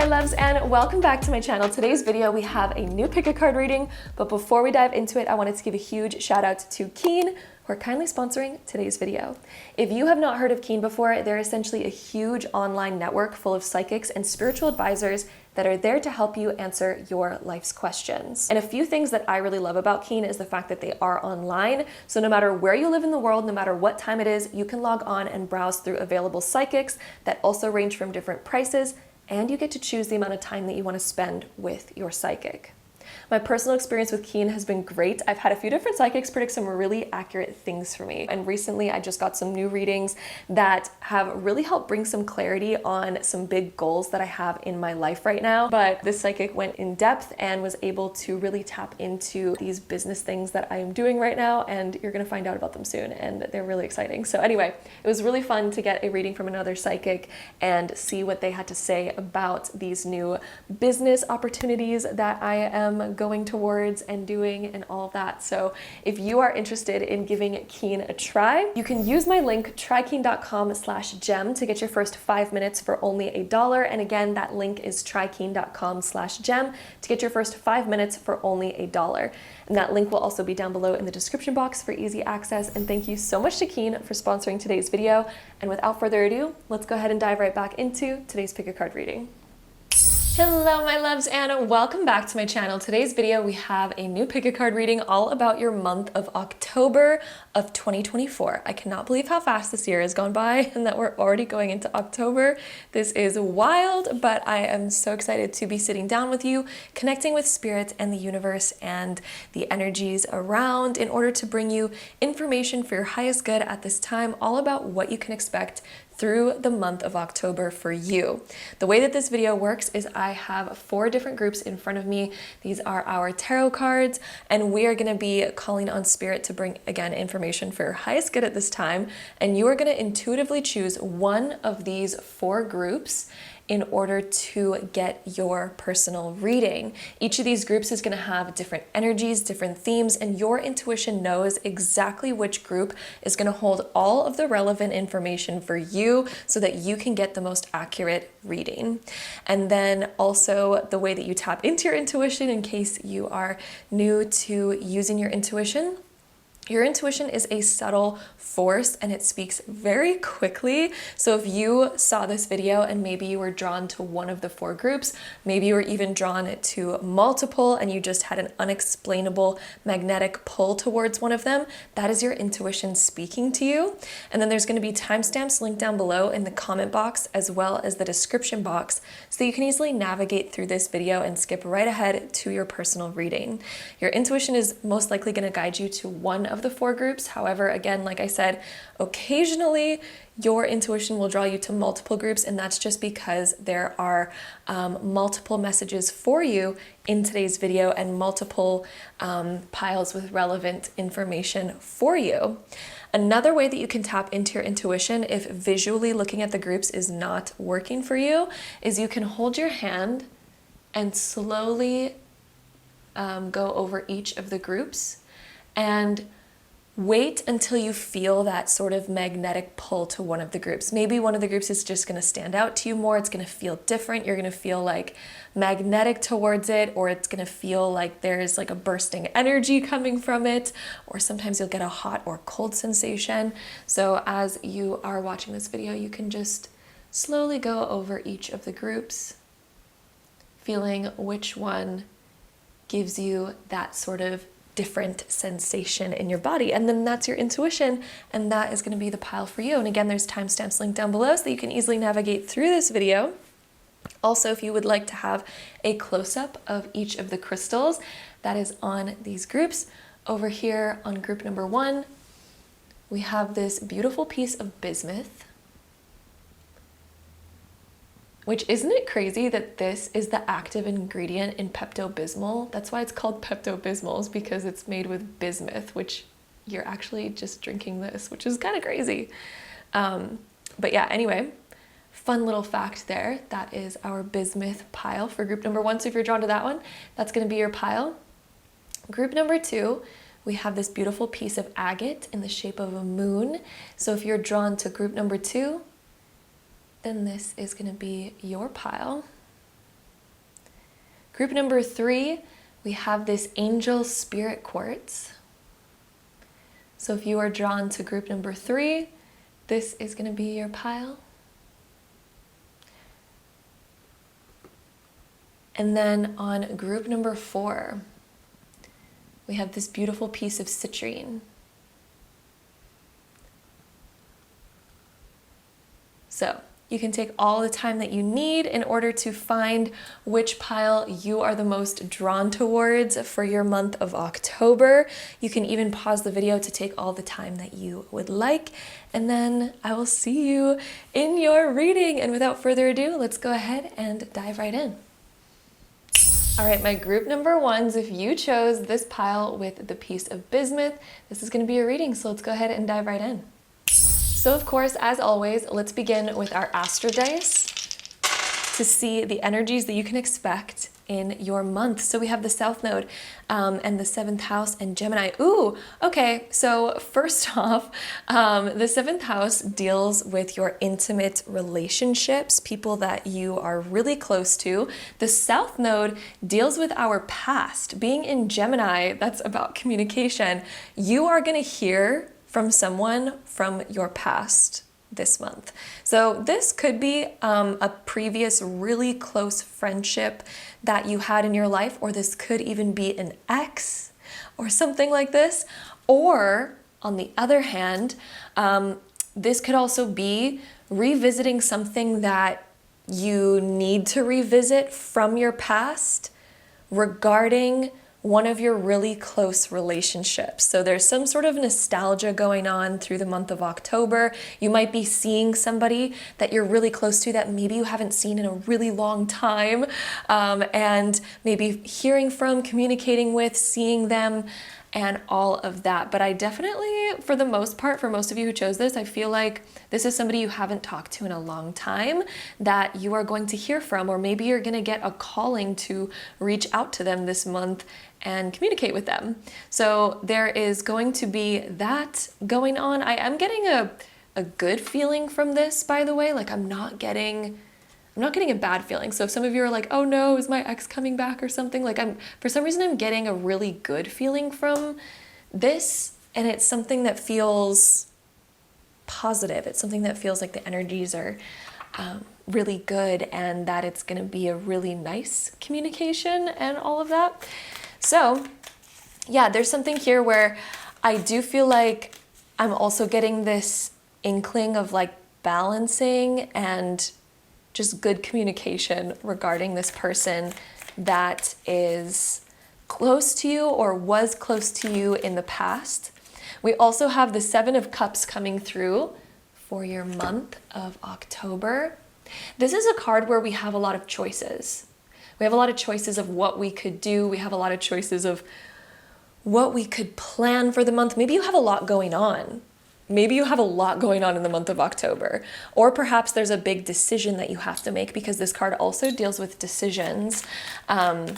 my loves, and welcome back to my channel. Today's video, we have a new pick a card reading, but before we dive into it, I wanted to give a huge shout out to Keen, who are kindly sponsoring today's video. If you have not heard of Keen before, they're essentially a huge online network full of psychics and spiritual advisors that are there to help you answer your life's questions. And a few things that I really love about Keen is the fact that they are online. So no matter where you live in the world, no matter what time it is, you can log on and browse through available psychics that also range from different prices, and you get to choose the amount of time that you want to spend with your psychic. My personal experience with Keen has been great. I've had a few different psychics predict some really accurate things for me. And recently I just got some new readings that have really helped bring some clarity on some big goals that I have in my life right now. But this psychic went in depth and was able to really tap into these business things that I am doing right now. And you're gonna find out about them soon, and they're really exciting. So anyway, it was really fun to get a reading from another psychic and see what they had to say about these new business opportunities that I am going towards and doing and all of that. So if you are interested in giving Keen a try, you can use my link trykeen.com/gem to get your first 5 minutes for only $1. And again, that link is trykeen.com/gem to get your first 5 minutes for only $1. And that link will also be down below in the description box for easy access. And thank you so much to Keen for sponsoring today's video. And without further ado, let's go ahead and dive right back into today's pick a card reading. Hello my loves, and welcome back to my channel. Today's video, we have a new pick a card reading all about your month of October of 2024. I cannot believe how fast this year has gone by and that we're already going into October. This is wild, but I am so excited to be sitting down with you, connecting with spirit and the universe and the energies around in order to bring you information for your highest good at this time, all about what you can expect through the month of October for you. The way that this video works is I have 4 different groups in front of me. These are our tarot cards, and we are gonna be calling on spirit to bring, again, information for your highest good at this time. And you are gonna intuitively choose one of these 4 groups in order to get your personal reading. Each of these groups is going to have different energies, different themes, and your intuition knows exactly which group is going to hold all of the relevant information for you so that you can get the most accurate reading. And then also the way that you tap into your intuition, in case you are new to using your intuition. Your intuition is a subtle force and it speaks very quickly. So if you saw this video and maybe you were drawn to one of the 4 groups, maybe you were even drawn to multiple and you just had an unexplainable magnetic pull towards one of them, that is your intuition speaking to you. And then there's going to be timestamps linked down below in the comment box as well as the description box so you can easily navigate through this video and skip right ahead to your personal reading. Your intuition is most likely going to guide you to one of the 4 groups. However, again, like I said, occasionally your intuition will draw you to multiple groups, and that's just because there are multiple messages for you in today's video and multiple piles with relevant information for you. Another way that you can tap into your intuition if visually looking at the groups is not working for you is you can hold your hand and slowly go over each of the groups and wait until you feel that sort of magnetic pull to one of the groups. Maybe one of the groups is just going to stand out to you more. It's going to feel different. You're going to feel like magnetic towards it, or it's going to feel like there's like a bursting energy coming from it, or sometimes you'll get a hot or cold sensation. So as you are watching this video, you can just slowly go over each of the groups, feeling which one gives you that sort of different sensation in your body. And then that's your intuition, and that is going to be the pile for you. And again, there's timestamps linked down below so that you can easily navigate through this video. Also, if you would like to have a close-up of each of the crystals that is on these groups, over here on group number 1, we have this beautiful piece of bismuth. Which, isn't it crazy that this is the active ingredient in Pepto-Bismol? That's why it's called Pepto-Bismol, is because it's made with bismuth, which you're actually just drinking this, which is kind of crazy. But yeah, anyway, fun little fact there. That is our bismuth pile for group number 1. So if you're drawn to that one, that's going to be your pile. Group number 2, we have this beautiful piece of agate in the shape of a moon. So if you're drawn to group number 2, then this is going to be your pile. Group number 3, we have this Angel Spirit Quartz. So if you are drawn to group number 3, this is going to be your pile. And then on group number 4, we have this beautiful piece of citrine. So you can take all the time that you need in order to find which pile you are the most drawn towards for your month of October. You can even pause the video to take all the time that you would like, and then I will see you in your reading. And without further ado, let's go ahead and dive right in. All right, my group number 1s, if you chose this pile with the piece of bismuth, this is going to be your reading, so let's go ahead and dive right in. So of course, as always, let's begin with our astro dice to see the energies that you can expect in your month. So we have the South Node and the 7th house and Gemini. Ooh, okay, so first off, the 7th house deals with your intimate relationships, people that you are really close to. The South Node deals with our past. Being in Gemini, that's about communication. You are gonna hear from someone from your past this month. So this could be a previous really close friendship that you had in your life, or this could even be an ex or something like this. Or on the other hand, this could also be revisiting something that you need to revisit from your past regarding one of your really close relationships. So there's some sort of nostalgia going on through the month of October. You might be seeing somebody that you're really close to that maybe you haven't seen in a really long time, and maybe hearing from, communicating with, seeing them, and all of that. But I definitely, for the most part, for most of you who chose this, I feel like this is somebody you haven't talked to in a long time that you are going to hear from, or maybe you're gonna get a calling to reach out to them this month and communicate with them. So there is going to be that going on. I am getting a good feeling from this, by the way. Like I'm not getting a bad feeling. So if some of you are like, oh no, is my ex coming back or something? Like for some reason I'm getting a really good feeling from this, and it's something that feels positive. It's something that feels like the energies are really good, and that it's gonna be a really nice communication and all of that. So yeah, there's something here where I do feel like I'm also getting this inkling of like balancing and just good communication regarding this person that is close to you or was close to you in the past. We also have the 7 of Cups coming through for your month of October. This is a card where we have a lot of choices. We have a lot of choices of what we could do. We have a lot of choices of what we could plan for the month. Maybe you have a lot going on. Maybe you have a lot going on in the month of October, or perhaps there's a big decision that you have to make, because this card also deals with decisions. And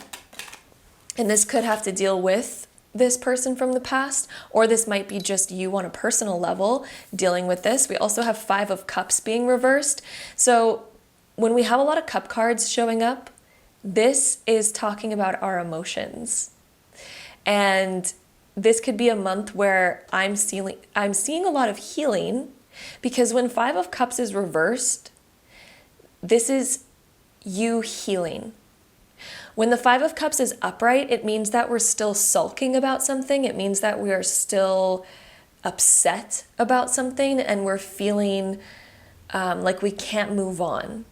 this could have to deal with this person from the past, or this might be just you on a personal level dealing with this. We also have 5 of Cups being reversed. So when we have a lot of cup cards showing up, this is talking about our emotions. And this could be a month where I'm seeing a lot of healing, because when 5 of Cups is reversed, this is you healing. When the 5 of Cups is upright, it means that we're still sulking about something. It means that we are still upset about something and we're feeling like we can't move on.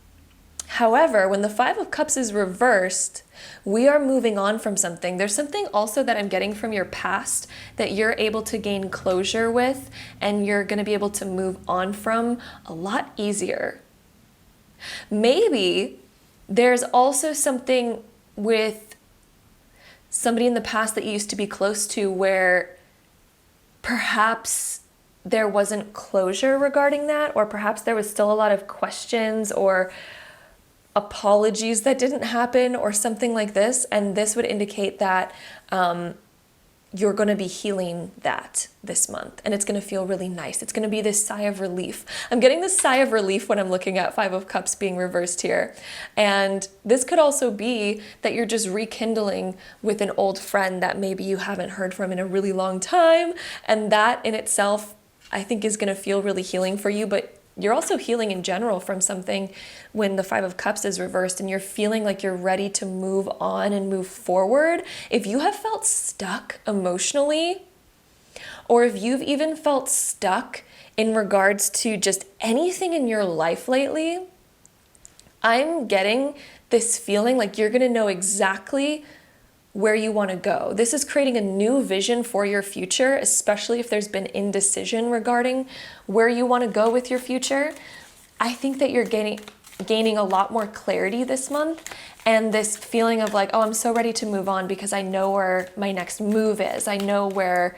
However, when the 5 of Cups is reversed, we are moving on from something. There's something also that I'm getting from your past that you're able to gain closure with, and you're going to be able to move on from a lot easier. Maybe there's also something with somebody in the past that you used to be close to where perhaps there wasn't closure regarding that, or perhaps there was still a lot of questions or apologies that didn't happen or something like this. And this would indicate that you're going to be healing that this month, and it's going to feel really nice. It's going to be this sigh of relief. I'm getting this sigh of relief when I'm looking at Five of Cups being reversed here. And this could also be that you're just rekindling with an old friend that maybe you haven't heard from in a really long time. And that in itself, I think, is going to feel really healing for you. But you're also healing in general from something when the Five of Cups is reversed and you're feeling like you're ready to move on and move forward. If you have felt stuck emotionally, or if you've even felt stuck in regards to just anything in your life lately, I'm getting this feeling like you're going to know exactly where you want to go. This is creating a new vision for your future, especially if there's been indecision regarding where you want to go with your future. I think that you're gaining a lot more clarity this month, and this feeling of like, oh, I'm so ready to move on because I know where my next move is. I know where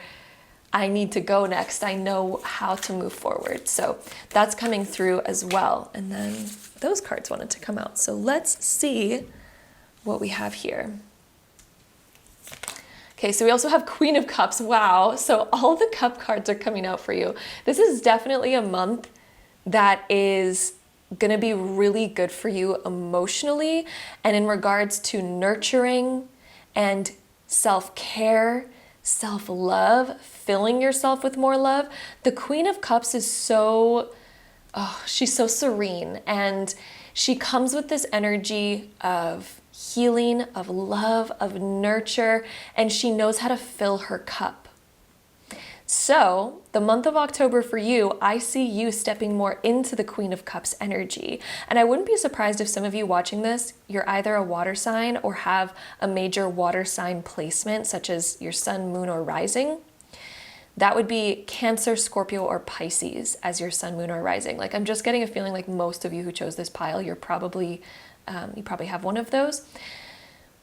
I need to go next. I know how to move forward. So that's coming through as well. And then those cards wanted to come out. So let's see what we have here. Okay, so we also have Queen of Cups. Wow. So all the cup cards are coming out for you. This is definitely a month that is going to be really good for you emotionally and in regards to nurturing and self-care, self-love, filling yourself with more love. The Queen of Cups is she's so serene, and she comes with this energy of healing, of love, of nurture, and she knows how to fill her cup. So the month of October for you, I see you stepping more into the Queen of Cups energy. And I wouldn't be surprised if some of you watching this, you're either a water sign or have a major water sign placement, such as your sun, moon, or rising. That would be Cancer, Scorpio, or Pisces as your sun, moon, or rising. Like, I'm just getting a feeling like most of you who chose this pile, you probably have one of those.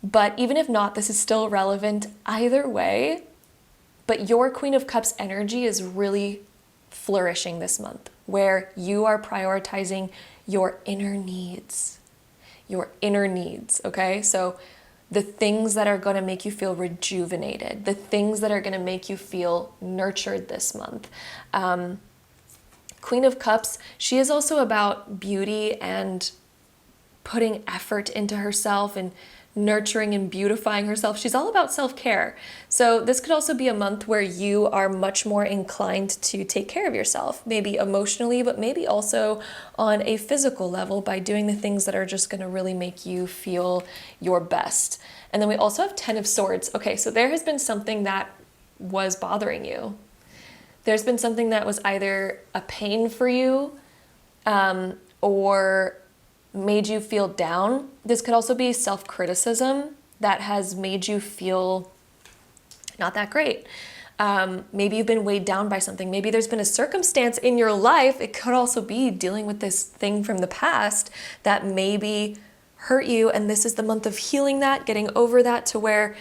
But even if not, this is still relevant either way. But your Queen of Cups energy is really flourishing this month, where you are prioritizing your inner needs. Your inner needs, okay? So the things that are going to make you feel rejuvenated, the things that are going to make you feel nurtured this month. Queen of Cups, she is also about beauty and putting effort into herself and nurturing and beautifying herself. She's all about self-care. So this could also be a month where you are much more inclined to take care of yourself, maybe emotionally, but maybe also on a physical level by doing the things that are just going to really make you feel your best. And then we also have 10 of Swords. Okay, so there has been something that was bothering you. There's been something that was either a pain for you or made you feel down. This could also be self-criticism that has made you feel not that great. Maybe you've been weighed down by something. Maybe there's been a circumstance in your life. It could also be dealing with this thing from the past that maybe hurt you, and this is the month of healing that, getting over that, to where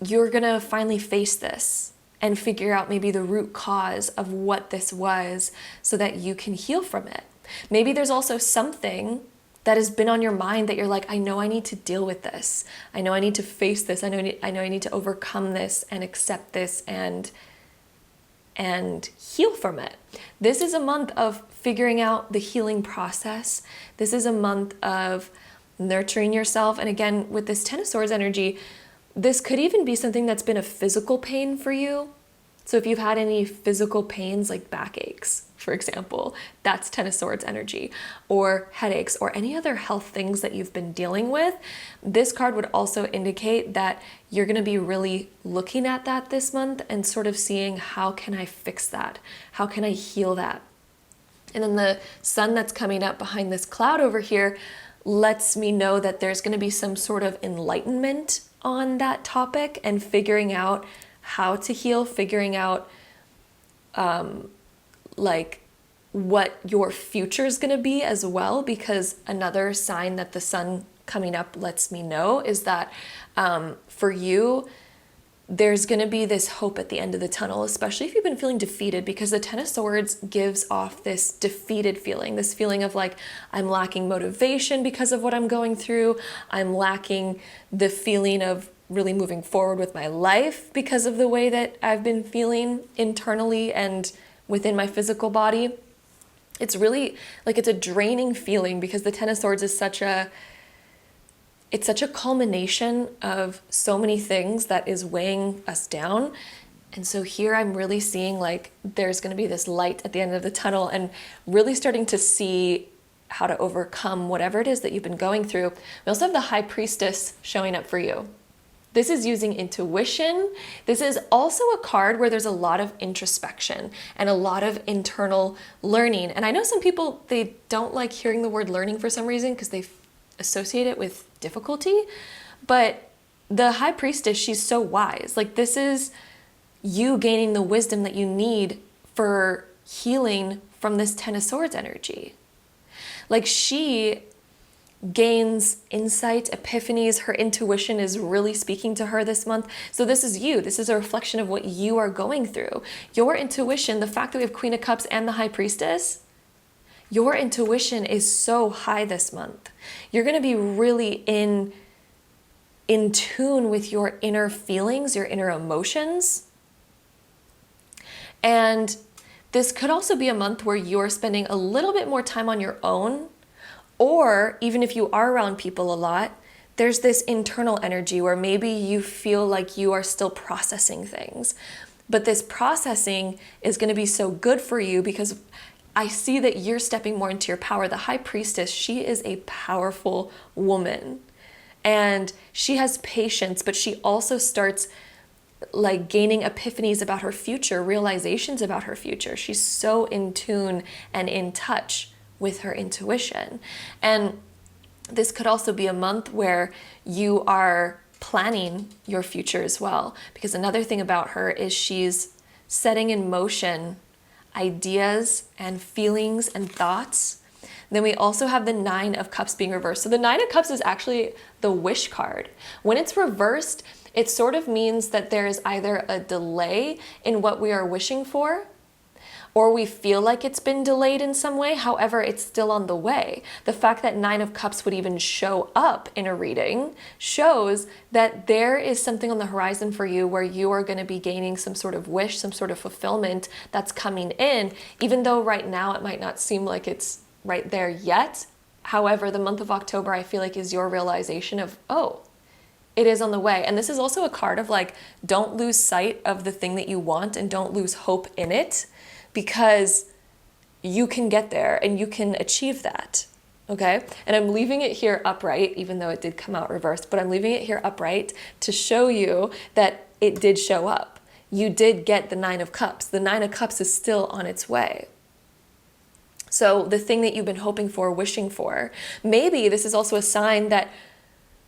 you're gonna finally face this and figure out maybe the root cause of what this was so that you can heal from it. Maybe there's also something that has been on your mind that you're like, I know I need to deal with this. I know I need to face this. I know I need to overcome this and accept this and heal from it. This is a month of figuring out the healing process. This is a month of nurturing yourself. And again, with this 10 of Swords energy, this could even be something that's been a physical pain for you. So if you've had any physical pains like backaches, for example, that's 10 of Swords energy, or headaches, or any other health things that you've been dealing with. This card would also indicate that you're going to be really looking at that this month and sort of seeing, how can I fix that? How can I heal that? And then the sun that's coming up behind this cloud over here lets me know that there's going to be some sort of enlightenment on that topic and figuring out how to heal, figuring out like what your future is going to be as well, because another sign that the sun coming up lets me know is that for you, there's going to be this hope at the end of the tunnel, especially if you've been feeling defeated, because the 10 of Swords gives off this defeated feeling, this feeling of like, I'm lacking motivation because of what I'm going through. I'm lacking the feeling of really moving forward with my life because of the way that I've been feeling internally and within my physical body. It's really like it's a draining feeling because the Ten of Swords is such a culmination of so many things that is weighing us down. And so here I'm really seeing like there's going to be this light at the end of the tunnel and really starting to see how to overcome whatever it is that you've been going through. We also have the High Priestess showing up for you. This is using intuition. This is also a card where there's a lot of introspection and a lot of internal learning. And I know some people, they don't like hearing the word learning for some reason because they associate it with difficulty. But the High Priestess, she's so wise. Like this is you gaining the wisdom that you need for healing from this Ten of Swords energy. Like she gains insight, epiphanies, her intuition is really speaking to her this month. So this is you. This is a reflection of what you are going through. Your intuition, the fact that we have Queen of Cups and the High Priestess, your intuition is so high this month. You're going to be really in tune with your inner feelings, your inner emotions. And this could also be a month where you're spending a little bit more time on your own, or even if you are around people a lot, there's this internal energy where maybe you feel like you are still processing things. But this processing is going to be so good for you because I see that you're stepping more into your power. The High Priestess, she is a powerful woman and she has patience, but she also starts like gaining epiphanies about her future, realizations about her future. She's so in tune and in touch with her intuition. And this could also be a month where you are planning your future as well. Because another thing about her is she's setting in motion ideas and feelings and thoughts. Then we also have the Nine of Cups being reversed. So the Nine of Cups is actually the wish card. When it's reversed, it sort of means that there is either a delay in what we are wishing for, or we feel like it's been delayed in some way. However, it's still on the way. The fact that Nine of Cups would even show up in a reading shows that there is something on the horizon for you where you are going to be gaining some sort of wish, some sort of fulfillment that's coming in, even though right now it might not seem like it's right there yet. However, the month of October, I feel like is your realization of, oh, it is on the way. And this is also a card of like, don't lose sight of the thing that you want and don't lose hope in it, because you can get there and you can achieve that. Okay. And I'm leaving it here upright, even though it did come out reversed, but I'm leaving it here upright to show you that it did show up. You did get the Nine of Cups. The Nine of Cups is still on its way. So the thing that you've been hoping for, wishing for, maybe this is also a sign that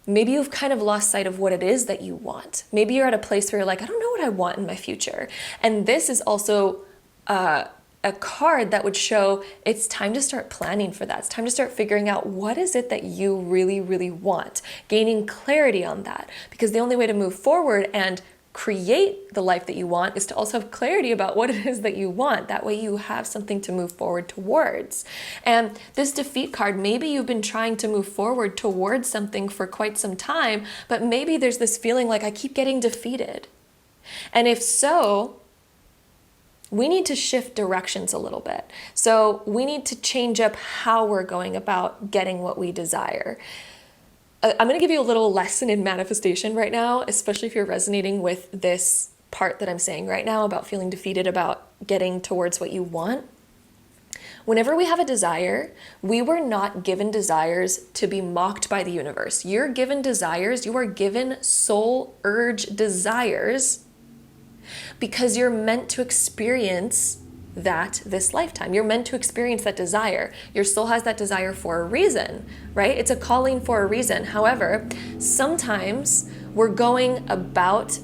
maybe you've kind of lost sight of what it is that you want. Maybe you're at a place where you're like, I don't know what I want in my future. And this is also a card that would show it's time to start planning for that. It's time to start figuring out what is it that you really, really want, gaining clarity on that. Because the only way to move forward and create the life that you want is to also have clarity about what it is that you want. That way you have something to move forward towards. And this Defeat card, maybe you've been trying to move forward towards something for quite some time, but maybe there's this feeling like I keep getting defeated. And if so, we need to shift directions a little bit. So we need to change up how we're going about getting what we desire. I'm going to give you a little lesson in manifestation right now, especially if you're resonating with this part that I'm saying right now about feeling defeated, about getting towards what you want. Whenever we have a desire, we were not given desires to be mocked by the universe. You're given desires, you are given soul urge desires because you're meant to experience that this lifetime. You're meant to experience that desire. Your soul has that desire for a reason, right? It's a calling for a reason. However, sometimes we're going about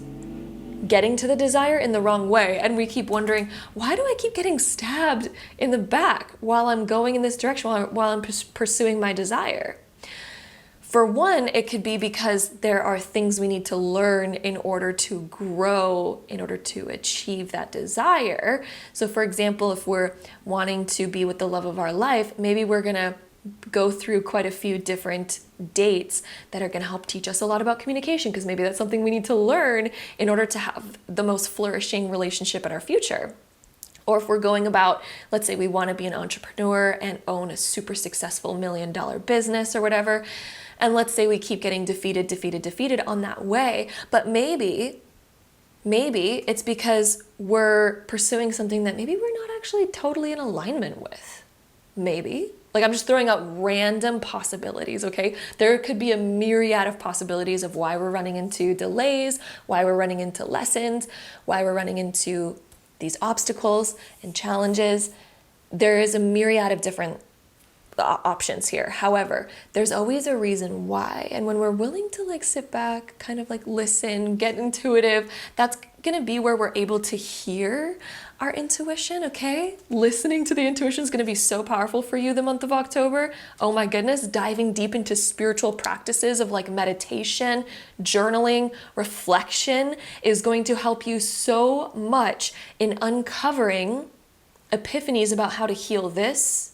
getting to the desire in the wrong way, and we keep wondering, why do I keep getting stabbed in the back while I'm going in this direction, while I'm pursuing my desire? For one, it could be because there are things we need to learn in order to grow, in order to achieve that desire. So for example, if we're wanting to be with the love of our life, maybe we're gonna go through quite a few different dates that are going to help teach us a lot about communication, because maybe that's something we need to learn in order to have the most flourishing relationship in our future. Or if we're going about, let's say we want to be an entrepreneur and own a super successful $1 million business or whatever, and let's say we keep getting defeated on that way, but maybe it's because we're pursuing something that maybe we're not actually totally in alignment with. Maybe. Like, I'm just throwing out random possibilities, okay? There could be a myriad of possibilities of why we're running into delays, why we're running into lessons, why we're running into these obstacles and challenges. There is a myriad of different options here. However, there's always a reason why. And when we're willing to like sit back, kind of like listen, get intuitive, that's going to be where we're able to hear our intuition, okay? Listening to the intuition is going to be so powerful for you the month of October. Oh my goodness, diving deep into spiritual practices of like meditation, journaling, reflection is going to help you so much in uncovering epiphanies about how to heal this,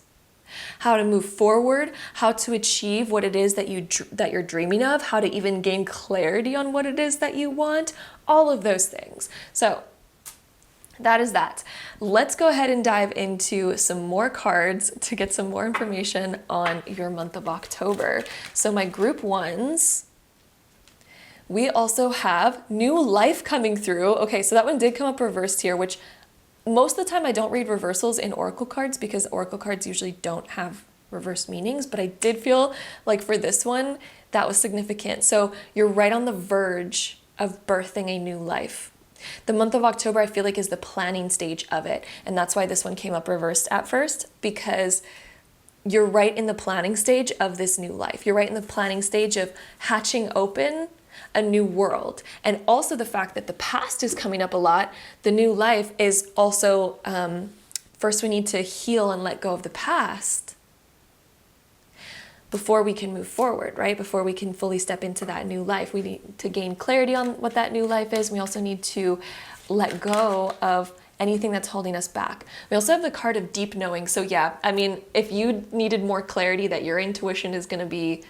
how to move forward, how to achieve what it is that you're dreaming of, how to even gain clarity on what it is that you want, all of those things. So that is that. Let's go ahead and dive into some more cards to get some more information on your month of October. So my group ones, we also have new life coming through. Okay, so that one did come up reversed here, which most of the time I don't read reversals in oracle cards because oracle cards usually don't have reversed meanings, but I did feel like for this one, that was significant. So you're right on the verge of birthing a new life. The month of October, I feel like, is the planning stage of it. And that's why this one came up reversed at first, because you're right in the planning stage of this new life. You're right in the planning stage of hatching open a new world. And also the fact that the past is coming up a lot. The new life is also, first we need to heal and let go of the past before we can move forward, right? Before we can fully step into that new life. We need to gain clarity on what that new life is. We also need to let go of anything that's holding us back. We also have the card of deep knowing. So yeah, I mean, if you needed more clarity that your intuition is going to be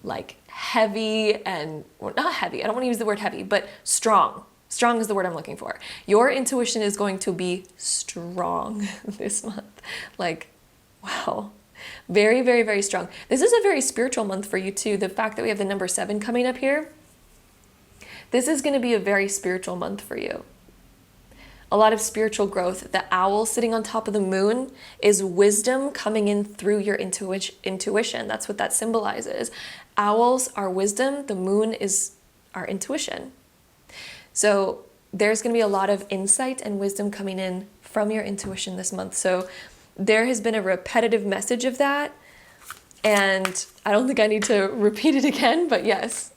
like heavy and, well, not heavy, I don't want to use the word heavy, but strong. Strong is the word I'm looking for. Your intuition is going to be strong this month. Like, wow. Very, very, very strong. This is a very spiritual month for you too. The fact that we have the number 7 coming up here, this is going to be a very spiritual month for you. A lot of spiritual growth. The owl sitting on top of the moon is wisdom coming in through your intuition. That's what that symbolizes. Owls are wisdom. The moon is our intuition. So there's going to be a lot of insight and wisdom coming in from your intuition this month. So there has been a repetitive message of that, and I don't think I need to repeat it again, but yes,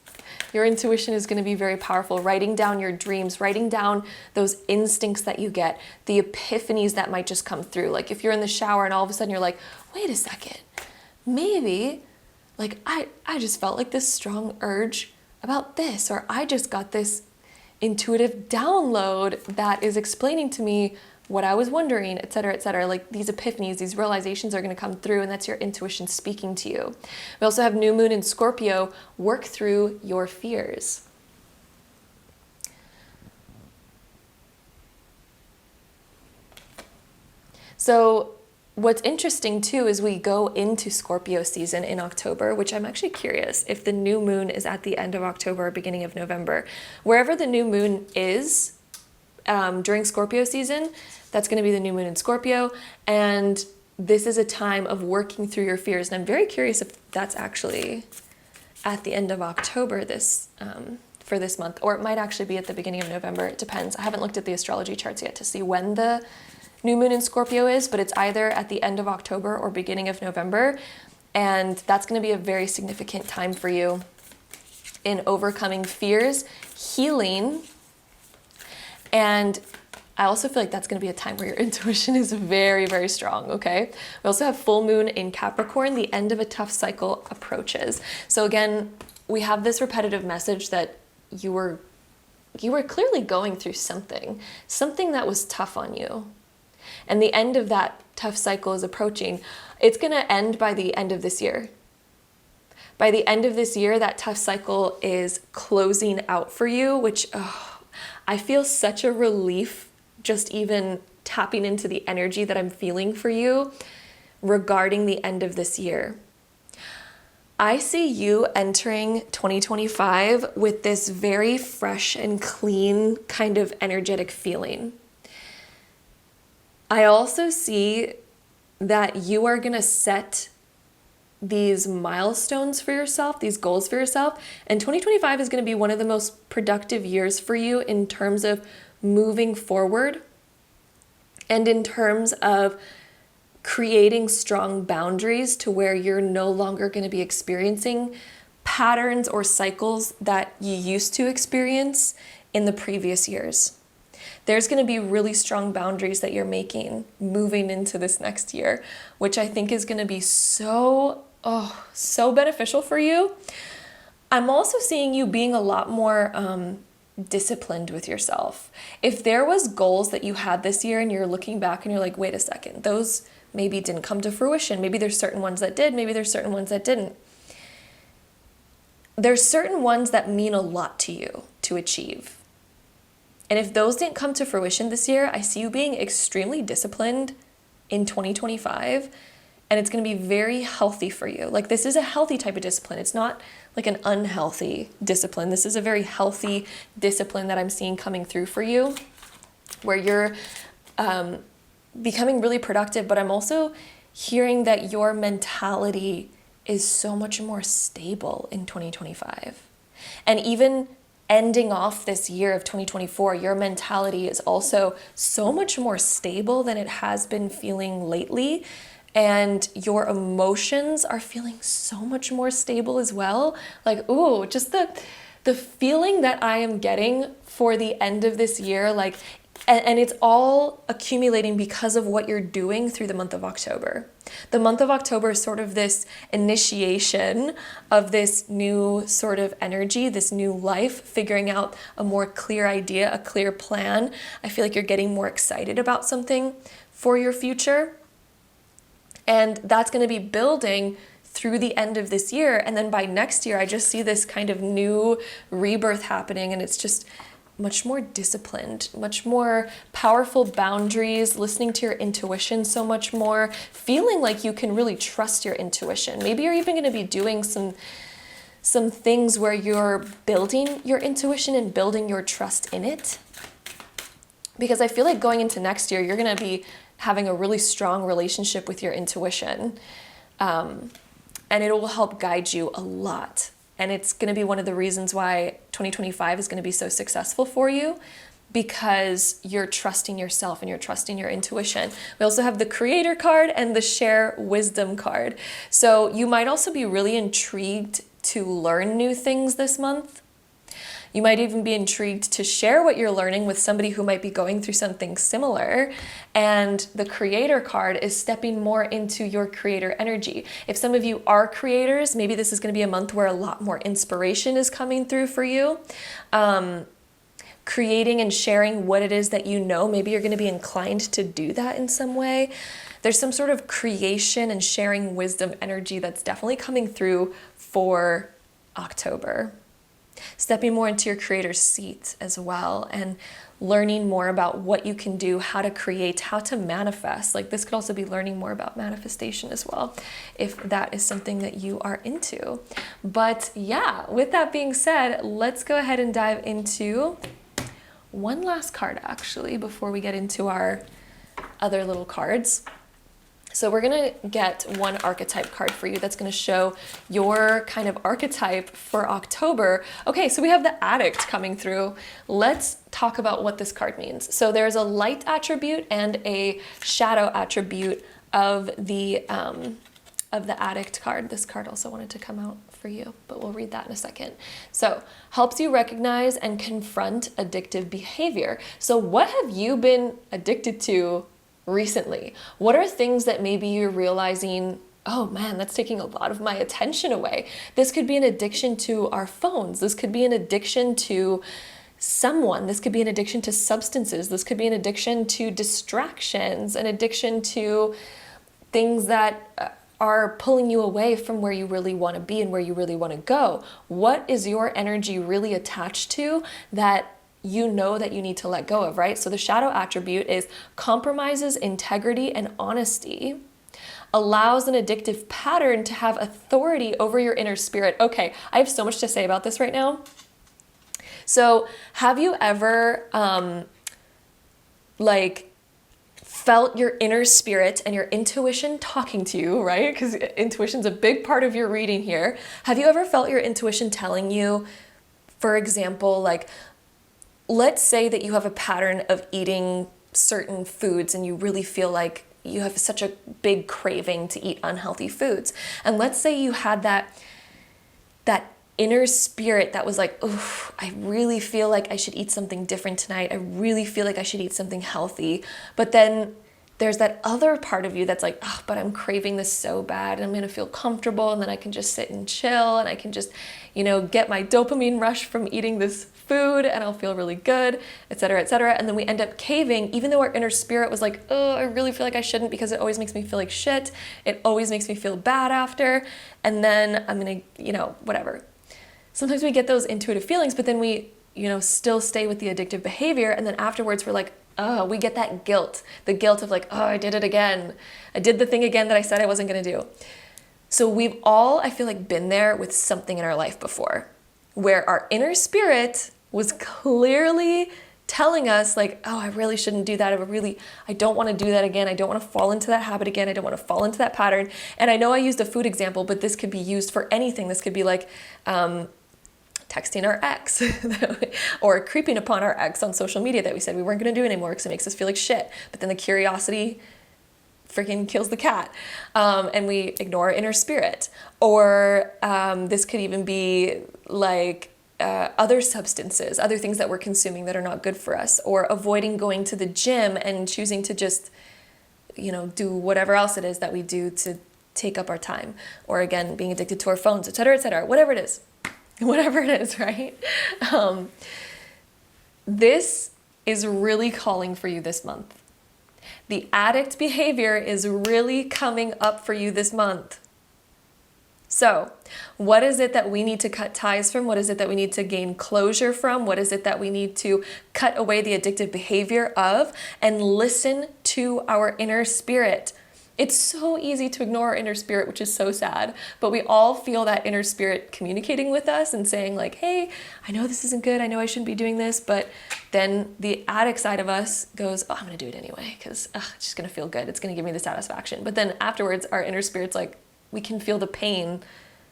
your intuition is going to be very powerful. Writing down your dreams, writing down those instincts that you get, the epiphanies that might just come through. Like if you're in the shower and all of a sudden you're like, wait a second, maybe like I just felt like this strong urge about this, or I just got this intuitive download that is explaining to me what I was wondering, etc., etc. Like these epiphanies, these realizations are going to come through, and that's your intuition speaking to you. We also have new moon in Scorpio. Work through your fears. So what's interesting too is we go into Scorpio season in October, which I'm actually curious if the new moon is at the end of October or beginning of November. Wherever the new moon is during Scorpio season, that's going to be the new moon in Scorpio, and this is a time of working through your fears. And I'm very curious if that's actually at the end of October for this month, or it might actually be at the beginning of November. It depends. I haven't looked at the astrology charts yet to see when the new moon in Scorpio is, but it's either at the end of October or beginning of November, and that's going to be a very significant time for you in overcoming fears, healing, and I also feel like that's going to be a time where your intuition is very, very strong, okay? We also have full moon in Capricorn. The end of a tough cycle approaches. So again, we have this repetitive message that you were clearly going through something that was tough on you. And the end of that tough cycle is approaching. It's going to end by the end of this year. By the end of this year, that tough cycle is closing out for you, which I feel such a relief just even tapping into the energy that I'm feeling for you regarding the end of this year. I see you entering 2025 with this very fresh and clean kind of energetic feeling. I also see that you are going to set these milestones for yourself, these goals for yourself, and 2025 is going to be one of the most productive years for you in terms of moving forward and in terms of creating strong boundaries to where you're no longer going to be experiencing patterns or cycles that you used to experience in the previous years. There's going to be really strong boundaries that you're making moving into this next year, which I think is going to be so beneficial for you. I'm also seeing you being a lot more disciplined with yourself. If there was goals that you had this year and you're looking back and you're like, wait a second, those maybe didn't come to fruition. Maybe there's certain ones that did. Maybe there's certain ones that didn't. There's certain ones that mean a lot to you to achieve. And if those didn't come to fruition this year, I see you being extremely disciplined in 2025, and it's going to be very healthy for you. Like, this is a healthy type of discipline. It's not like an unhealthy discipline. This is a very healthy discipline that I'm seeing coming through for you, where you're becoming really productive, but I'm also hearing that your mentality is so much more stable in 2025. And even ending off this year of 2024, your mentality is also so much more stable than it has been feeling lately. And your emotions are feeling so much more stable as well. Like, ooh, just the feeling that I am getting for the end of this year, like, and it's all accumulating because of what you're doing through the month of October. The month of October is sort of this initiation of this new sort of energy, this new life, figuring out a more clear idea, a clear plan. I feel like you're getting more excited about something for your future. And that's going to be building through the end of this year. And then by next year, I just see this kind of new rebirth happening, and it's just much more disciplined, much more powerful boundaries, listening to your intuition so much more, feeling like you can really trust your intuition. Maybe you're even going to be doing some things where you're building your intuition and building your trust in it. Because I feel like going into next year, you're going to be having a really strong relationship with your intuition. And it will help guide you a lot. And it's going to be one of the reasons why 2025 is going to be so successful for you, because you're trusting yourself and you're trusting your intuition. We also have the Creator card and the Share Wisdom card. So you might also be really intrigued to learn new things this month. You might even be intrigued to share what you're learning with somebody who might be going through something similar. And the Creator card is stepping more into your creator energy. If some of you are creators, maybe this is going to be a month where a lot more inspiration is coming through for you. Creating and sharing what it is that you know, maybe you're going to be inclined to do that in some way. There's some sort of creation and sharing wisdom energy that's definitely coming through for October. Stepping more into your creator's seat as well, and learning more about what you can do, how to create, how to manifest. Like, this could also be learning more about manifestation as well, if that is something that you are into. But yeah, with that being said, let's go ahead and dive into one last card actually before we get into our other little cards. So we're going to get one archetype card for you that's going to show your kind of archetype for October. Okay, so we have the Addict coming through. Let's talk about what this card means. So there's a light attribute and a shadow attribute of the Addict card. This card also wanted to come out for you, but we'll read that in a second. So, helps you recognize and confront addictive behavior. So what have you been addicted to recently? What are things that maybe you're realizing, oh man, that's taking a lot of my attention away? This could be an addiction to our phones. This could be an addiction to someone. This could be an addiction to substances. This could be an addiction to distractions, an addiction to things that are pulling you away from where you really want to be and where you really want to go. What is your energy really attached to that you know that you need to let go of, right? So the shadow attribute is compromises integrity and honesty, allows an addictive pattern to have authority over your inner spirit. Okay, I have so much to say about this right now. So have you ever felt your inner spirit and your intuition talking to you, right? Because intuition's a big part of your reading here. Have you ever felt your intuition telling you, for example, like, let's say that you have a pattern of eating certain foods and you really feel like you have such a big craving to eat unhealthy foods. And let's say you had that inner spirit that was like, oh, I really feel like I should eat something different tonight. I really feel like I should eat something healthy. But then there's that other part of you that's like, oh, but I'm craving this so bad and I'm gonna feel comfortable and then I can just sit and chill and I can just, get my dopamine rush from eating this food and I'll feel really good, et cetera, et cetera. And then we end up caving, even though our inner spirit was like, oh, I really feel like I shouldn't because it always makes me feel like shit. It always makes me feel bad after. And then I'm gonna, whatever. Sometimes we get those intuitive feelings, but then we, still stay with the addictive behavior. And then afterwards we're like, oh, we get that guilt, the guilt of like, oh, I did it again. I did the thing again that I said I wasn't going to do. So we've all, I feel like, been there with something in our life before where our inner spirit was clearly telling us like, oh, I really shouldn't do that. I don't want to do that again. I don't want to fall into that habit again. I don't want to fall into that pattern. And I know I used a food example, but this could be used for anything. This could be like, texting our ex or creeping upon our ex on social media that we said we weren't going to do anymore because it makes us feel like shit. But then the curiosity freaking kills the cat, and we ignore our inner spirit. Or this could even be like other substances, other things that we're consuming that are not good for us, or avoiding going to the gym and choosing to just, do whatever else it is that we do to take up our time. Or again, being addicted to our phones, et cetera, whatever it is. Whatever it is, right? This is really calling for you this month. The addict behavior is really coming up for you this month. So, what is it that we need to cut ties from? What is it that we need to gain closure from? What is it that we need to cut away the addictive behavior of and listen to our inner spirit? It's so easy to ignore our inner spirit, which is so sad, but we all feel that inner spirit communicating with us and saying like, hey, I know this isn't good. I know I shouldn't be doing this, but then the addict side of us goes, oh, I'm gonna do it anyway because it's just gonna feel good. It's gonna give me the satisfaction. But then afterwards, our inner spirit's like, we can feel the pain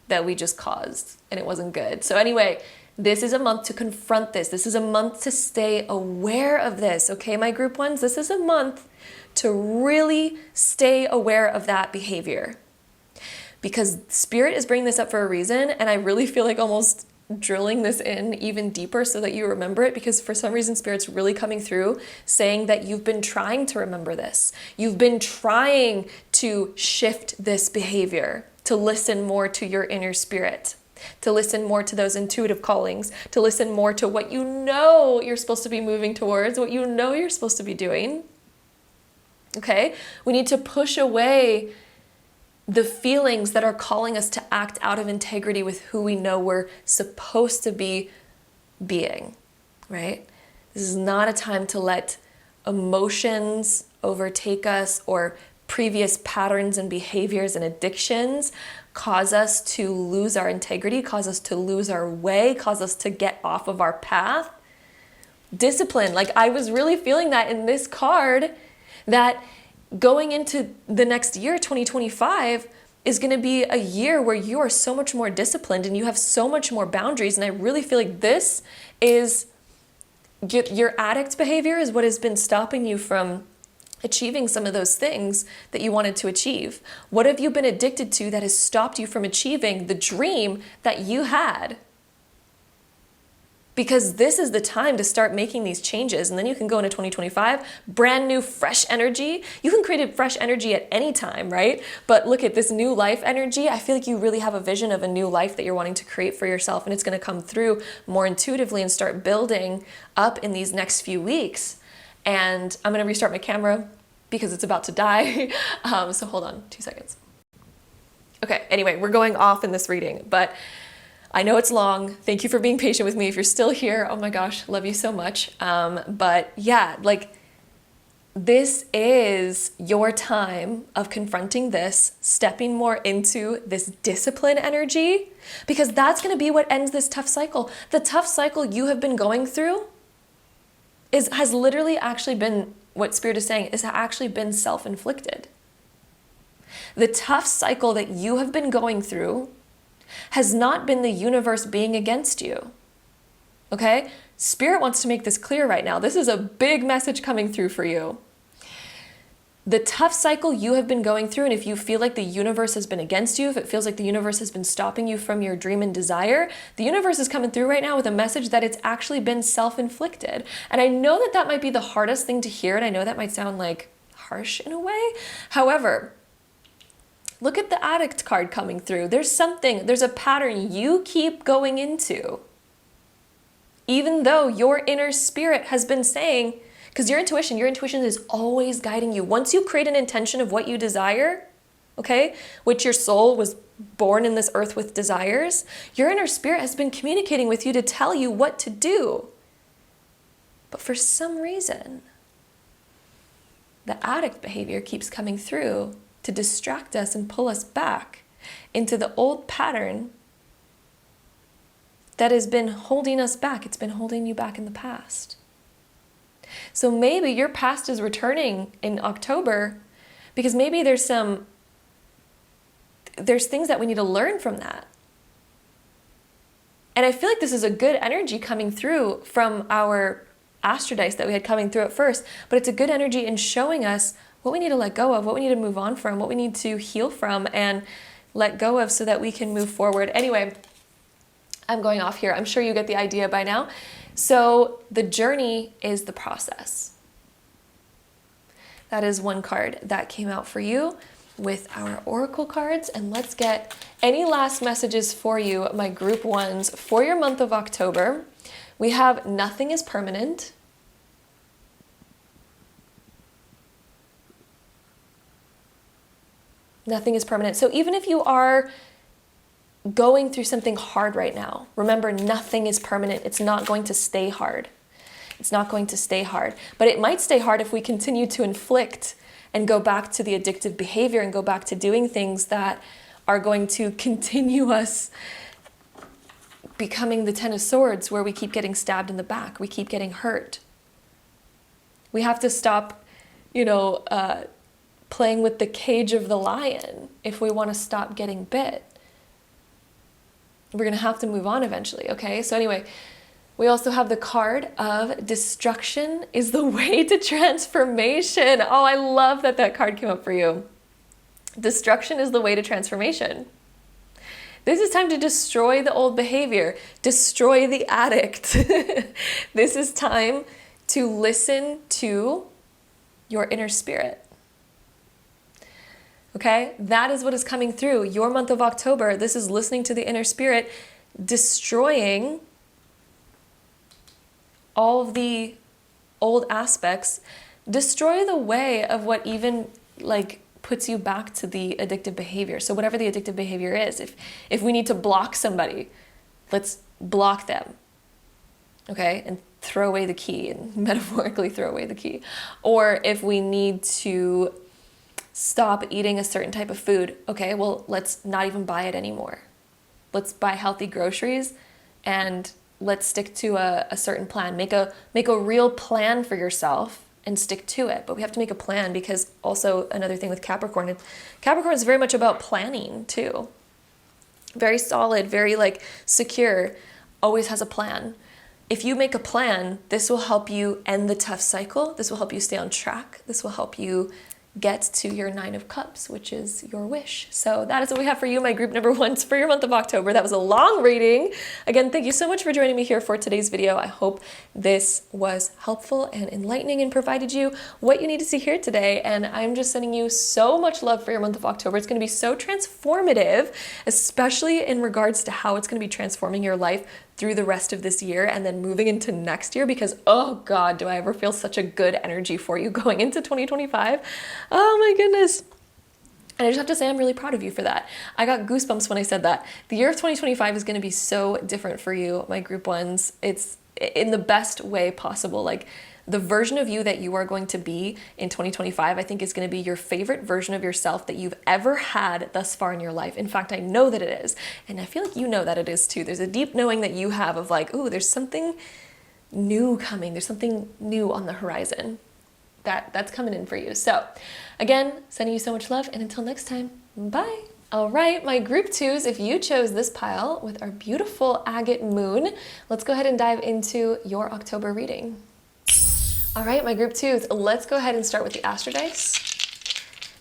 that we just caused and it wasn't good. So anyway, this is a month to confront this. This is a month to stay aware of this, okay, my group ones? This is a month to really stay aware of that behavior because spirit is bringing this up for a reason. And I really feel like almost drilling this in even deeper so that you remember it, because for some reason spirit's really coming through saying that you've been trying to remember this. You've been trying to shift this behavior, to listen more to your inner spirit, to listen more to those intuitive callings, to listen more to what you know you're supposed to be moving towards, what you know you're supposed to be doing. Okay, we need to push away the feelings that are calling us to act out of integrity with who we know we're supposed to be being, right? This is not a time to let emotions overtake us or previous patterns and behaviors and addictions cause us to lose our integrity, cause us to lose our way, cause us to get off of our path. Discipline, like I was really feeling that in this card, that going into the next year, 2025, is going to be a year where you are so much more disciplined and you have so much more boundaries. And I really feel like this is your addict behavior is what has been stopping you from achieving some of those things that you wanted to achieve. What have you been addicted to that has stopped you from achieving the dream that you had? because this is the time to start making these changes. And then you can go into 2025, brand new, fresh energy. You can create a fresh energy at any time, right? But look at this new life energy. I feel like you really have a vision of a new life that you're wanting to create for yourself. And it's going to come through more intuitively and start building up in these next few weeks. And I'm going to restart my camera because it's about to die. So hold on 2 seconds. Okay, anyway, we're going off in this reading, but I know it's long. Thank you for being patient with me. If you're still here, oh my gosh, love you so much. But yeah, like this is your time of confronting this, stepping more into this discipline energy, because that's going to be what ends this tough cycle. The tough cycle you have been going through has literally actually been, what Spirit is saying, is actually been self-inflicted. The tough cycle that you have been going through has not been the universe being against you. Okay? Spirit wants to make this clear right now. This is a big message coming through for you. The tough cycle you have been going through, and if you feel like the universe has been against you, if it feels like the universe has been stopping you from your dream and desire, the universe is coming through right now with a message that it's actually been self-inflicted. And I know that that might be the hardest thing to hear, and I know that might sound like harsh in a way. However, look at the Addict card coming through. There's a pattern you keep going into. Even though your inner spirit has been saying, because your intuition is always guiding you. Once you create an intention of what you desire, okay, which your soul was born in this earth with desires, your inner spirit has been communicating with you to tell you what to do. But for some reason, the addict behavior keeps coming through to distract us and pull us back into the old pattern that has been holding us back. It's been holding you back in the past. So maybe your past is returning in October because maybe there's things that we need to learn from that. And I feel like this is a good energy coming through from our astrodice that we had coming through at first, but it's a good energy in showing us what we need to let go of, what we need to move on from, what we need to heal from and let go of so that we can move forward. Anyway, I'm going off here. I'm sure you get the idea by now. So the journey is the process. That is one card that came out for you with our oracle cards. And let's get any last messages for you, my group ones, for your month of October. We have nothing is permanent. Nothing is permanent. So even if you are going through something hard right now, remember, nothing is permanent. It's not going to stay hard. It's not going to stay hard. But it might stay hard if we continue to inflict and go back to the addictive behavior and go back to doing things that are going to continue us becoming the Ten of Swords, where we keep getting stabbed in the back. We keep getting hurt. We have to stop, playing with the cage of the lion if we want to stop getting bit. We're going to have to move on eventually, okay? So anyway, we also have the card of destruction is the way to transformation. Oh, I love that that card came up for you. Destruction is the way to transformation. This is time to destroy the old behavior, destroy the addict. This is time to listen to your inner spirit. Okay, that is what is coming through. Your month of October, this is listening to the inner spirit, destroying all of the old aspects, destroy the way of what even puts you back to the addictive behavior. So whatever the addictive behavior is, if we need to block somebody, let's block them, okay, and throw away the key, and metaphorically throw away the key. Or if we need to stop eating a certain type of food. Okay, well, let's not even buy it anymore. Let's buy healthy groceries and let's stick to a certain plan. Make a real plan for yourself and stick to it. But we have to make a plan, because also another thing with Capricorn is very much about planning too. Very solid, very secure, always has a plan. If you make a plan, this will help you end the tough cycle. This will help you stay on track. This will help you get to your 9 of Cups, which is your wish. So that is what we have for you, my group number 1 for your month of October. That was a long reading. Again, thank you so much for joining me here for today's video. I hope this was helpful and enlightening and provided you what you need to see here today. And I'm just sending you so much love for your month of October. It's going to be so transformative, especially in regards to how it's going to be transforming your life through the rest of this year and then moving into next year, because oh God, do I ever feel such a good energy for you going into 2025. Oh my goodness. And I just have to say, I'm really proud of you for that. I got goosebumps when I said that. The year of 2025 is going to be so different for you, my group ones. It's in the best way possible. Like, the version of you that you are going to be in 2025, I think is going to be your favorite version of yourself that you've ever had thus far in your life. In fact, I know that it is. And I feel like you know that it is too. There's a deep knowing that you have of like, ooh, there's something new coming. There's something new on the horizon that's coming in for you. So again, sending you so much love, and until next time, bye. All right, my group 2s, if you chose this pile with our beautiful agate moon, let's go ahead and dive into your October reading. All right, my group 2s, let's go ahead and start with the Astro Dice.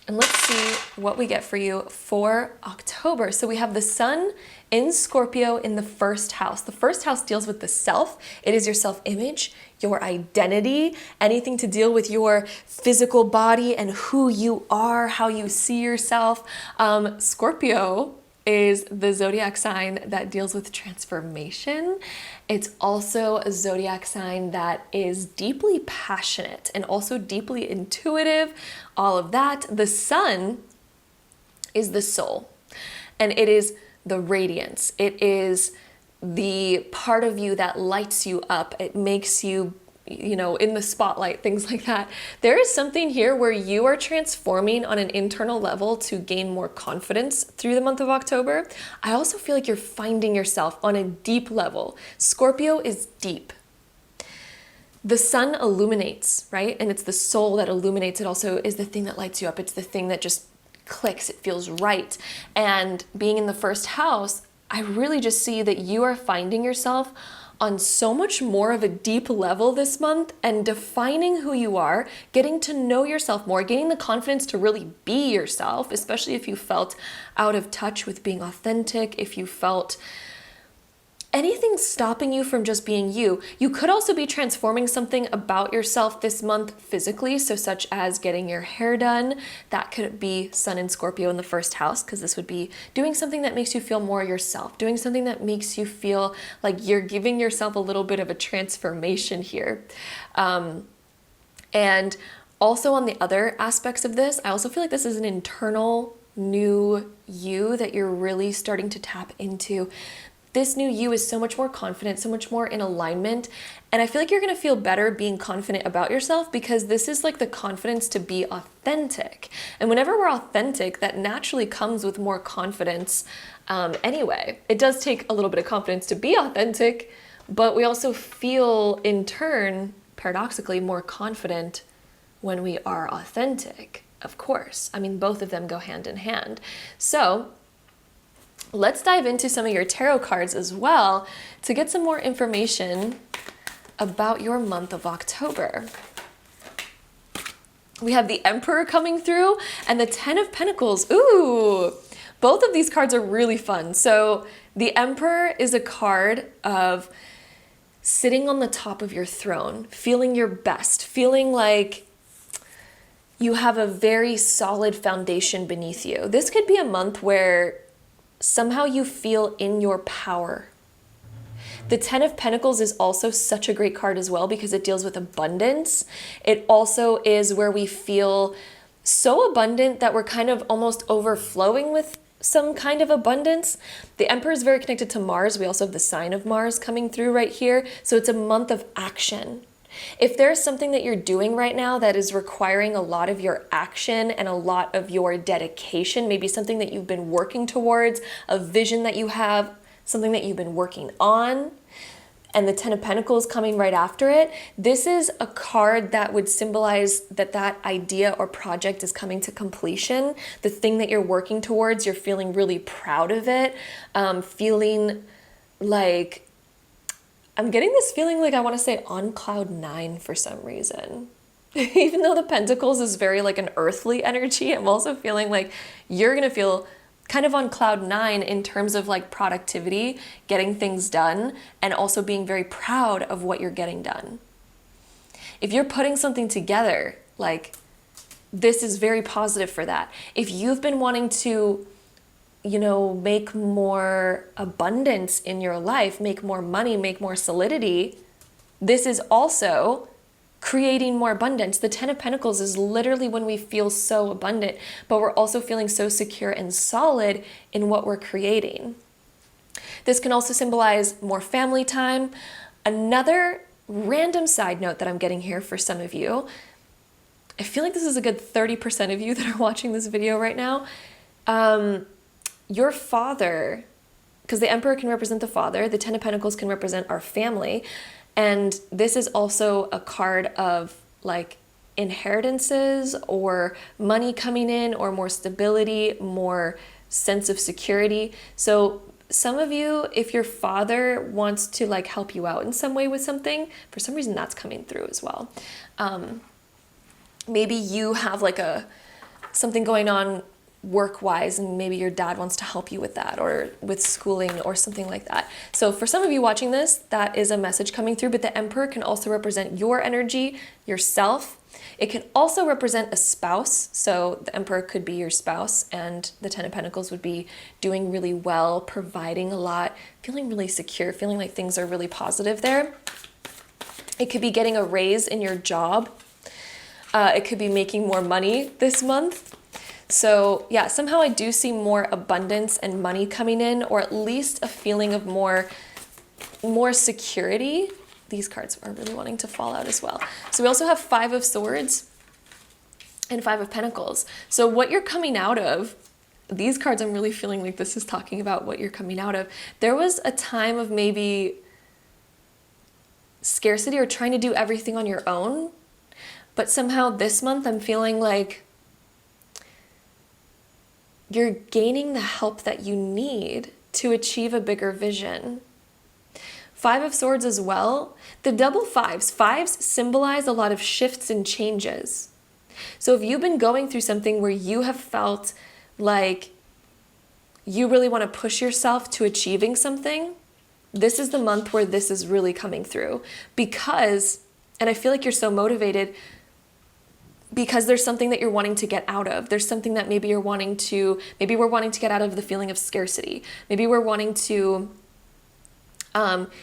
And let's see what we get for you for October. So we have the Sun in Scorpio in the first house. The first house deals with the self. It is your self-image, your identity, anything to deal with your physical body and who you are, how you see yourself. Scorpio is the zodiac sign that deals with transformation. It's also a zodiac sign that is deeply passionate and also deeply intuitive, all of that. The Sun is the soul, and it is the radiance. It is the part of you that lights you up. It makes you, you know, in the spotlight, things like that. There is something here where you are transforming on an internal level to gain more confidence through the month of October. I also feel like you're finding yourself on a deep level. Scorpio is deep. The Sun illuminates, right? And it's the soul that illuminates. It also is the thing that lights you up. It's the thing that just clicks. It feels right. And being in the first house, I really just see that you are finding yourself on so much more of a deep level this month and defining who you are, getting to know yourself more, gaining the confidence to really be yourself, especially if you felt out of touch with being authentic, if you felt anything stopping you from just being you. You could also be transforming something about yourself this month physically, so such as getting your hair done. That could be Sun in Scorpio in the first house, because this would be doing something that makes you feel more yourself, doing something that makes you feel like you're giving yourself a little bit of a transformation here. And also on the other aspects of this, I also feel like this is an internal new you that you're really starting to tap into. This new you is so much more confident, so much more in alignment. And I feel like you're going to feel better being confident about yourself, because this is like the confidence to be authentic. And whenever we're authentic, that naturally comes with more confidence anyway. It does take a little bit of confidence to be authentic, but we also feel in turn, paradoxically, more confident when we are authentic, of course. I mean, both of them go hand in hand. So let's dive into some of your tarot cards as well to get some more information about your month of October. We have the Emperor coming through and the 10 of Pentacles. Ooh, both of these cards are really fun. So the Emperor is a card of sitting on the top of your throne, feeling your best, feeling like you have a very solid foundation beneath you. This could be a month where somehow you feel in your power. The 10 of Pentacles is also such a great card as well, because it deals with abundance. It also is where we feel so abundant that we're kind of almost overflowing with some kind of abundance. The Emperor is very connected to Mars. We also have the sign of Mars coming through right here. So it's a month of action. If there's something that you're doing right now that is requiring a lot of your action and a lot of your dedication, maybe something that you've been working towards, a vision that you have, something that you've been working on, and the 10 of Pentacles coming right after it, this is a card that would symbolize that that idea or project is coming to completion. The thing that you're working towards, you're feeling really proud of it, feeling like, I'm getting this feeling like I want to say on cloud 9 for some reason. Even though the Pentacles is very like an earthly energy, I'm also feeling like you're gonna feel kind of on cloud nine in terms of like productivity, getting things done, and also being very proud of what you're getting done. If you're putting something together, like, this is very positive for that. If you've been wanting to, you know, make more abundance in your life, make more money, make more solidity, this is also creating more abundance. The Ten of Pentacles is literally when we feel so abundant, but we're also feeling so secure and solid in what we're creating. This can also symbolize more family time. Another random side note that I'm getting here for some of you, I feel like this is a good 30% of you that are watching this video right now. Your father, because the Emperor can represent the father, the Ten of Pentacles can represent our family, and this is also a card of like inheritances or money coming in or more stability, more sense of security. So some of you, if your father wants to like help you out in some way with something, for some reason that's coming through as well. Maybe you have like something going on work-wise, and maybe your dad wants to help you with that, or with schooling or something like that. So for some of you watching this, that is a message coming through, but the Emperor can also represent your energy, yourself. It can also represent a spouse. So the Emperor could be your spouse, and the Ten of Pentacles would be doing really well, providing a lot, feeling really secure, feeling like things are really positive there. It could be getting a raise in your job. It could be making more money this month. So yeah, somehow I do see more abundance and money coming in, or at least a feeling of more security. These cards are really wanting to fall out as well. So we also have Five of Swords and Five of Pentacles. So what you're coming out of, these cards, I'm really feeling like this is talking about what you're coming out of. There was a time of maybe scarcity or trying to do everything on your own. But somehow this month I'm feeling like you're gaining the help that you need to achieve a bigger vision. Five of Swords as well. The double fives. Fives symbolize a lot of shifts and changes. So if you've been going through something where you have felt like you really want to push yourself to achieving something, this is the month where this is really coming through. Because, and I feel like you're so motivated, because there's something that you're wanting to get out of. There's something that maybe we're wanting to get out of the feeling of scarcity. Maybe we're wanting to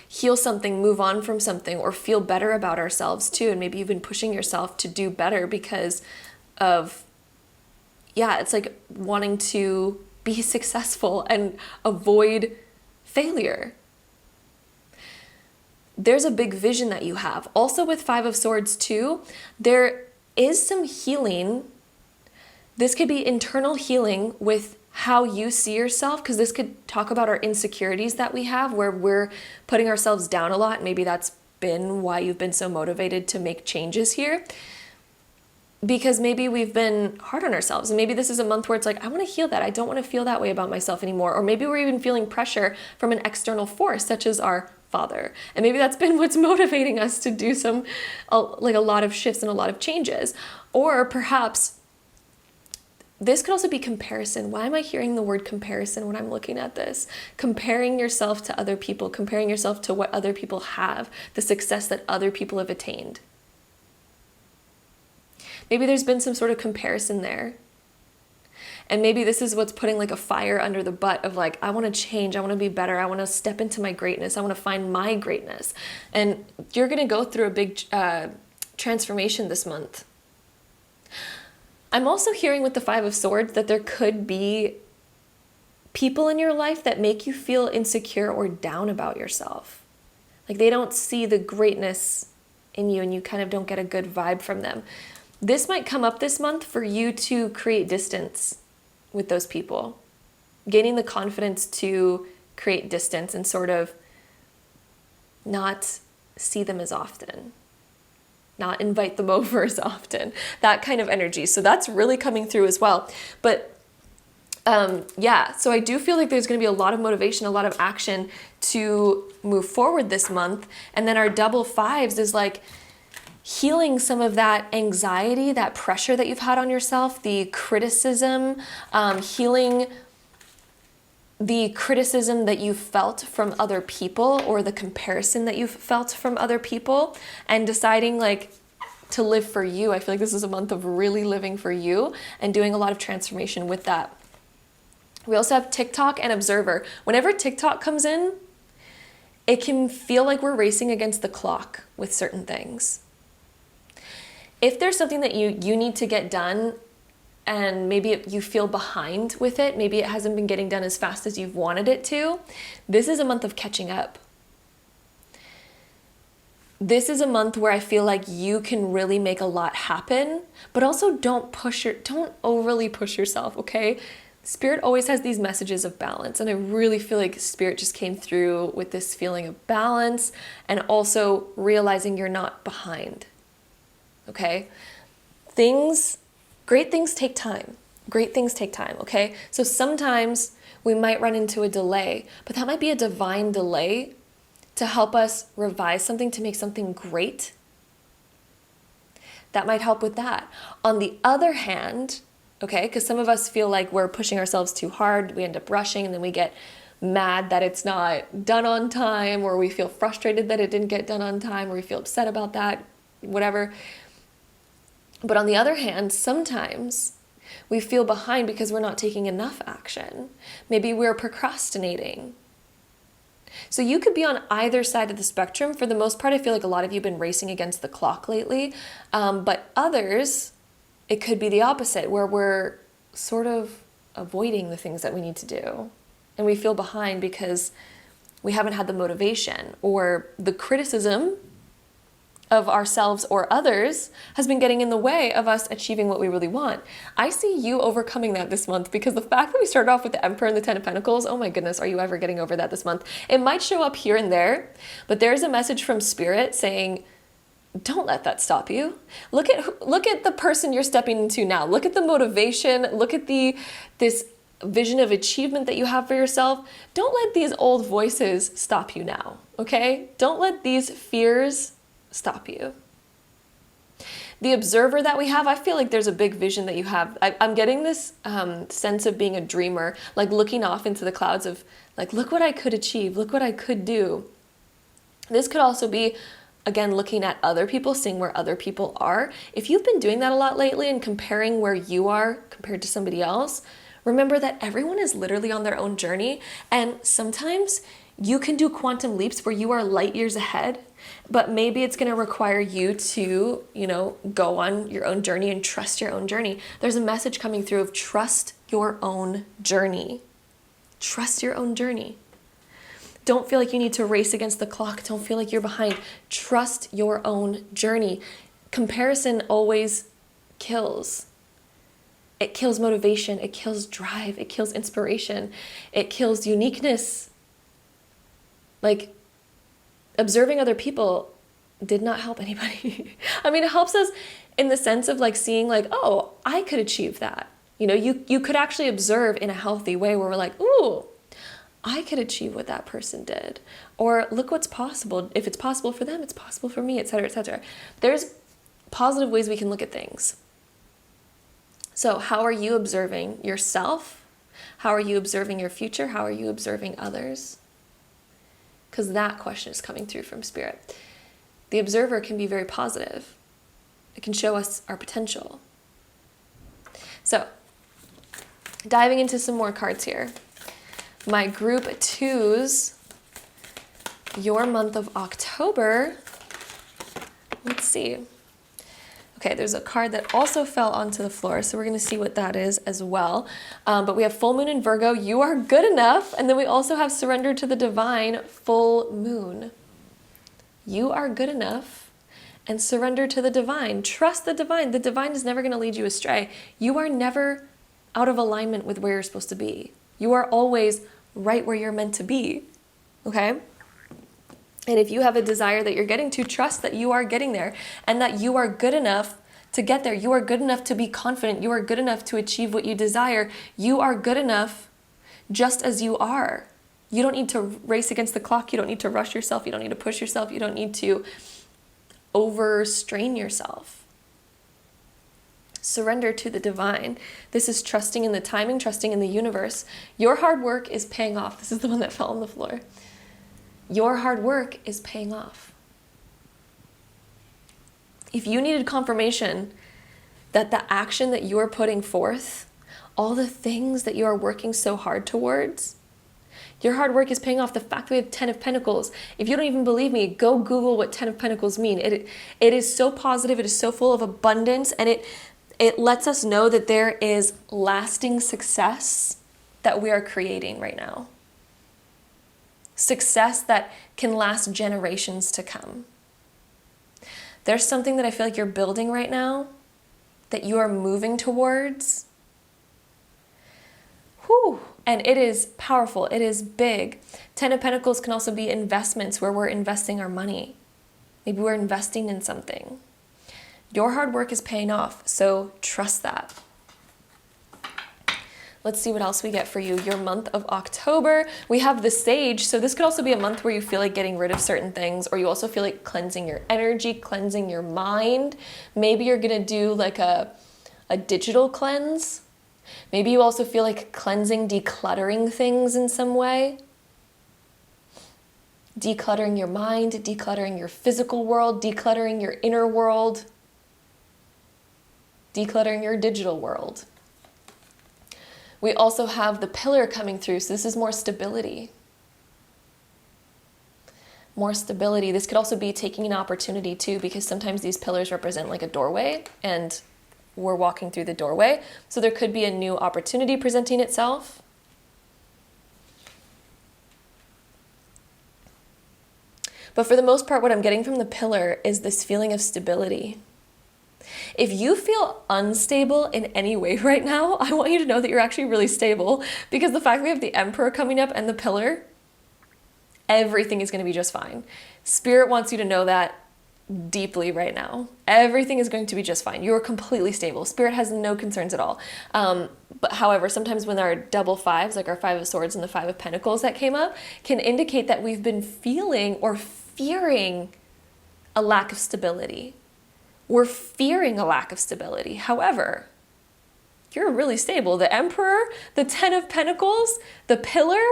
heal something, move on from something, or feel better about ourselves too. And maybe you've been pushing yourself to do better because of, yeah, it's like wanting to be successful and avoid failure. There's a big vision that you have. Also with Five of Swords too, there is some healing. This could be internal healing with how you see yourself, because this could talk about our insecurities that we have, where we're putting ourselves down a lot. Maybe that's been why you've been so motivated to make changes here, because maybe we've been hard on ourselves, and maybe this is a month where it's like, I want to heal that. I don't want to feel that way about myself anymore. Or maybe we're even feeling pressure from an external force, such as our father. And maybe that's been what's motivating us to do like a lot of shifts and a lot of changes. Or perhaps this could also be comparison. Why am I hearing the word comparison when I'm looking at this? Comparing yourself to other people, comparing yourself to what other people have, the success that other people have attained. Maybe there's been some sort of comparison there. And maybe this is what's putting like a fire under the butt of like, I want to change, I want to be better, I want to step into my greatness, I want to find my greatness. And you're going to go through a big transformation this month. I'm also hearing with the Five of Swords that there could be people in your life that make you feel insecure or down about yourself. Like they don't see the greatness in you, and you kind of don't get a good vibe from them. This might come up this month for you to create distance with those people, gaining the confidence to create distance and sort of not see them as often, not invite them over as often, that kind of energy. So that's really coming through as well. But yeah, so I do feel like there's going to be a lot of motivation, a lot of action to move forward this month. And then our double fives is like, healing some of that anxiety, that pressure that you've had on yourself, the criticism, healing the criticism that you felt from other people or the comparison that you've felt from other people, and deciding like to live for you. I feel like this is a month of really living for you and doing a lot of transformation with that. We also have TikTok and Observer. Whenever TikTok comes in, it can feel like we're racing against the clock with certain things. If there's something that you need to get done and maybe you feel behind with it, maybe it hasn't been getting done as fast as you've wanted it to, this is a month of catching up. This is a month where I feel like you can really make a lot happen, but also don't overly push yourself, okay? Spirit always has these messages of balance, and I really feel like Spirit just came through with this feeling of balance and also realizing you're not behind, okay? Great things take time. Great things take time, okay? So sometimes we might run into a delay, but that might be a divine delay to help us revise something, to make something great. That might help with that. On the other hand, okay, because some of us feel like we're pushing ourselves too hard, we end up rushing, and then we get mad that it's not done on time, or we feel frustrated that it didn't get done on time, or we feel upset about that, whatever. But on the other hand, sometimes we feel behind because we're not taking enough action. Maybe we're procrastinating. So you could be on either side of the spectrum. For the most part, I feel like a lot of you have been racing against the clock lately. But others, it could be the opposite, where we're sort of avoiding the things that we need to do. And we feel behind because we haven't had the motivation, or the criticism of ourselves or others has been getting in the way of us achieving what we really want. I see you overcoming that this month, because the fact that we started off with the Emperor and the Ten of Pentacles, oh my goodness, are you ever getting over that this month? It might show up here and there, but there's a message from Spirit saying, don't let that stop you. Look at the person you're stepping into now. Look at the motivation. Look at this vision of achievement that you have for yourself. Don't let these old voices stop you now, okay? Don't let these fears stop you. The Observer that we have, I feel like there's a big vision that you have. I'm getting this sense of being a dreamer, like looking off into the clouds of like, look what I could achieve, look what I could do. This could also be, again, looking at other people, seeing where other people are. If you've been doing that a lot lately and comparing where you are compared to somebody else, remember that everyone is literally on their own journey, and sometimes you can do quantum leaps where you are light years ahead, but maybe it's going to require you to, go on your own journey and trust your own journey. There's a message coming through of trust your own journey. Trust your own journey. Don't feel like you need to race against the clock. Don't feel like you're behind. Trust your own journey. Comparison always kills. It kills motivation. It kills drive. It kills inspiration. It kills uniqueness. Like, observing other people did not help anybody. I mean, it helps us in the sense of like seeing like, oh, I could achieve that. You could actually observe in a healthy way where we're like, ooh, I could achieve what that person did. Or look what's possible. If it's possible for them, it's possible for me, etc., etc. There's positive ways we can look at things. So how are you observing yourself? How are you observing your future? How are you observing others? Because that question is coming through from Spirit. The Observer can be very positive. It can show us our potential. So, diving into some more cards here. My group 2s, your month of October. Let's see. Okay, there's a card that also fell onto the floor, so we're going to see what that is as well. But we have Full Moon in Virgo, you are good enough. And then we also have Surrender to the Divine, Full Moon. You are good enough, and surrender to the divine. Trust the divine. The divine is never going to lead you astray. You are never out of alignment with where you're supposed to be. You are always right where you're meant to be, okay? And if you have a desire that you're getting to, trust that you are getting there and that you are good enough to get there. You are good enough to be confident. You are good enough to achieve what you desire. You are good enough just as you are. You don't need to race against the clock. You don't need to rush yourself. You don't need to push yourself. You don't need to overstrain yourself. Surrender to the divine. This is trusting in the timing, trusting in the universe. Your hard work is paying off. This is the one that fell on the floor. Your hard work is paying off. If you needed confirmation that the action that you are putting forth, all the things that you are working so hard towards, your hard work is paying off. The fact that we have 10 of Pentacles, if you don't even believe me, go Google what 10 of Pentacles mean. It is so positive, it is so full of abundance, and it lets us know that there is lasting success that we are creating right now. Success that can last generations to come. There's something that I feel like you're building right now, that you are moving towards. Whew. And it is powerful. It is big. 10 of Pentacles can also be investments where we're investing our money. Maybe we're investing in something. Your hard work is paying off, so trust that. Let's see what else we get for you. Your month of October, we have the Sage. So this could also be a month where you feel like getting rid of certain things, or you also feel like cleansing your energy, cleansing your mind. Maybe you're gonna do like a digital cleanse. Maybe you also feel like cleansing, decluttering things in some way. Decluttering your mind, decluttering your physical world, decluttering your inner world, decluttering your digital world. We also have the Pillar coming through, so this is more stability. More stability. This could also be taking an opportunity too, because sometimes these pillars represent like a doorway, and we're walking through the doorway. So there could be a new opportunity presenting itself. But for the most part, what I'm getting from the Pillar is this feeling of stability. If you feel unstable in any way right now, I want you to know that you're actually really stable, because the fact that we have the Emperor coming up and the Pillar, everything is going to be just fine. Spirit wants you to know that deeply right now. Everything is going to be just fine. You are completely stable. Spirit has no concerns at all. But however, sometimes when our double fives, like our Five of Swords and the Five of Pentacles that came up, can indicate that we've been feeling or fearing a lack of stability. We're fearing a lack of stability. However, you're really stable. The Emperor, the 10 of Pentacles, the Pillar,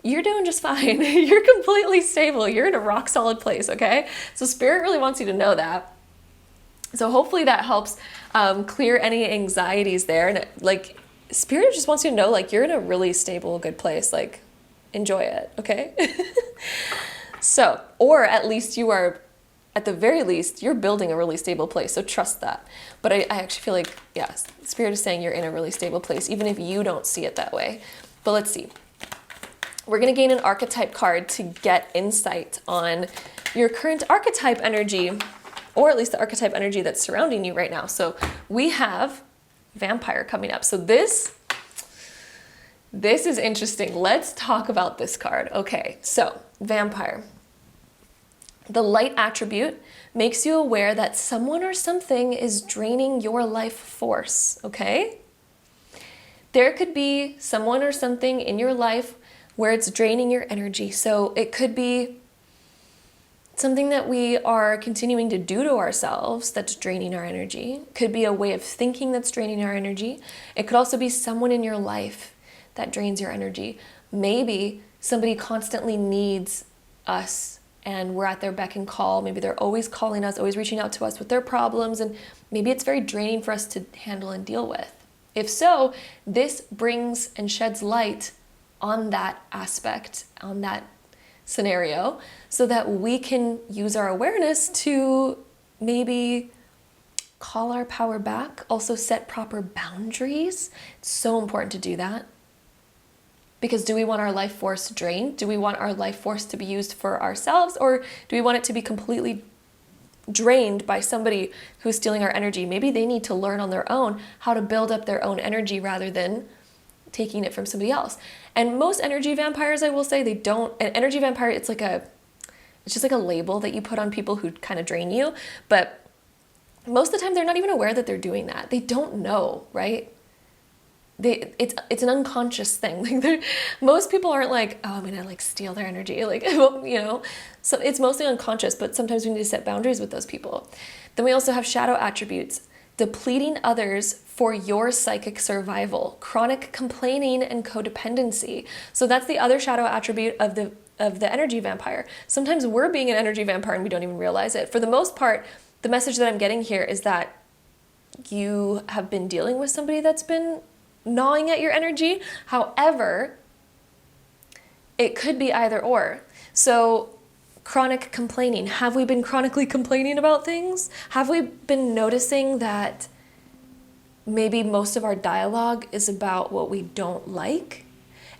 you're doing just fine. You're completely stable. You're in a rock solid place, okay? So Spirit really wants you to know that. So hopefully that helps clear any anxieties there. And like, Spirit just wants you to know, like, you're in a really stable, good place. Like, enjoy it, okay? So, or at least you are, at the very least, you're building a really stable place. So trust that. But I actually feel like, yeah, Spirit is saying you're in a really stable place, even if you don't see it that way. But let's see. We're going to gain an archetype card to get insight on your current archetype energy, or at least the archetype energy that's surrounding you right now. So we have Vampire coming up. So this is interesting. Let's talk about this card. Okay, so Vampire. The light attribute makes you aware that someone or something is draining your life force, okay? There could be someone or something in your life where it's draining your energy. So it could be something that we are continuing to do to ourselves that's draining our energy. It could be a way of thinking that's draining our energy. It could also be someone in your life that drains your energy. Maybe somebody constantly needs us and we're at their beck and call. Maybe they're always calling us, always reaching out to us with their problems, and maybe it's very draining for us to handle and deal with. If so, this brings and sheds light on that aspect, on that scenario, so that we can use our awareness to maybe call our power back, also set proper boundaries. It's so important to do that. Because do we want our life force drained? Do we want our life force to be used for ourselves, or do we want it to be completely drained by somebody who's stealing our energy? Maybe they need to learn on their own how to build up their own energy rather than taking it from somebody else. And most energy vampires, I will say, they don't, an energy vampire, it's just like a label that you put on people who kind of drain you. But most of the time, they're not even aware that they're doing that. They don't know, right? it's an unconscious thing. Like most people aren't like, oh, I'm gonna like steal their energy, like, you know. So it's mostly unconscious, but sometimes we need to set boundaries with those people. Then we also have shadow attributes: depleting others for your psychic survival, chronic complaining, and codependency. So that's the other shadow attribute of the energy vampire. Sometimes we're being an energy vampire and we don't even realize it. For the most part, the message that I'm getting here is that you have been dealing with somebody that's been gnawing at your energy. However, it could be either or. So chronic complaining. Have we been chronically complaining about things? Have we been noticing that maybe most of our dialogue is about what we don't like?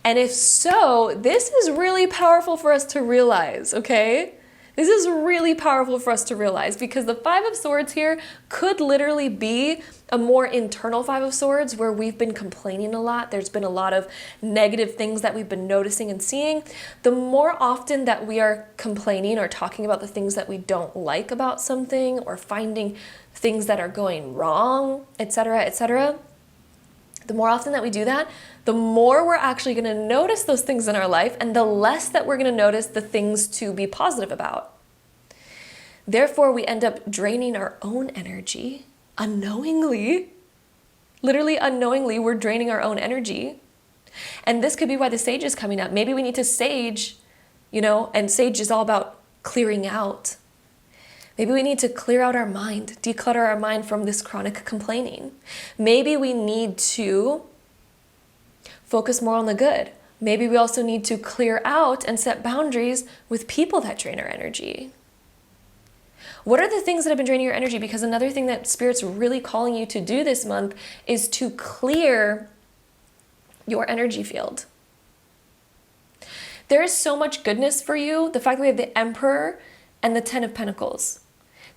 And if so, this is really powerful for us to realize, okay? This is really powerful for us to realize, because the Five of Swords here could literally be a more internal Five of Swords where we've been complaining a lot. There's been a lot of negative things that we've been noticing and seeing. The more often that we are complaining or talking about the things that we don't like about something, or finding things that are going wrong, etc., the more often that we do that, the more we're actually going to notice those things in our life, and the less that we're going to notice the things to be positive about. Therefore, we end up draining our own energy unknowingly. Literally unknowingly, we're draining our own energy. And this could be why the sage is coming up. Maybe we need to sage, you know, and sage is all about clearing out. Maybe we need to clear out our mind, declutter our mind from this chronic complaining. Maybe we need to focus more on the good. Maybe we also need to clear out and set boundaries with people that drain our energy. What are the things that have been draining your energy? Because another thing that Spirit's really calling you to do this month is to clear your energy field. There is so much goodness for you. The fact that we have the Emperor and the Ten of Pentacles.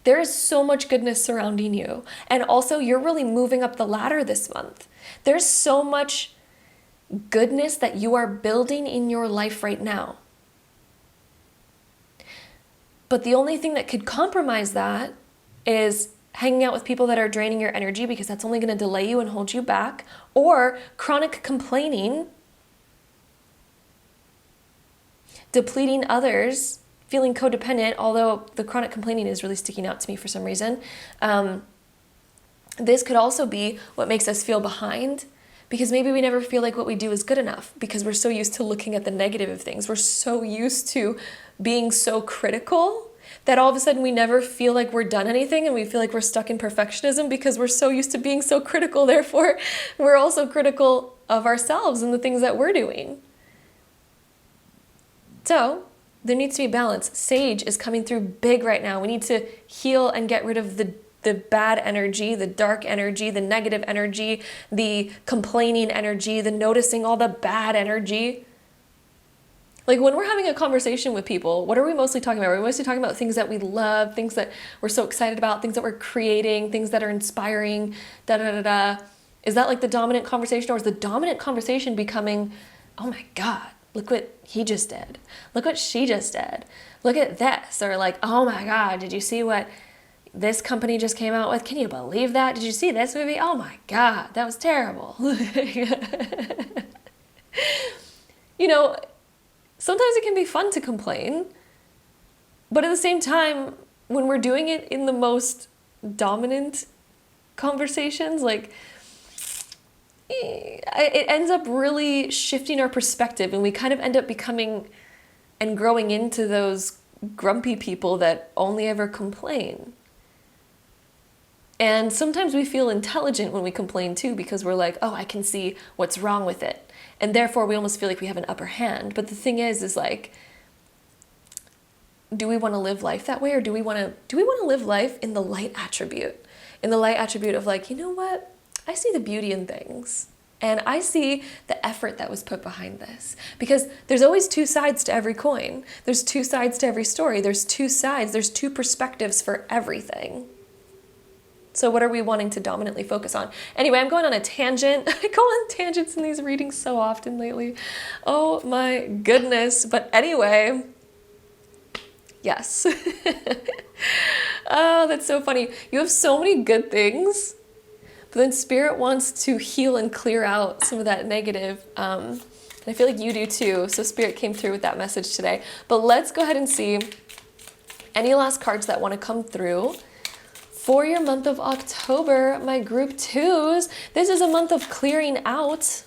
There is so much goodness surrounding you. And also, you're really moving up the ladder this month. There's so much goodness that you are building in your life right now. But the only thing that could compromise that is hanging out with people that are draining your energy, because that's only going to delay you and hold you back, or chronic complaining, depleting others, feeling codependent, although the chronic complaining is really sticking out to me for some reason. This could also be what makes us feel behind, because maybe we never feel like what we do is good enough, because we're so used to looking at the negative of things. We're so used to being so critical that all of a sudden we never feel like we're done anything, and we feel like we're stuck in perfectionism because we're so used to being so critical. Therefore, we're also critical of ourselves and the things that we're doing. So there needs to be balance. Sage is coming through big right now. We need to heal and get rid of the bad energy, the dark energy, the negative energy, the complaining energy, the noticing all the bad energy. Like when we're having a conversation with people, what are we mostly talking about? We're mostly talking about things that we love, things that we're so excited about, things that we're creating, things that are inspiring, da-da-da-da. Is that like the dominant conversation, or is the dominant conversation becoming, oh my God, look what he just did. Look what she just did. Look at this. Or like, oh my God, did you see what this company just came out with? Can you believe that? Did you see this movie? Oh my God, that was terrible. You know, sometimes it can be fun to complain, but at the same time, when we're doing it in the most dominant conversations, like, it ends up really shifting our perspective, and we kind of end up becoming and growing into those grumpy people that only ever complain. And sometimes we feel intelligent when we complain too, because we're like, oh, I can see what's wrong with it. And therefore we almost feel like we have an upper hand. But the thing is like, do we want to live life that way? Or do we want to live life in the light attribute? In the light attribute of like, you know what? I see the beauty in things. And I see the effort that was put behind this. Because there's always two sides to every coin. There's two sides to every story. There's two sides. There's two perspectives for everything. So what are we wanting to dominantly focus on? Anyway, I'm going on a tangent. I go on tangents in these readings so often lately. Oh my goodness. But anyway, yes. Oh, that's so funny. You have so many good things, But then Spirit wants to heal and clear out some of that negative. And I feel like you do too. So Spirit came through with that message today. But let's go ahead and see any last cards that want to come through for your month of October, my group twos. This is a month of clearing out.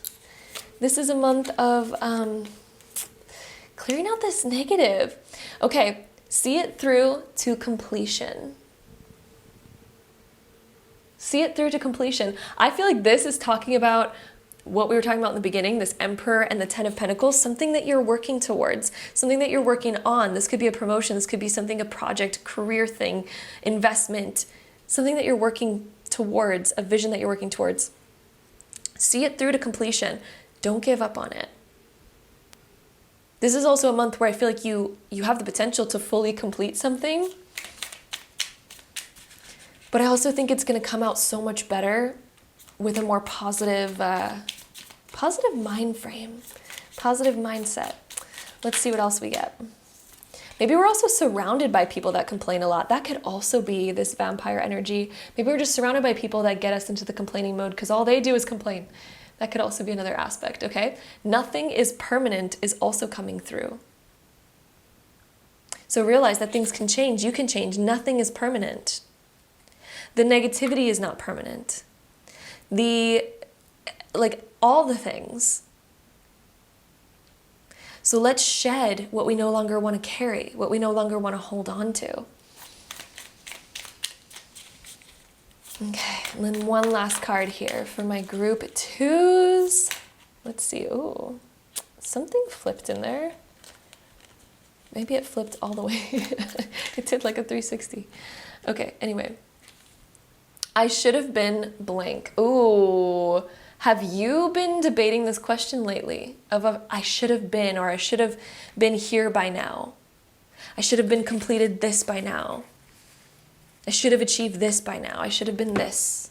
This is a month of clearing out this negative. Okay, see it through to completion. See it through to completion. I feel like this is talking about what we were talking about in the beginning, this Emperor and the Ten of Pentacles, something that you're working towards, something that you're working on. This could be a promotion, this could be something, a project, career thing, investment, something that you're working towards, a vision that you're working towards. See it through to completion. Don't give up on it. This is also a month where I feel like you have the potential to fully complete something. But I also think it's going to come out so much better with a more positive mind frame, positive mindset. Let's see what else we get. Maybe we're also surrounded by people that complain a lot. That could also be this vampire energy. Maybe we're just surrounded by people that get us into the complaining mode because all they do is complain. That could also be another aspect, okay? Nothing is permanent is also coming through. So realize that things can change. You can change. Nothing is permanent. The negativity is not permanent. All the things. So let's shed what we no longer want to carry, what we no longer want to hold on to. Okay, and then one last card here for my group twos. Let's see. Ooh, something flipped in there. Maybe it flipped all the way. It did like a 360. Okay, anyway. I should have been blank. Ooh, have you been debating this question lately? Of I should have been, or I should have been here by now. I should have been completed this by now. I should have achieved this by now. I should have been this.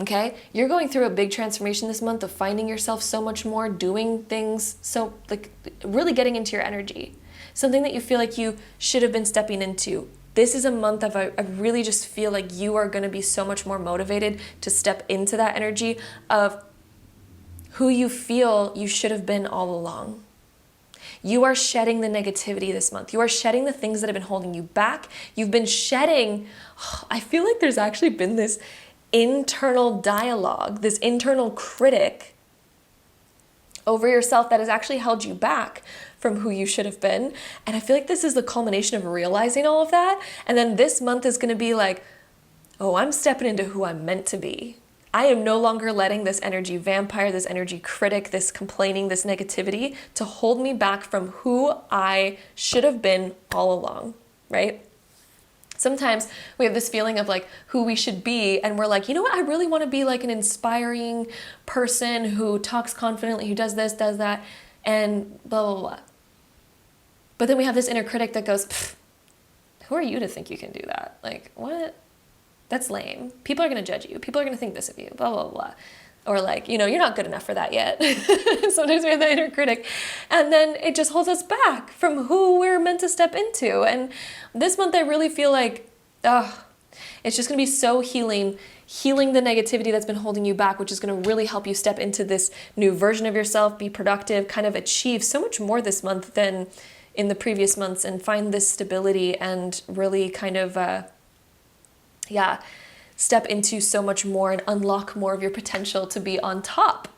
Okay? You're going through a big transformation this month of finding yourself so much more, doing things, so like really getting into your energy. Something that you feel like you should have been stepping into. This is a month of I really just feel like you are going to be so much more motivated to step into that energy of who you feel you should have been all along. You are shedding the negativity this month. You are shedding the things that have been holding you back. You've been shedding. I feel like there's actually been this internal dialogue, this internal critic over yourself that has actually held you back from who you should have been. And I feel like this is the culmination of realizing all of that. And then this month is going to be like, oh, I'm stepping into who I'm meant to be. I am no longer letting this energy vampire, this energy critic, this complaining, this negativity to hold me back from who I should have been all along, right? Sometimes we have this feeling of like who we should be, and we're like, you know what, I really want to be like an inspiring person who talks confidently, who does this, does that, and blah, blah, blah. But then we have this inner critic that goes, who are you to think you can do that? Like, what? That's lame. People are going to judge you. People are going to think this of you, blah, blah, blah. Or like, you're not good enough for that yet. Sometimes we have that inner critic. And then it just holds us back from who we're meant to step into. And this month I really feel like, it's just going to be so healing the negativity that's been holding you back, which is going to really help you step into this new version of yourself, be productive, kind of achieve so much more this month than in the previous months, and find this stability and really kind of, step into so much more and unlock more of your potential to be on top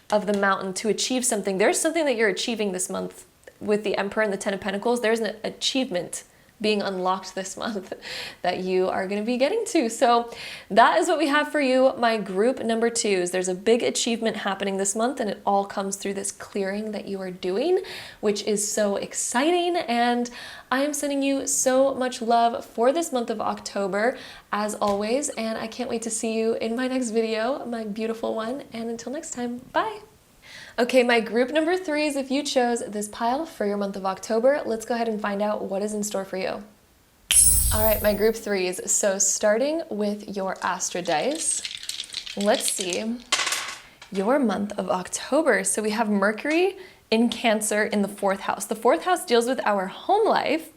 of the mountain, to achieve something. There's something that you're achieving this month with the Emperor and the Ten of Pentacles. There's an achievement being unlocked this month that you are going to be getting to. So that is what we have for you, my group number twos. There's a big achievement happening this month, and it all comes through this clearing that you are doing, which is so exciting. And I am sending you so much love for this month of October, as always, and I can't wait to see you in my next video, my beautiful one. And until next time, bye. Okay, my group number threes, if you chose this pile for your month of October, let's go ahead and find out what is in store for you. All right, my group threes. So starting with your Astro dice, let's see your month of October. So we have Mercury in Cancer in the 4th house. The 4th house deals with our home life,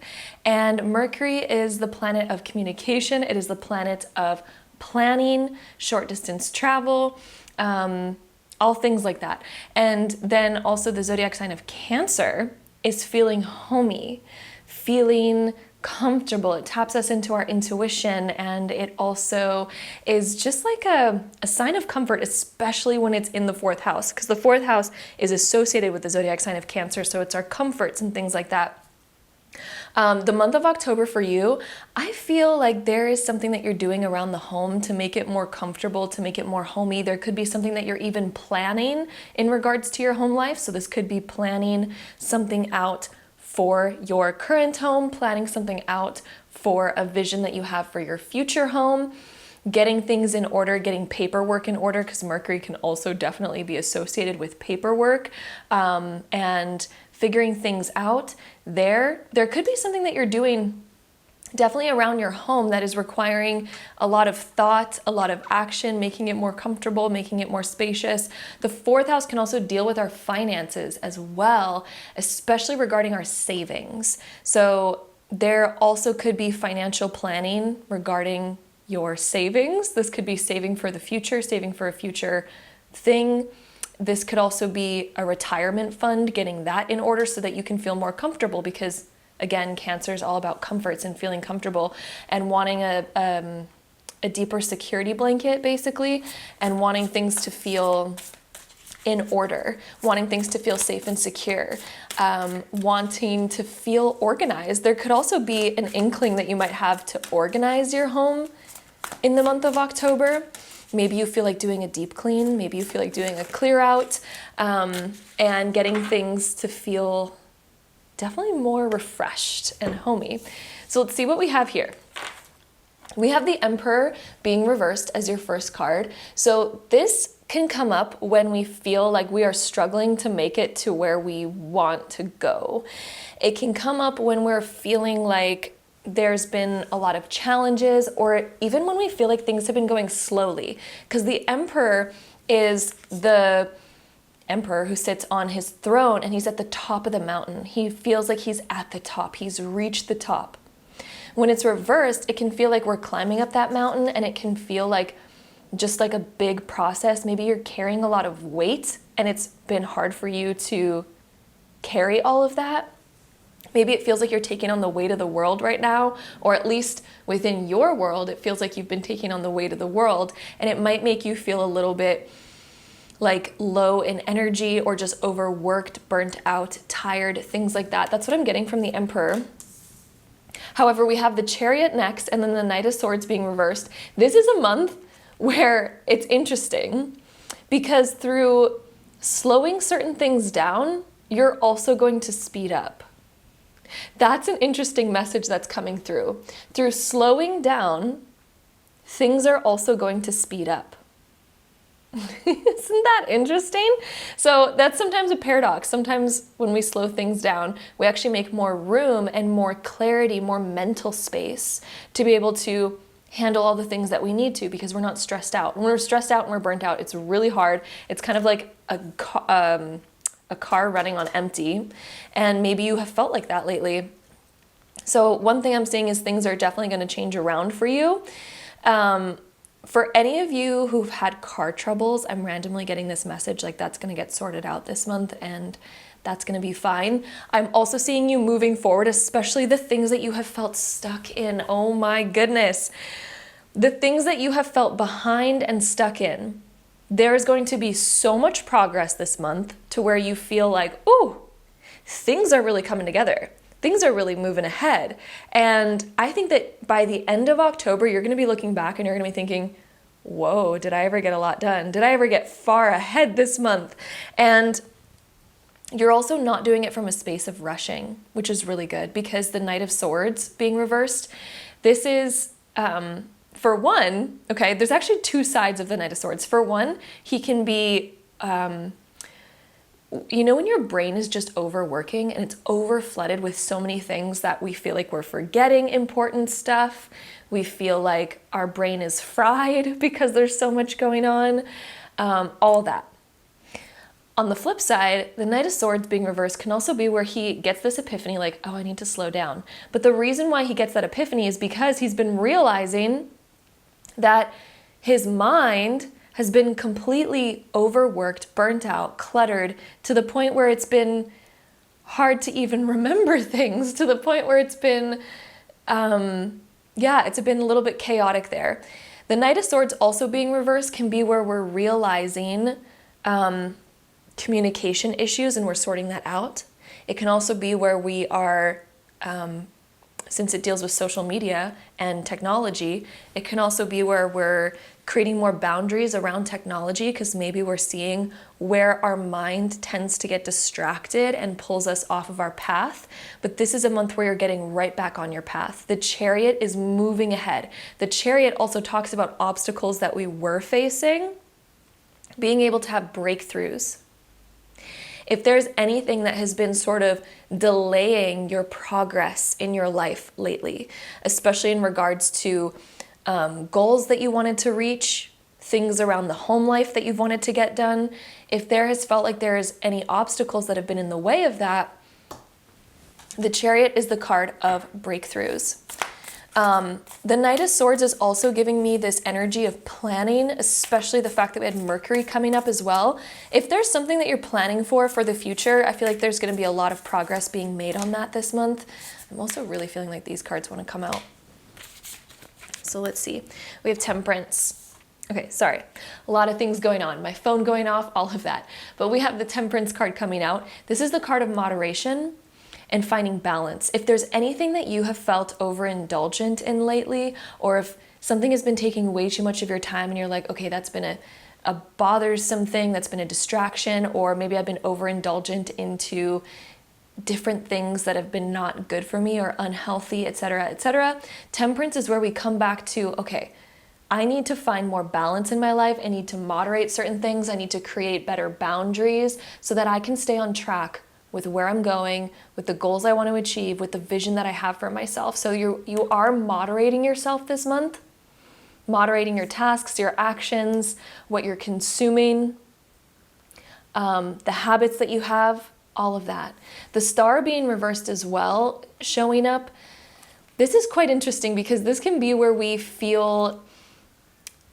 and Mercury is the planet of communication. It is the planet of planning, short distance travel, all things like that. And then also the zodiac sign of Cancer is feeling homey, feeling comfortable. It taps us into our intuition, and it also is just like a sign of comfort, especially when it's in the fourth house, because the fourth house is associated with the zodiac sign of Cancer, so it's our comforts and things like that. The month of October for you, I feel like there is something that you're doing around the home to make it more comfortable, to make it more homey. There could be something that you're even planning in regards to your home life. So this could be planning something out for your current home, planning something out for a vision that you have for your future home, getting things in order, getting paperwork in order, because Mercury can also definitely be associated with paperwork, and figuring things out. There could be something that you're doing definitely around your home that is requiring a lot of thought, a lot of action, making it more comfortable, making it more spacious. The fourth house can also deal with our finances as well, especially regarding our savings. So there also could be financial planning regarding your savings. This could be saving for the future, saving for a future thing. This could also be a retirement fund, getting that in order so that you can feel more comfortable, because again, Cancer is all about comforts and feeling comfortable and wanting a deeper security blanket, basically, and wanting things to feel in order, wanting things to feel safe and secure, wanting to feel organized. There could also be an inkling that you might have to organize your home in the month of October. Maybe you feel like doing a deep clean, maybe you feel like doing a clear out, and getting things to feel definitely more refreshed and homey. So let's see what we have here. We have the Emperor being reversed as your first card. So this can come up when we feel like we are struggling to make it to where we want to go. It can come up when we're feeling like there's been a lot of challenges, or even when we feel like things have been going slowly, because the Emperor is the emperor who sits on his throne and he's at the top of the mountain. He feels like he's at the top. He's reached the top. When it's reversed, it can feel like we're climbing up that mountain, and it can feel like just like a big process. Maybe you're carrying a lot of weight and it's been hard for you to carry all of that. Maybe it feels like you're taking on the weight of the world right now, or at least within your world, it feels like you've been taking on the weight of the world, and it might make you feel a little bit like low in energy, or just overworked, burnt out, tired, things like that. That's what I'm getting from the Emperor. However, we have the Chariot next, and then the Knight of Swords being reversed. This is a month where it's interesting, because through slowing certain things down, you're also going to speed up. That's an interesting message that's coming through. Through slowing down, things are also going to speed up. Isn't that interesting? So that's sometimes a paradox. Sometimes when we slow things down, we actually make more room and more clarity, more mental space to be able to handle all the things that we need to, because we're not stressed out. When we're stressed out and we're burnt out, it's really hard. It's kind of like a car running on empty, and maybe you have felt like that lately. So one thing I'm seeing is things are definitely going to change around for you. For any of you who've had car troubles, I'm randomly getting this message like that's going to get sorted out this month, and that's going to be fine. I'm also seeing you moving forward, especially the things that you have felt stuck in. Oh my goodness. The things that you have felt behind and stuck in. There is going to be so much progress this month to where you feel like, ooh, things are really coming together. Things are really moving ahead. And I think that by the end of October, you're going to be looking back and you're going to be thinking, whoa, did I ever get a lot done? Did I ever get far ahead this month? And you're also not doing it from a space of rushing, which is really good, because the Knight of Swords being reversed, this is, for one, okay, there's actually two sides of the Knight of Swords. For one, he can be, you know, when your brain is just overworking and it's overflooded with so many things that we feel like we're forgetting important stuff. We feel like our brain is fried because there's so much going on, all that. On the flip side, the Knight of Swords being reversed can also be where he gets this epiphany like, oh, I need to slow down. But the reason why he gets that epiphany is because he's been realizing that his mind has been completely overworked, burnt out, cluttered, to the point where it's been hard to even remember things, to the point where it's been, it's been a little bit chaotic there. The Knight of Swords also being reversed can be where we're realizing communication issues and we're sorting that out. It can also be where we are, since it deals with social media and technology, it can also be where we're creating more boundaries around technology, because maybe we're seeing where our mind tends to get distracted and pulls us off of our path. But this is a month where you're getting right back on your path. The Chariot is moving ahead. The Chariot also talks about obstacles that we were facing, being able to have breakthroughs. If there's anything that has been sort of delaying your progress in your life lately, especially in regards to goals that you wanted to reach, things around the home life that you've wanted to get done, if there has felt like there's any obstacles that have been in the way of that, the Chariot is the card of breakthroughs. The Knight of Swords is also giving me this energy of planning, especially the fact that we had Mercury coming up as well. If there's something that you're planning for the future, I feel like there's going to be a lot of progress being made on that this month. I'm also really feeling like these cards want to come out. So let's see. We have Temperance. Okay, sorry. A lot of things going on. My phone going off, all of that. But we have the Temperance card coming out. This is the card of moderation and finding balance. If there's anything that you have felt overindulgent in lately, or if something has been taking way too much of your time and you're like, okay, that's been a bothersome thing, that's been a distraction, or maybe I've been overindulgent into different things that have been not good for me or unhealthy, etc., etc. Temperance is where we come back to, okay, I need to find more balance in my life. I need to moderate certain things. I need to create better boundaries so that I can stay on track with where I'm going, with the goals I want to achieve, with the vision that I have for myself. So you are moderating yourself this month, moderating your tasks, your actions, what you're consuming, the habits that you have, all of that. The Star being reversed as well, showing up. This is quite interesting because this can be where we feel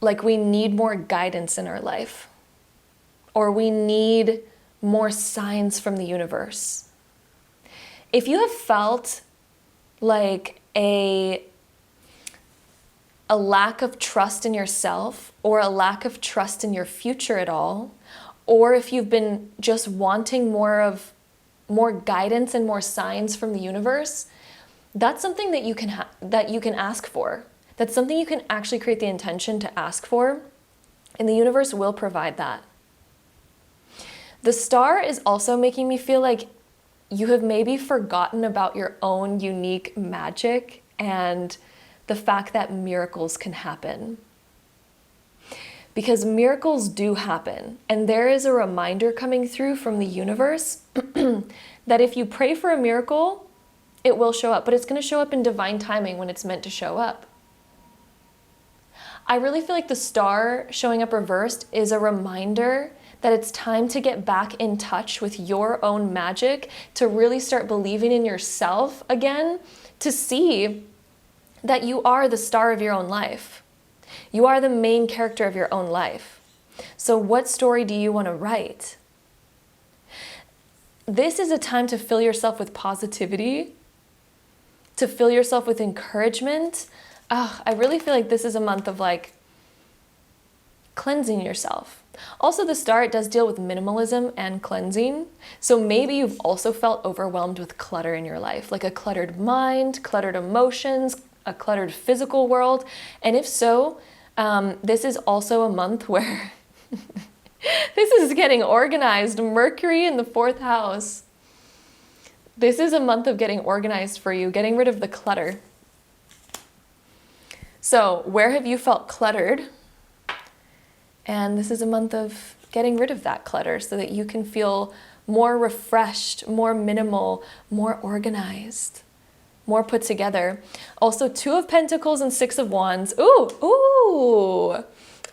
like we need more guidance in our life, or we need more signs from the universe. If you have felt like a lack of trust in yourself, or a lack of trust in your future at all, or if you've been just wanting more guidance and more signs from the universe, that's something that you can ask for. That's something you can actually create the intention to ask for, and the universe will provide that. The Star is also making me feel like you have maybe forgotten about your own unique magic and the fact that miracles can happen. Because miracles do happen, and there is a reminder coming through from the universe that if you pray for a miracle, it will show up, but it's going to show up in divine timing when it's meant to show up. I really feel like the Star showing up reversed is a reminder that it's time to get back in touch with your own magic, to really start believing in yourself again, to see that you are the star of your own life. You are the main character of your own life. So what story do you want to write? This is a time to fill yourself with positivity, to fill yourself with encouragement. I really feel like this is a month of like cleansing yourself. Also, the Star, it does deal with minimalism and cleansing. So maybe you've also felt overwhelmed with clutter in your life, like a cluttered mind, cluttered emotions, a cluttered physical world. And if so, this is also a month where this is getting organized. Mercury in the 4th house. This is a month of getting organized for you, getting rid of the clutter. So where have you felt cluttered? And this is a month of getting rid of that clutter so that you can feel more refreshed, more minimal, more organized, more put together. Also, 2 of Pentacles and 6 of Wands. Ooh. Oh,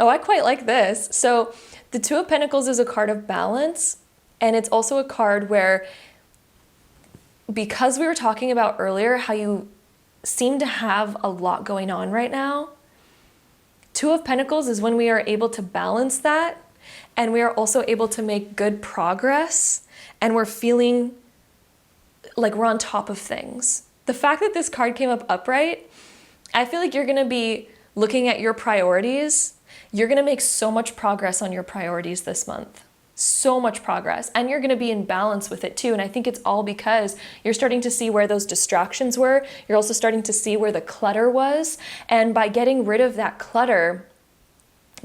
I quite like this. So the 2 of Pentacles is a card of balance, and it's also a card where, because we were talking about earlier how you seem to have a lot going on right now, Two of Pentacles is when we are able to balance that, and we are also able to make good progress, and we're feeling like we're on top of things. The fact that this card came up upright, I feel like you're gonna be looking at your priorities. You're gonna make so much progress on your priorities this month. So much progress. And you're gonna be in balance with it too. And I think it's all because you're starting to see where those distractions were. You're also starting to see where the clutter was. And by getting rid of that clutter,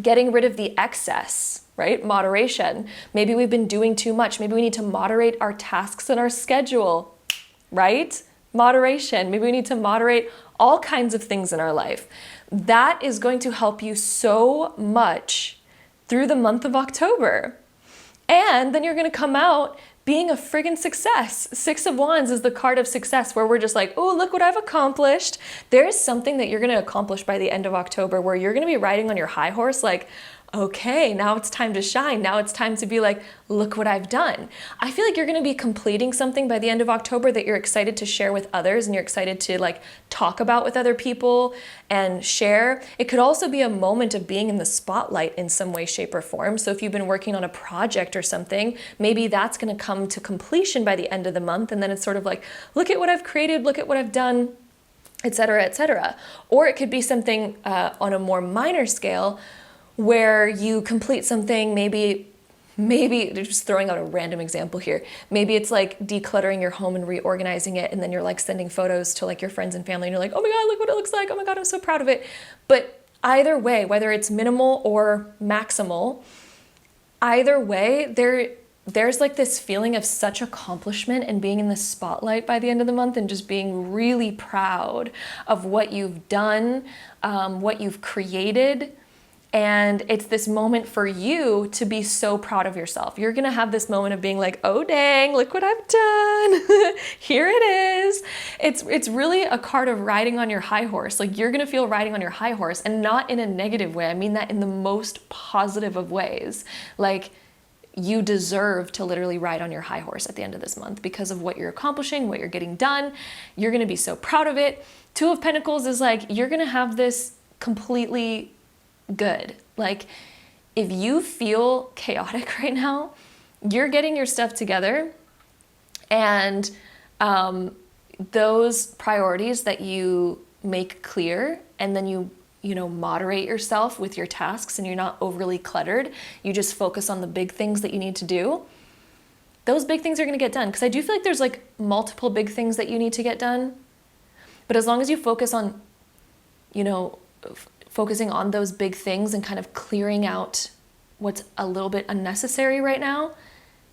getting rid of the excess, right? Moderation. Maybe we've been doing too much. Maybe we need to moderate our tasks and our schedule, right? Moderation. Maybe we need to moderate all kinds of things in our life. That is going to help you so much through the month of October. And then you're going to come out being a friggin' success. Six of Wands is the card of success, where we're just like, oh, look what I've accomplished. There is something that you're going to accomplish by the end of October where you're going to be riding on your high horse like, okay, now it's time to shine. Now it's time to be like, look what I've done. I feel like you're going to be completing something by the end of October that you're excited to share with others, and you're excited to like talk about with other people and share. It could also be a moment of being in the spotlight in some way, shape, or form. So if you've been working on a project or something, maybe that's going to come to completion by the end of the month. And then it's sort of like, look at what I've created, look at what I've done, etc., etc. Or it could be something on a more minor scale, where you complete something, maybe just throwing out a random example here. Maybe it's like decluttering your home and reorganizing it, and then you're like sending photos to like your friends and family, and you're like, oh my God, look what it looks like. Oh my God, I'm so proud of it. But either way, whether it's minimal or maximal, either way, there's like this feeling of such accomplishment and being in the spotlight by the end of the month, and just being really proud of what you've done, what you've created. And it's this moment for you to be so proud of yourself. You're gonna have this moment of being like, oh dang, look what I've done. Here it is. It's really a card of riding on your high horse. Like, you're gonna feel riding on your high horse, and not in a negative way. I mean that in the most positive of ways. Like, you deserve to literally ride on your high horse at the end of this month because of what you're accomplishing, what you're getting done. You're gonna be so proud of it. Two of Pentacles is like, you're gonna have this completely good. Like, if you feel chaotic right now, you're getting your stuff together, and those priorities that you make clear, and then you moderate yourself with your tasks, and you're not overly cluttered. You just focus on the big things that you need to do. Those big things are going to get done, because I do feel like there's like multiple big things that you need to get done. But as long as you focus on, focusing on those big things and kind of clearing out what's a little bit unnecessary right now,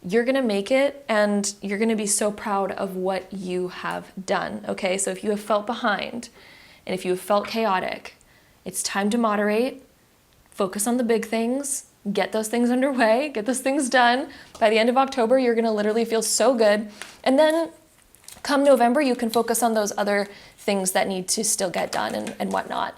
you're gonna make it, and you're gonna be so proud of what you have done, okay? So if you have felt behind, and if you have felt chaotic, it's time to moderate, focus on the big things, get those things underway, get those things done. By the end of October, you're gonna literally feel so good. And then come November, you can focus on those other things that need to still get done and whatnot.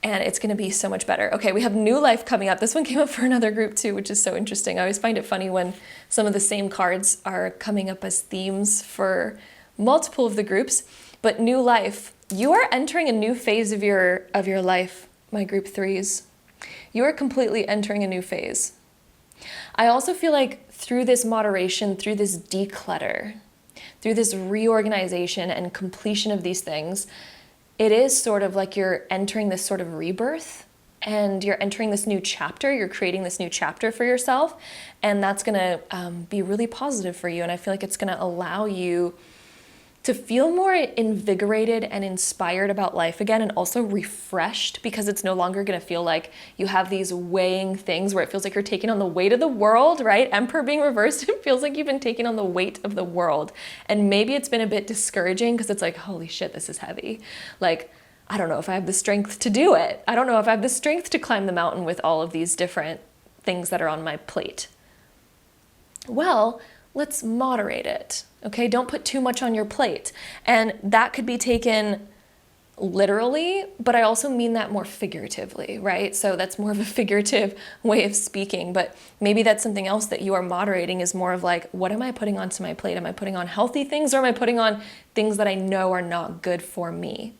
And it's going to be so much better. Okay, we have New Life coming up. This one came up for another group too, which is so interesting. I always find it funny when some of the same cards are coming up as themes for multiple of the groups. But New Life, you are entering a new phase of your life, my group threes. You are completely entering a new phase. I also feel like through this moderation, through this declutter, through this reorganization and completion of these things, it is sort of like you're entering this sort of rebirth, and you're entering this new chapter. You're creating this new chapter for yourself, and that's gonna be really positive for you. And I feel like it's gonna allow you to feel more invigorated and inspired about life again, and also refreshed, because it's no longer gonna feel like you have these weighing things where it feels like you're taking on the weight of the world, right? Emperor being reversed, it feels like you've been taking on the weight of the world. And maybe it's been a bit discouraging, because it's like, holy shit, this is heavy. Like, I don't know if I have the strength to do it. I don't know if I have the strength to climb the mountain with all of these different things that are on my plate. Well, let's moderate it, okay? Don't put too much on your plate. And that could be taken literally, but I also mean that more figuratively, right? So that's more of a figurative way of speaking, but maybe that's something else that you are moderating, is more of like, what am I putting onto my plate? Am I putting on healthy things, or am I putting on things that I know are not good for me?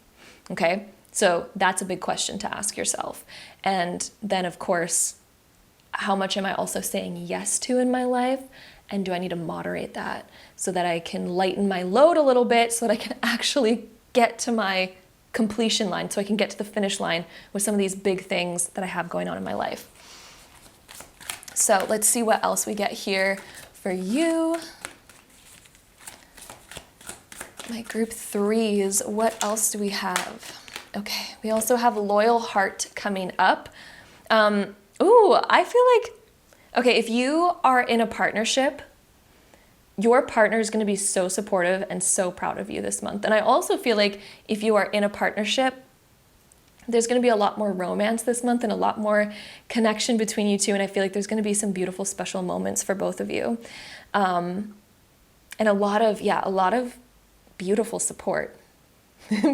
Okay? So that's a big question to ask yourself. And then, of course, how much am I also saying yes to in my life? And do I need to moderate that so that I can lighten my load a little bit so that I can actually get to my completion line, so I can get to the finish line with some of these big things that I have going on in my life. So let's see what else we get here for you. My group threes, what else do we have? Okay, we also have Loyal Heart coming up. I feel like, okay, if you are in a partnership, your partner is going to be so supportive and so proud of you this month. And I also feel like if you are in a partnership, there's going to be a lot more romance this month and a lot more connection between you two. And I feel like there's going to be some beautiful, special moments for both of you. And a lot of beautiful support.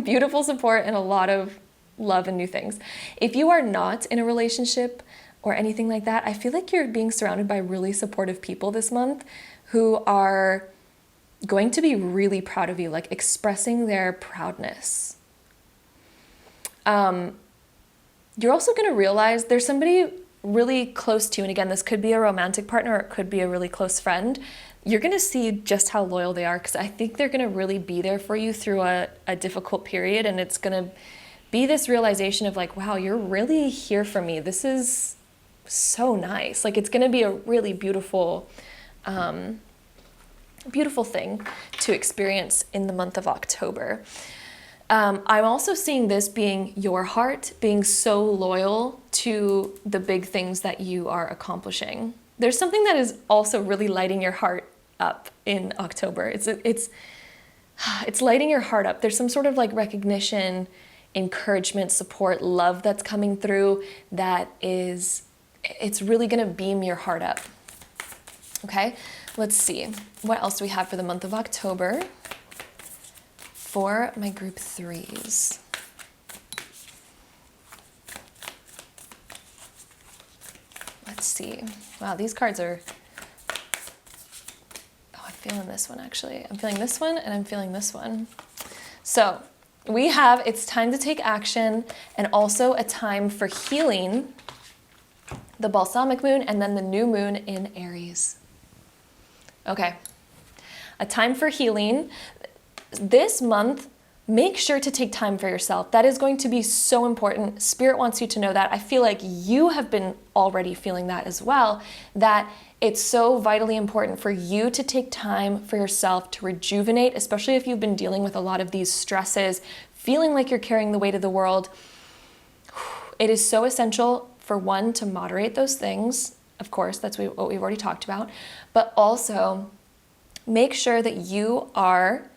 Beautiful support and a lot of love and new things. If you are not in a relationship or anything like that, I feel like you're being surrounded by really supportive people this month who are going to be really proud of you, like expressing their proudness. You're also going to realize there's somebody really close to you, and again, this could be a romantic partner or it could be a really close friend. You're going to see just how loyal they are, because I think they're going to really be there for you through a difficult period, and it's going to be this realization of like, wow, you're really here for me. This is so nice. Like, it's going to be a really beautiful beautiful thing to experience in the month of October. I'm also seeing this being your heart being so loyal to the big things that you are accomplishing. There's something that is also really lighting your heart up in October. It's lighting your heart up. There's some sort of like recognition, encouragement, support, love that's coming through it's really going to beam your heart up. Okay, let's see. What else do we have for the month of October for my group threes? Let's see. Wow, these cards are... Oh, I'm feeling this one actually. I'm feeling this one and I'm feeling this one. So we have it's time to take action and also a time for healing, the balsamic moon, and then the new moon in Aries. Okay, a time for healing. This month, make sure to take time for yourself. That is going to be so important. Spirit wants you to know that. I feel like you have been already feeling that as well, that it's so vitally important for you to take time for yourself to rejuvenate, especially if you've been dealing with a lot of these stresses, feeling like you're carrying the weight of the world. It is so essential for one, to moderate those things. Of course, that's what we've already talked about, but also make sure that you are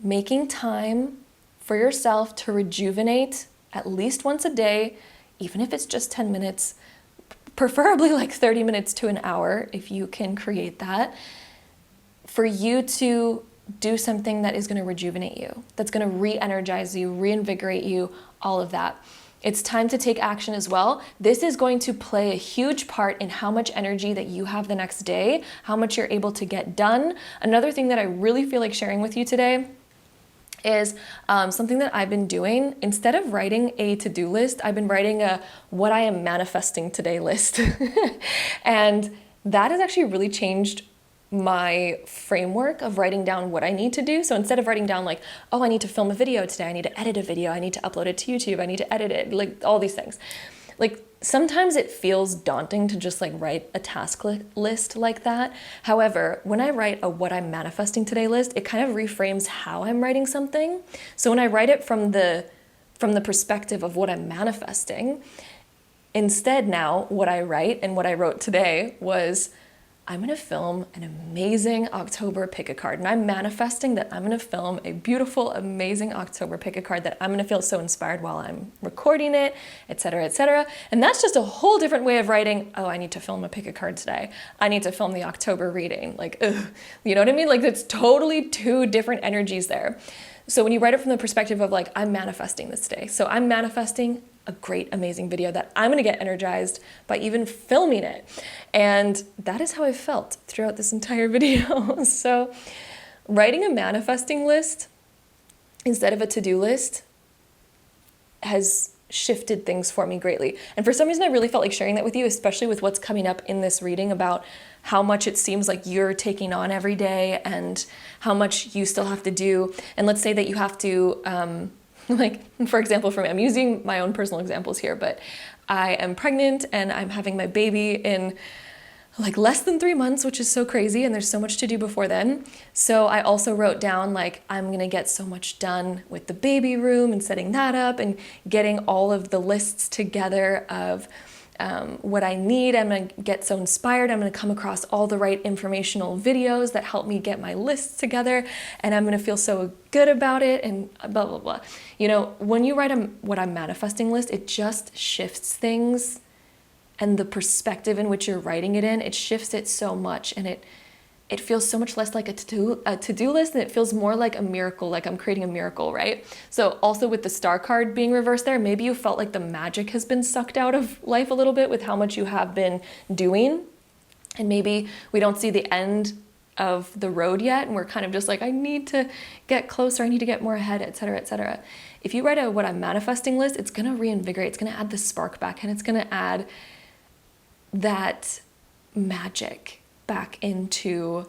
making time for yourself to rejuvenate at least once a day, even if it's just 10 minutes, preferably like 30 minutes to an hour, if you can create that, for you to do something that is going to rejuvenate you, that's going to re-energize you, reinvigorate you, all of that. It's time to take action as well. This is going to play a huge part in how much energy that you have the next day, how much you're able to get done. Another thing that I really feel like sharing with you today is something that I've been doing. Instead of writing a to-do list, I've been writing a what I am manifesting today list. And that has actually really changed my framework of writing down what I need to do. So instead of writing down like, oh, I need to film a video today, I need to edit a video, I need to upload it to YouTube, I need to edit it, like all these things. Like sometimes it feels daunting to just like write a task list like that. However, when I write a what I'm manifesting today list, it kind of reframes how I'm writing something. So when I write it from the perspective of what I'm manifesting, instead now what I write and what I wrote today was, I'm going to film an amazing October pick-a-card. And I'm manifesting that I'm going to film a beautiful, amazing October pick-a-card that I'm going to feel so inspired while I'm recording it, etc., etc. And that's just a whole different way of writing, oh, I need to film a pick-a-card today. I need to film the October reading. Like, ugh, you know what I mean? Like, it's totally two different energies there. So when you write it from the perspective of like, I'm manifesting this today. So I'm manifesting a great, amazing video that I'm going to get energized by even filming it. And that is how I felt throughout this entire video. So writing a manifesting list instead of a to-do list has shifted things for me greatly. And for some reason, I really felt like sharing that with you, especially with what's coming up in this reading about how much it seems like you're taking on every day and how much you still have to do. And let's say that you have to, like, for example, for me, I'm using my own personal examples here, but I am pregnant and I'm having my baby in like less than 3 months, which is so crazy, and there's so much to do before then. So I also wrote down, like, I'm gonna get so much done with the baby room and setting that up and getting all of the lists together of what I need. I'm gonna get so inspired. I'm gonna come across all the right informational videos that help me get my lists together, and I'm gonna feel so good about it, and blah, blah, blah. You know, when you write what I'm manifesting list, it just shifts things, and the perspective in which you're writing it in, it shifts it so much, and it feels so much less like a to-do list, and it feels more like a miracle, like I'm creating a miracle, right? So also with the star card being reversed there, maybe you felt like the magic has been sucked out of life a little bit with how much you have been doing, and maybe we don't see the end of the road yet, and we're kind of just like, I need to get closer, I need to get more ahead, etc., etc. If you write a what I'm manifesting list, it's gonna reinvigorate, it's gonna add the spark back, and it's gonna add that magic back into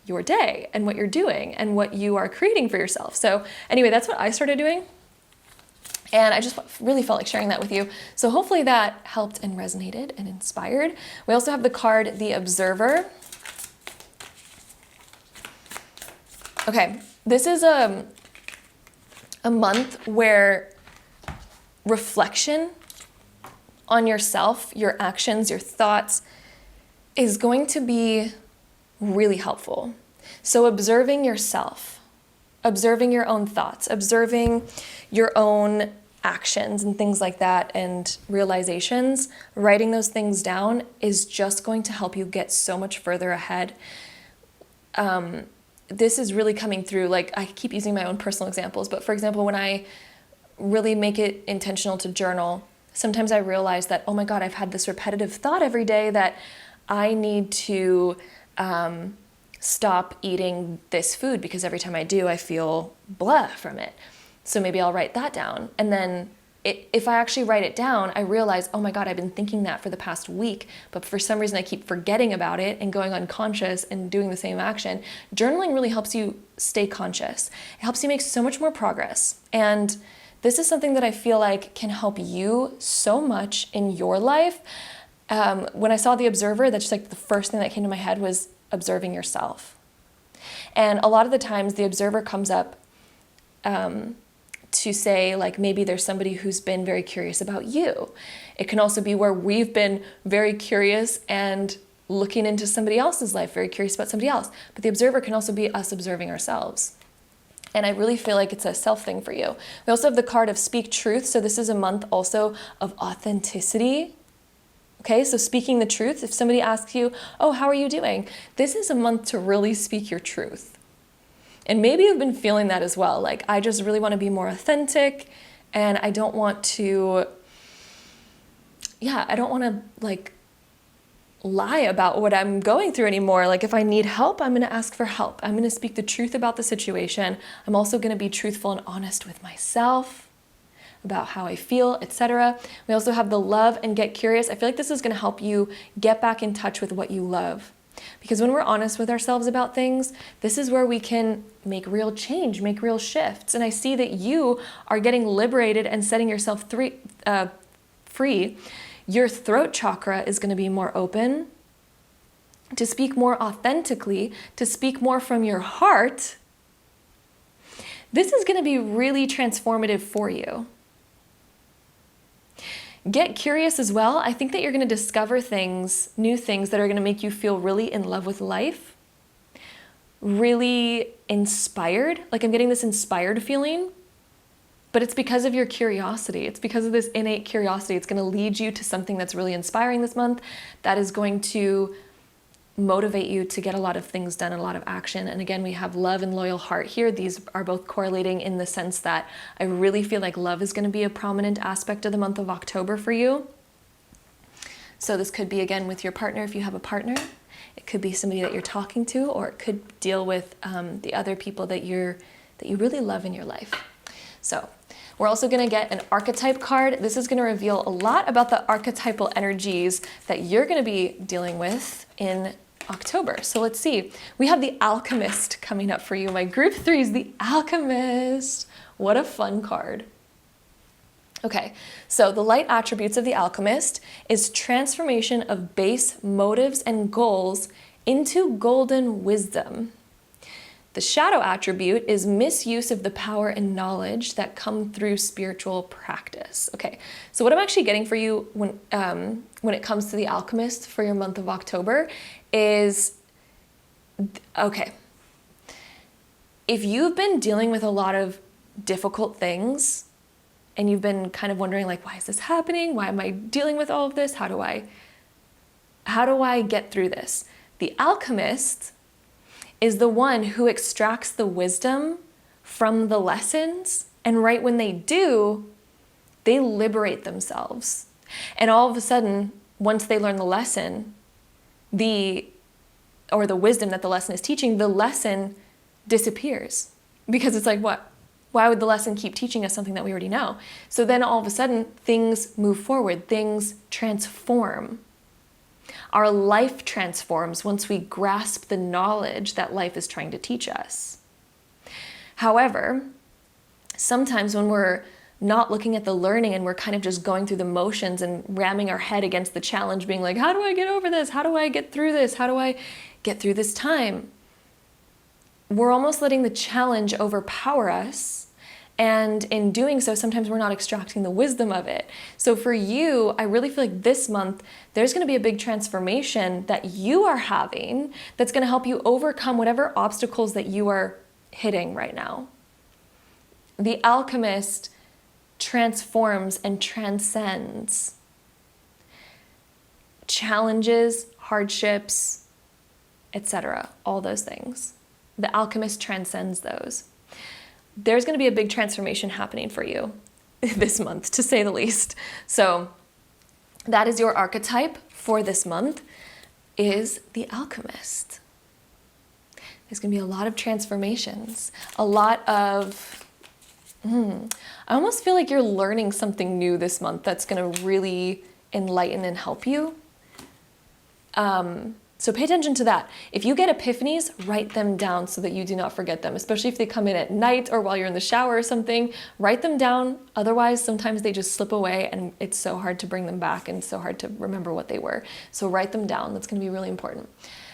your day and what you're doing and what you are creating for yourself. So anyway, that's what I started doing. And I just really felt like sharing that with you. So hopefully that helped and resonated and inspired. We also have the card, the Observer. Okay, this is a month where reflection on yourself, your actions, your thoughts is going to be really helpful. So observing yourself, observing your own thoughts, observing your own actions and things like that and realizations, writing those things down is just going to help you get so much further ahead. This is really coming through, like I keep using my own personal examples, but for example, when I really make it intentional to journal, sometimes I realize that, oh my God, I've had this repetitive thought every day that I need to stop eating this food because every time I do, I feel blah from it. So maybe I'll write that down. And then if I actually write it down, I realize, oh my God, I've been thinking that for the past week, but for some reason I keep forgetting about it and going unconscious and doing the same action. Journaling really helps you stay conscious. It helps you make so much more progress. And this is something that I feel like can help you so much in your life. When I saw the Observer, that's just like the first thing that came to my head was observing yourself. And a lot of the times the Observer comes up to say, like, maybe there's somebody who's been very curious about you. It can also be where we've been very curious and looking into somebody else's life, very curious about somebody else. But the Observer can also be us observing ourselves. And I really feel like it's a self thing for you. We also have the card of Speak Truth. So this is a month also of authenticity. Okay, so speaking the truth. If somebody asks you, oh, how are you doing? This is a month to really speak your truth. And maybe you've been feeling that as well. Like, I just really want to be more authentic and I don't want to, I don't want to like lie about what I'm going through anymore. Like if I need help, I'm going to ask for help. I'm going to speak the truth about the situation. I'm also going to be truthful and honest with myself about how I feel, etc. We also have the Love and Get Curious. I feel like this is going to help you get back in touch with what you love. Because when we're honest with ourselves about things, this is where we can make real change, make real shifts. And I see that you are getting liberated and setting yourself free. Your throat chakra is going to be more open to speak more authentically, to speak more from your heart. This is going to be really transformative for you. Get curious as well. I think that you're going to discover things, new things that are going to make you feel really in love with life, really inspired. Like I'm getting this inspired feeling, but it's because of your curiosity. It's because of this innate curiosity. It's going to lead you to something that's really inspiring this month that is going to motivate you to get a lot of things done and a lot of action. And again, we have Love and Loyal Heart here. These are both correlating in the sense that I really feel like love is going to be a prominent aspect of the month of October for you. So this could be, again, with your partner if you have a partner. It could be somebody that you're talking to, or it could deal with the other people that you really love in your life. So We're also gonna get an archetype card. This is gonna reveal a lot about the archetypal energies that you're gonna be dealing with in October. So let's see. We have the Alchemist coming up for you. My group 3 is the Alchemist. What a fun card. Okay, so the light attributes of the Alchemist is transformation of base motives and goals into golden wisdom. The shadow attribute is misuse of the power and knowledge that come through spiritual practice. Okay, so what I'm actually getting for you when it comes to the Alchemist for your month of October is, okay, if you've been dealing with a lot of difficult things and you've been kind of wondering like, why is this happening? Why am I dealing with all of this? How do I get through this? The Alchemist is the one who extracts the wisdom from the lessons, and right when they do, they liberate themselves. And all of a sudden, once they learn the lesson, the wisdom that the lesson is teaching, the lesson disappears. Because it's like, what? Why would the lesson keep teaching us something that we already know? So then all of a sudden, things move forward, things transform. Our life transforms once we grasp the knowledge that life is trying to teach us. However, sometimes when we're not looking at the learning and we're kind of just going through the motions and ramming our head against the challenge, being like, how do I get over this? How do I get through this? How do I get through this time? We're almost letting the challenge overpower us. And in doing so, sometimes we're not extracting the wisdom of it. So for you, I really feel like this month, there's going to be a big transformation that you are having that's going to help you overcome whatever obstacles that you are hitting right now. The Alchemist transforms and transcends challenges, hardships, etc., all those things. The Alchemist transcends those. There's going to be a big transformation happening for you this month, to say the least. So that is your archetype for this month, is the Alchemist. There's going to be a lot of transformations, a lot of, I almost feel like you're learning something new this month that's going to really enlighten and help you. So pay attention to that. If you get epiphanies, write them down so that you do not forget them, especially if they come in at night or while you're in the shower or something. Write them down. Otherwise, sometimes they just slip away and it's so hard to bring them back and so hard to remember what they were. So write them down. That's going to be really important.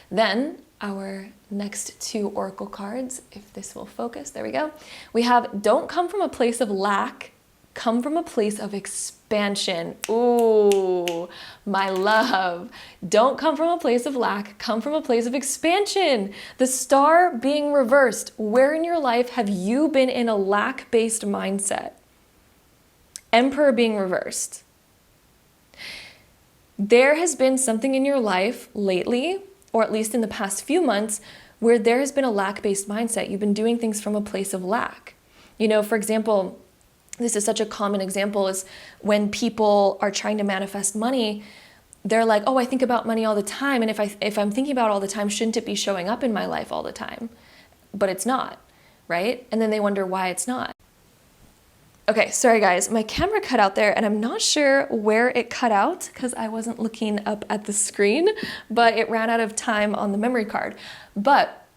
Then our next 2 oracle cards, if this will focus, there we go. We have don't come from a place of lack, come from a place of expansion. Ooh, my love. Don't come from a place of lack, come from a place of expansion. The star being reversed. Where in your life have you been in a lack-based mindset? Emperor being reversed. There has been something in your life lately, or at least in the past few months, where there has been a lack-based mindset. You've been doing things from a place of lack. You know, for example, this is such a common example is when people are trying to manifest money, they're like, oh, I think about money all the time. And if I'm thinking about it all the time, shouldn't it be showing up in my life all the time? But it's not, right? And then they wonder why it's not. Okay, sorry guys, my camera cut out there and I'm not sure where it cut out because I wasn't looking up at the screen, but it ran out of time on the memory card. But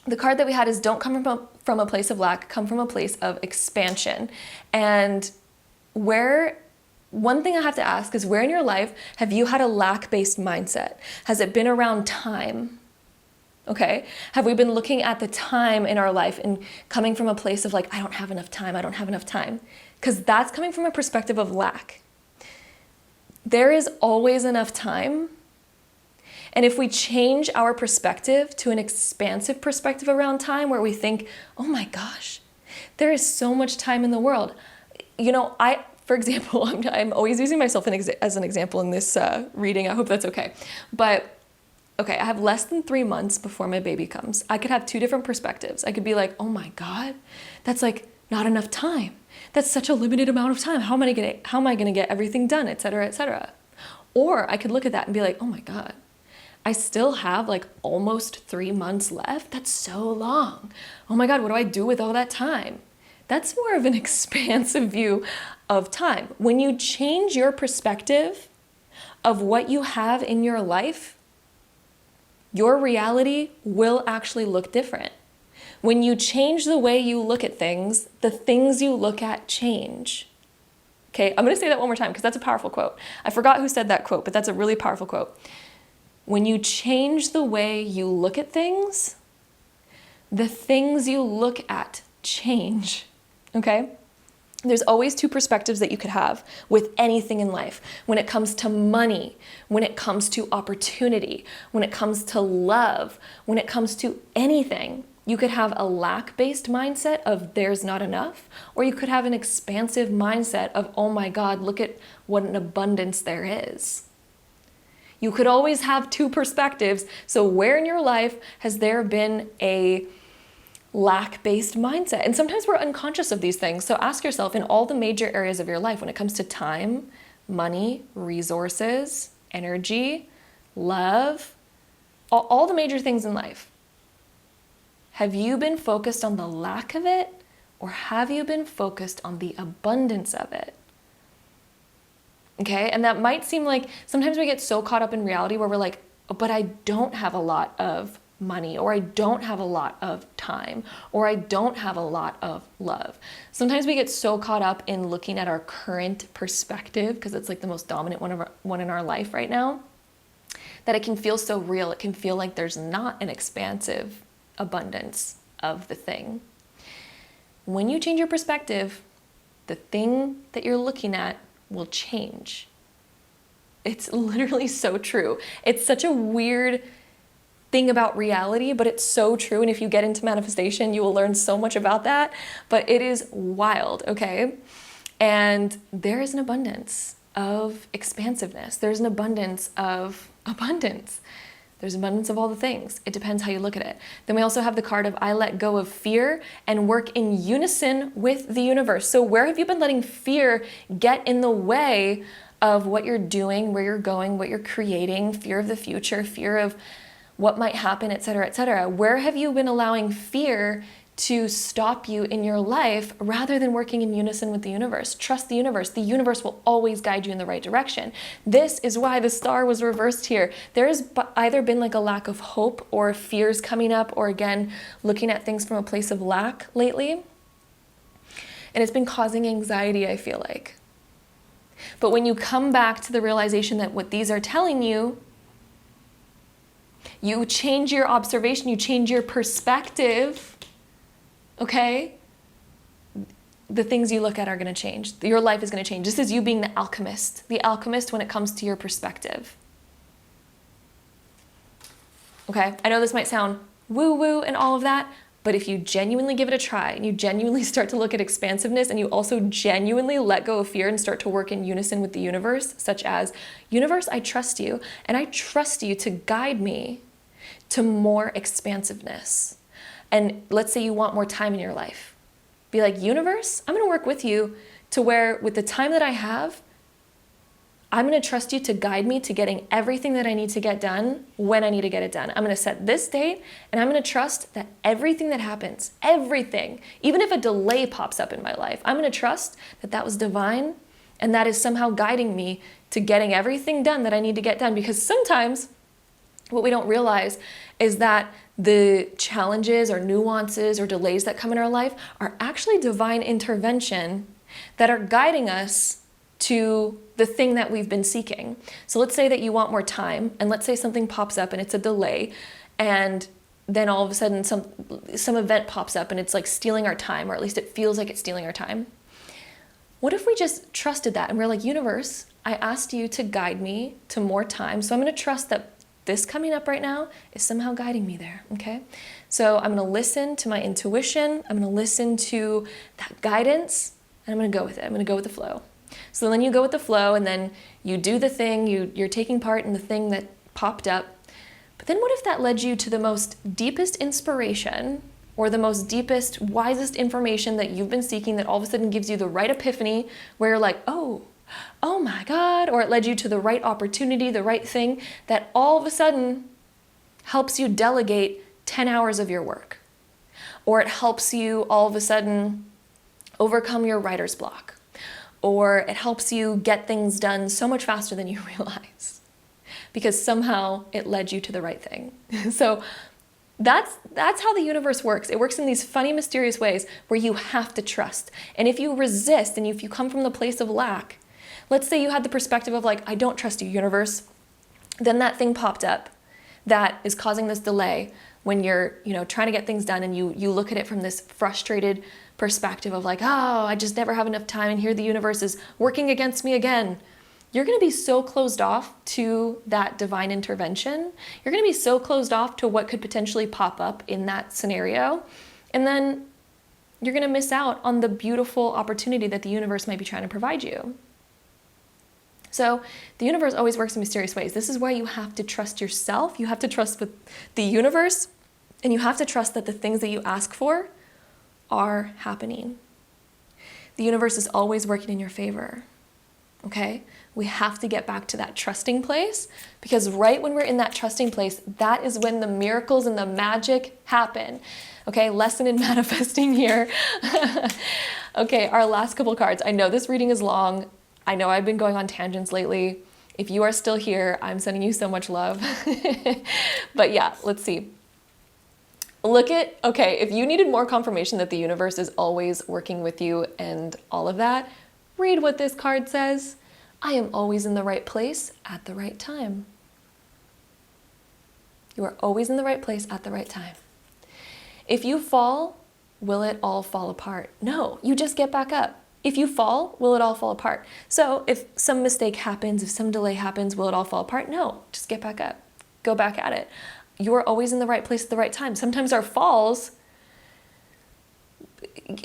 the card that we had is don't come from a place of lack, come from a place of expansion. And one thing I have to ask is, where in your life have you had a lack-based mindset? Has it been around time? Okay, have we been looking at the time in our life and coming from a place of like, I don't have enough time, I don't have enough time? Because that's coming from a perspective of lack. There is always enough time. And if we change our perspective to an expansive perspective around time where we think, oh my gosh, there is so much time in the world. You know, for example, I'm always using myself as an example in this reading. I hope that's okay. But okay, I have less than 3 months before my baby comes. I could have 2 different perspectives. I could be like, oh my God, that's like not enough time. That's such a limited amount of time. How am I gonna get everything done, et cetera, et cetera. Or I could look at that and be like, oh my God, I still have like almost 3 months left. That's so long. Oh my God, what do I do with all that time? That's more of an expansive view of time. When you change your perspective of what you have in your life, your reality will actually look different. When you change the way you look at things, the things you look at change. Okay, I'm gonna say that one more time because that's a powerful quote. I forgot who said that quote, but that's a really powerful quote. When you change the way you look at things, the things you look at change. Okay? There's always two perspectives that you could have with anything in life. When it comes to money, when it comes to opportunity, when it comes to love, when it comes to anything, you could have a lack-based mindset of there's not enough, or you could have an expansive mindset of, oh my God, look at what an abundance there is. You could always have two perspectives. So where in your life has there been a lack-based mindset? And sometimes we're unconscious of these things. So ask yourself, in all the major areas of your life, when it comes to time, money, resources, energy, love, all the major things in life, have you been focused on the lack of it, or have you been focused on the abundance of it? Okay, and that might seem like sometimes we get so caught up in reality where we're like, but I don't have a lot of money, or I don't have a lot of time, or I don't have a lot of love. Sometimes we get so caught up in looking at our current perspective, because it's like the most dominant one in our life right now, that it can feel so real. It can feel like there's not an expansive abundance of the thing. When you change your perspective, the thing that you're looking at will change. It's literally so true. It's such a weird thing about reality, but it's so true. And if you get into manifestation, you will learn so much about that. But it is wild, okay? And there is an abundance of expansiveness. There's an abundance of abundance. There's abundance of all the things. It depends how you look at it. Then we also have the card of I let go of fear and work in unison with the universe. So where have you been letting fear get in the way of what you're doing, where you're going, what you're creating, fear of the future, fear of what might happen, et cetera, et cetera? Where have you been allowing fear to stop you in your life rather than working in unison with the universe? Trust the universe. The universe will always guide you in the right direction. This is why the star was reversed here. There has either been like a lack of hope or fears coming up, or again, looking at things from a place of lack lately. And it's been causing anxiety, I feel like. But when you come back to the realization that what these are telling you, you change your observation, you change your perspective, okay, the things you look at are going to change. Your life is going to change. This is you being the alchemist when it comes to your perspective. Okay, I know this might sound woo-woo and all of that, but if you genuinely give it a try and you genuinely start to look at expansiveness and you also genuinely let go of fear and start to work in unison with the universe, such as, universe, I trust you, and I trust you to guide me to more expansiveness. And let's say you want more time in your life. Be like, universe, I'm gonna work with you to where with the time that I have, I'm gonna trust you to guide me to getting everything that I need to get done when I need to get it done. I'm gonna set this date and I'm gonna trust that everything that happens, everything, even if a delay pops up in my life, I'm gonna trust that that was divine and that is somehow guiding me to getting everything done that I need to get done. Because sometimes what we don't realize is that the challenges or nuances or delays that come in our life are actually divine intervention that are guiding us to the thing that we've been seeking. So let's say that you want more time, and let's say something pops up and it's a delay, and then all of a sudden some event pops up and it's like stealing our time, or at least it feels like it's stealing our time. What if we just trusted that and we're like, universe, I asked you to guide me to more time, so I'm going to trust that this coming up right now is somehow guiding me there, okay? So I'm gonna listen to my intuition, I'm gonna listen to that guidance, and I'm gonna go with it. I'm gonna go with the flow. So then you go with the flow, and then you do the thing, you're taking part in the thing that popped up. But then what if that led you to the most deepest inspiration, or the most deepest, wisest information that you've been seeking, that all of a sudden gives you the right epiphany, where you're like, oh my God, or it led you to the right opportunity, the right thing that all of a sudden helps you delegate 10 hours of your work. Or it helps you all of a sudden overcome your writer's block, or it helps you get things done so much faster than you realize because somehow it led you to the right thing. So that's how the universe works. It works in these funny, mysterious ways where you have to trust. And if you resist and if you come from the place of lack, let's say you had the perspective of like, I don't trust you, universe, then that thing popped up that is causing this delay when you're, trying to get things done, and you look at it from this frustrated perspective of like, oh, I just never have enough time, and here the universe is working against me again. You're going to be so closed off to that divine intervention. You're going to be so closed off to what could potentially pop up in that scenario. And then you're going to miss out on the beautiful opportunity that the universe might be trying to provide you. So the universe always works in mysterious ways. This is why you have to trust yourself. You have to trust the universe, and you have to trust that the things that you ask for are happening. The universe is always working in your favor. Okay? We have to get back to that trusting place, because right when we're in that trusting place, that is when the miracles and the magic happen. Okay, lesson in manifesting here. Okay, our last couple cards. I know this reading is long. I know I've been going on tangents lately. If you are still here, I'm sending you so much love. But yeah, let's see. Okay, if you needed more confirmation that the universe is always working with you and all of that, read what this card says. I am always in the right place at the right time. You are always in the right place at the right time. If you fall, will it all fall apart? No, you just get back up. If you fall, will it all fall apart? So if some mistake happens, if some delay happens, will it all fall apart? No, just get back up. Go back at it. You are always in the right place at the right time. Sometimes our falls,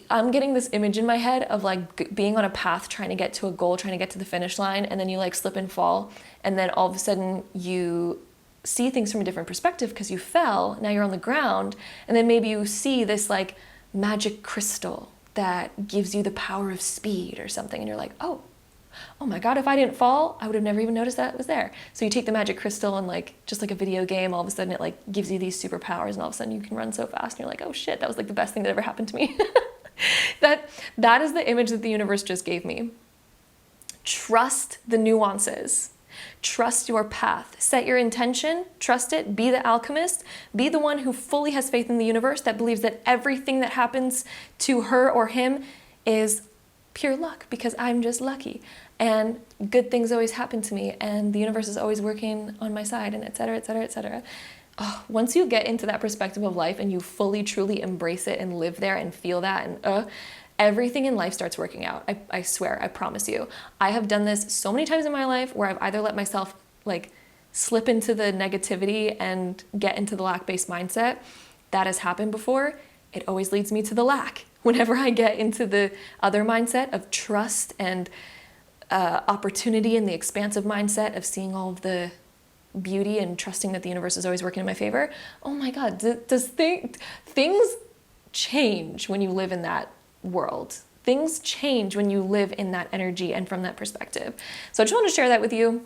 I'm getting this image in my head of like being on a path, trying to get to a goal, trying to get to the finish line, and then you like slip and fall, and then all of a sudden you see things from a different perspective because you fell, now you're on the ground, and then maybe you see this like magic crystal that gives you the power of speed or something, and you're like, oh my God, if I didn't fall, I would have never even noticed that it was there. So you take the magic crystal and like, just like a video game, all of a sudden it like gives you these superpowers, and all of a sudden you can run so fast, and you're like, oh shit, that was like the best thing that ever happened to me. That is the image that the universe just gave me. Trust the nuances. Trust your path. Set your intention, trust it, be the alchemist, be the one who fully has faith in the universe, that believes that everything that happens to her or him is pure luck because I'm just lucky, and good things always happen to me, and the universe is always working on my side, and et cetera, et cetera, et cetera. Oh, once you get into that perspective of life and you fully, truly embrace it and live there and feel that, and everything in life starts working out. I swear, I promise you. I have done this so many times in my life where I've either let myself like slip into the negativity and get into the lack-based mindset. That has happened before. It always leads me to the lack. Whenever I get into the other mindset of trust and opportunity, and the expansive mindset of seeing all of the beauty and trusting that the universe is always working in my favor, oh my God, does things change when you live in that world. Things change when you live in that energy and from that perspective. So I just want to share that with you,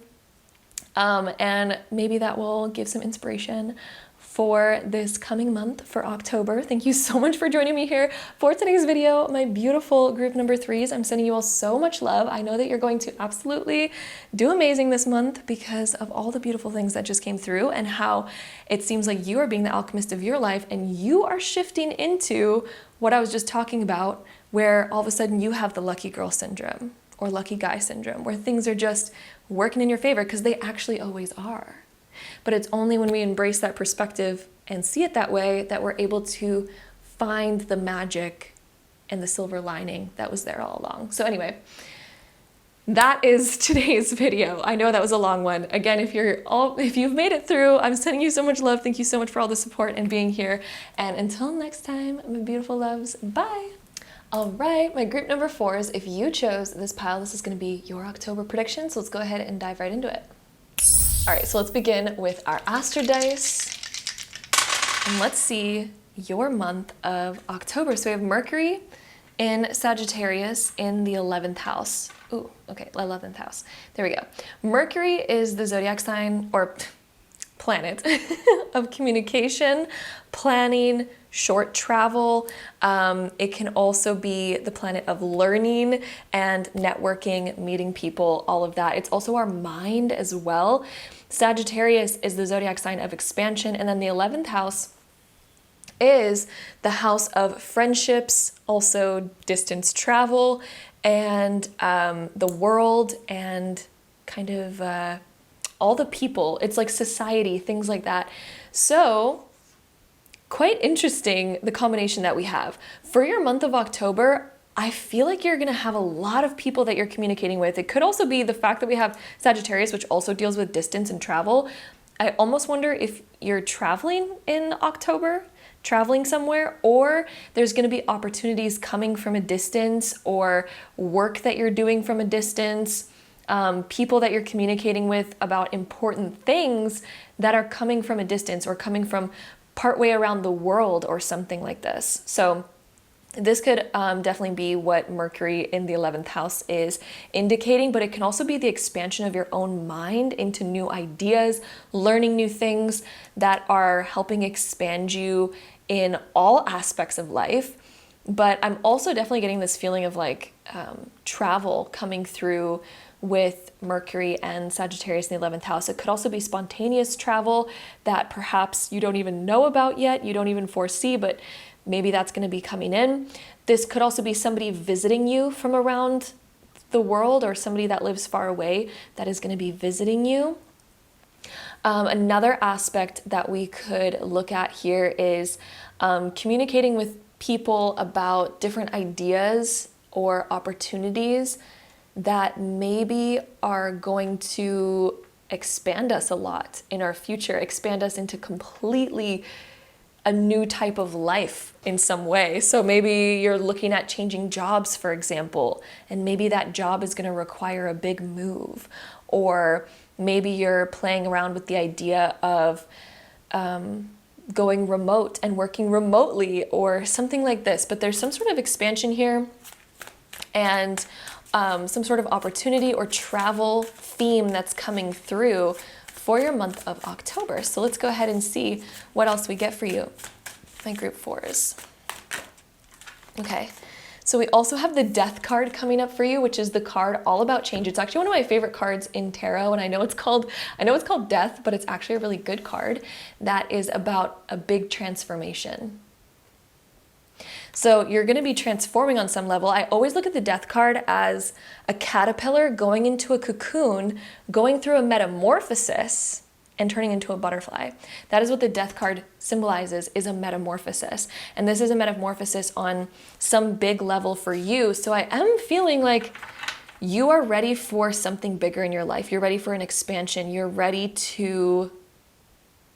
and maybe that will give some inspiration for this coming month, for October. Thank you so much for joining me here for today's video. My beautiful group number 3s, I'm sending you all so much love. I know that you're going to absolutely do amazing this month because of all the beautiful things that just came through, and how it seems like you are being the alchemist of your life, and you are shifting into what I was just talking about, where all of a sudden you have the lucky girl syndrome or lucky guy syndrome, where things are just working in your favor, because they actually always are. But it's only when we embrace that perspective and see it that way that we're able to find the magic and the silver lining that was there all along. So anyway, that is today's video. I know that was a long one. Again, if you've made it through, I'm sending you so much love. Thank you so much for all the support and being here. And until next time, my beautiful loves, bye. All right, my group number 4s, if you chose this pile, this is going to be your October prediction. So let's go ahead and dive right into it. All right, so let's begin with our Astro Dice, and let's see your month of October. So we have Mercury in Sagittarius in the 11th house. Ooh, okay, 11th house. There we go. Mercury is the zodiac sign or planet of communication, planning, short travel. It can also be the planet of learning and networking, meeting people, all of that. It's also our mind as well. Sagittarius is the zodiac sign of expansion, and then the 11th house is the house of friendships, also distance travel, and the world, and kind of all the people. It's like society, things like that. So quite interesting, the combination that we have. For your month of October, I feel like you're going to have a lot of people that you're communicating with. It could also be the fact that we have Sagittarius, which also deals with distance and travel. I almost wonder if you're traveling in October, traveling somewhere, or there's going to be opportunities coming from a distance, or work that you're doing from a distance, people that you're communicating with about important things that are coming from a distance or coming from partway around the world or something like this. So this could definitely be what Mercury in the 11th house is indicating, but it can also be the expansion of your own mind into new ideas, learning new things that are helping expand you in all aspects of life. But I'm also definitely getting this feeling of like travel coming through with Mercury and Sagittarius in the 11th house. It could also be spontaneous travel that perhaps you don't even know about yet, you don't even foresee, but maybe that's going to be coming in. This could also be somebody visiting you from around the world, or somebody that lives far away that is going to be visiting you. Another aspect that we could look at here is communicating with people about different ideas or opportunities that maybe are going to expand us a lot in our future, expand us into completely a new type of life in some way. So maybe you're looking at changing jobs, for example, and maybe that job is going to require a big move. Or maybe you're playing around with the idea of going remote and working remotely or something like this. But there's some sort of expansion here, and some sort of opportunity or travel theme that's coming through for your month of October. So let's go ahead and see what else we get for you, my group 4s. Okay, so we also have the Death card coming up for you, which is the card all about change. It's actually one of my favorite cards in tarot, and I know it's called Death, but it's actually a really good card that is about a big transformation. So you're going to be transforming on some level. I always look at the Death card as a caterpillar going into a cocoon, going through a metamorphosis, and turning into a butterfly. That is what the Death card symbolizes, is a metamorphosis. And this is a metamorphosis on some big level for you. So I am feeling like you are ready for something bigger in your life. You're ready for an expansion. You're ready to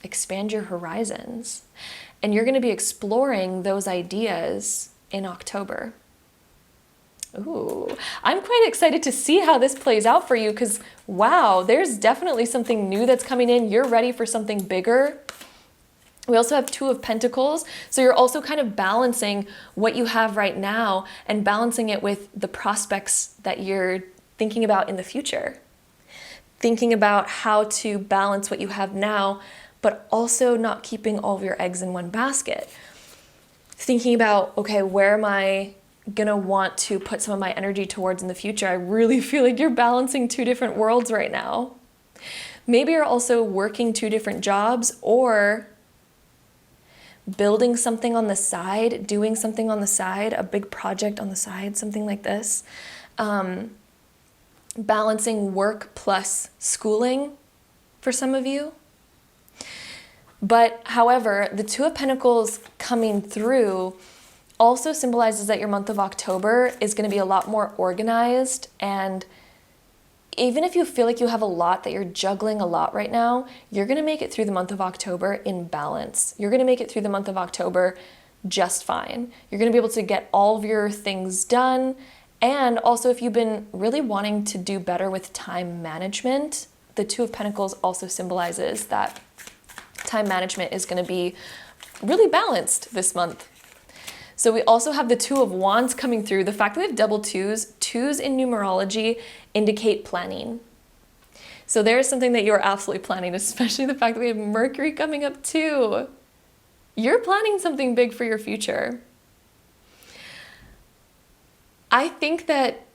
expand your horizons. And you're going to be exploring those ideas in October. Ooh, I'm quite excited to see how this plays out for you, because wow, there's definitely something new that's coming in. You're ready for something bigger. We also have 2 of Pentacles. So you're also kind of balancing what you have right now and balancing it with the prospects that you're thinking about in the future. Thinking about how to balance what you have now, but also not keeping all of your eggs in one basket. Thinking about, okay, where am I gonna want to put some of my energy towards in the future? I really feel like you're balancing 2 different worlds right now. Maybe you're also working 2 different jobs, or building something on the side, doing something on the side, a big project on the side, something like this. Balancing work plus schooling for some of you. But however, the 2 of Pentacles coming through also symbolizes that your month of October is going to be a lot more organized. And even if you feel like you have a lot, that you're juggling a lot right now, you're going to make it through the month of October in balance. You're going to make it through the month of October just fine. You're going to be able to get all of your things done. And also, if you've been really wanting to do better with time management, the 2 of Pentacles also symbolizes that time management is going to be really balanced this month. So we also have the 2 of Wands coming through. The fact that we have double 2s, 2s in numerology indicate planning. So there is something that you are absolutely planning, especially the fact that we have Mercury coming up too. you're planning something big for your future. I think that,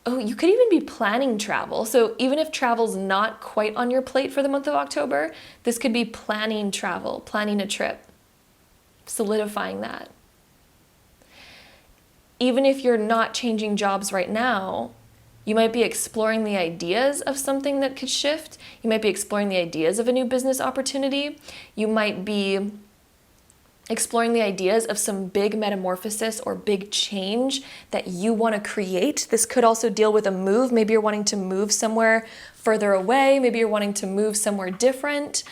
oh, you could even be planning travel. So even if travel's not quite on your plate for the month of October, this could be planning travel, planning a trip, solidifying that. Even if you're not changing jobs right now, you might be exploring the ideas of something that could shift. You might be exploring the ideas of a new business opportunity. You might be exploring the ideas of some big metamorphosis or big change that you want to create. This could also deal with a move. Maybe you're wanting to move somewhere further away. Maybe you're wanting to move somewhere different.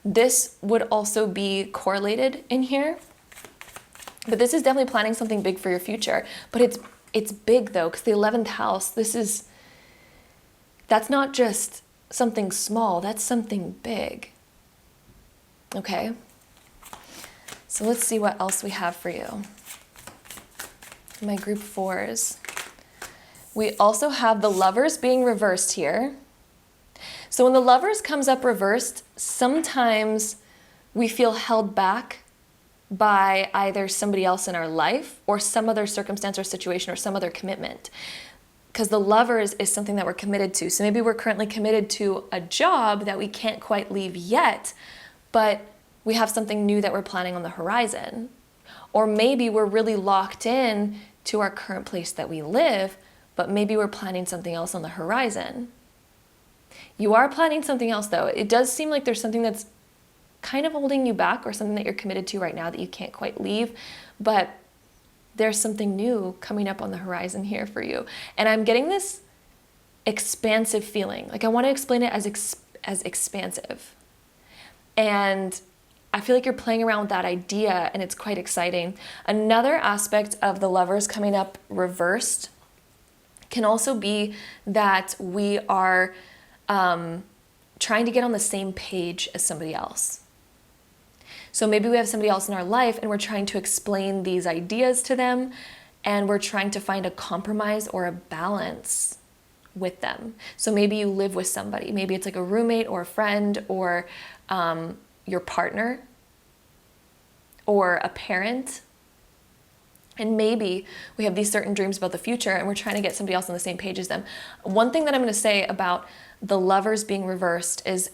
This would also be correlated in here. But this is definitely planning something big for your future. But it's big though, because the 11th house, that's not just something small, that's something big. Okay? So let's see what else we have for you. My group 4s. We also have the Lovers being reversed here. So when the Lovers comes up reversed, sometimes we feel held back by either somebody else in our life or some other circumstance or situation or some other commitment. Because the Lovers is something that we're committed to. So maybe we're currently committed to a job that we can't quite leave yet, but we have something new that we're planning on the horizon. Or maybe we're really locked in to our current place that we live, but maybe we're planning something else on the horizon. You are planning something else though. It does seem like there's something that's kind of holding you back or something that you're committed to right now that you can't quite leave, but there's something new coming up on the horizon here for you. And I'm getting this expansive feeling. Like I want to explain it as expansive. And I feel like you're playing around with that idea and it's quite exciting. Another aspect of the Lovers coming up reversed can also be that we are trying to get on the same page as somebody else. So maybe we have somebody else in our life and we're trying to explain these ideas to them and we're trying to find a compromise or a balance with them. So maybe you live with somebody. Maybe it's like a roommate or a friend or your partner or a parent. And maybe we have these certain dreams about the future and we're trying to get somebody else on the same page as them. One thing that I'm going to say about the Lovers being reversed is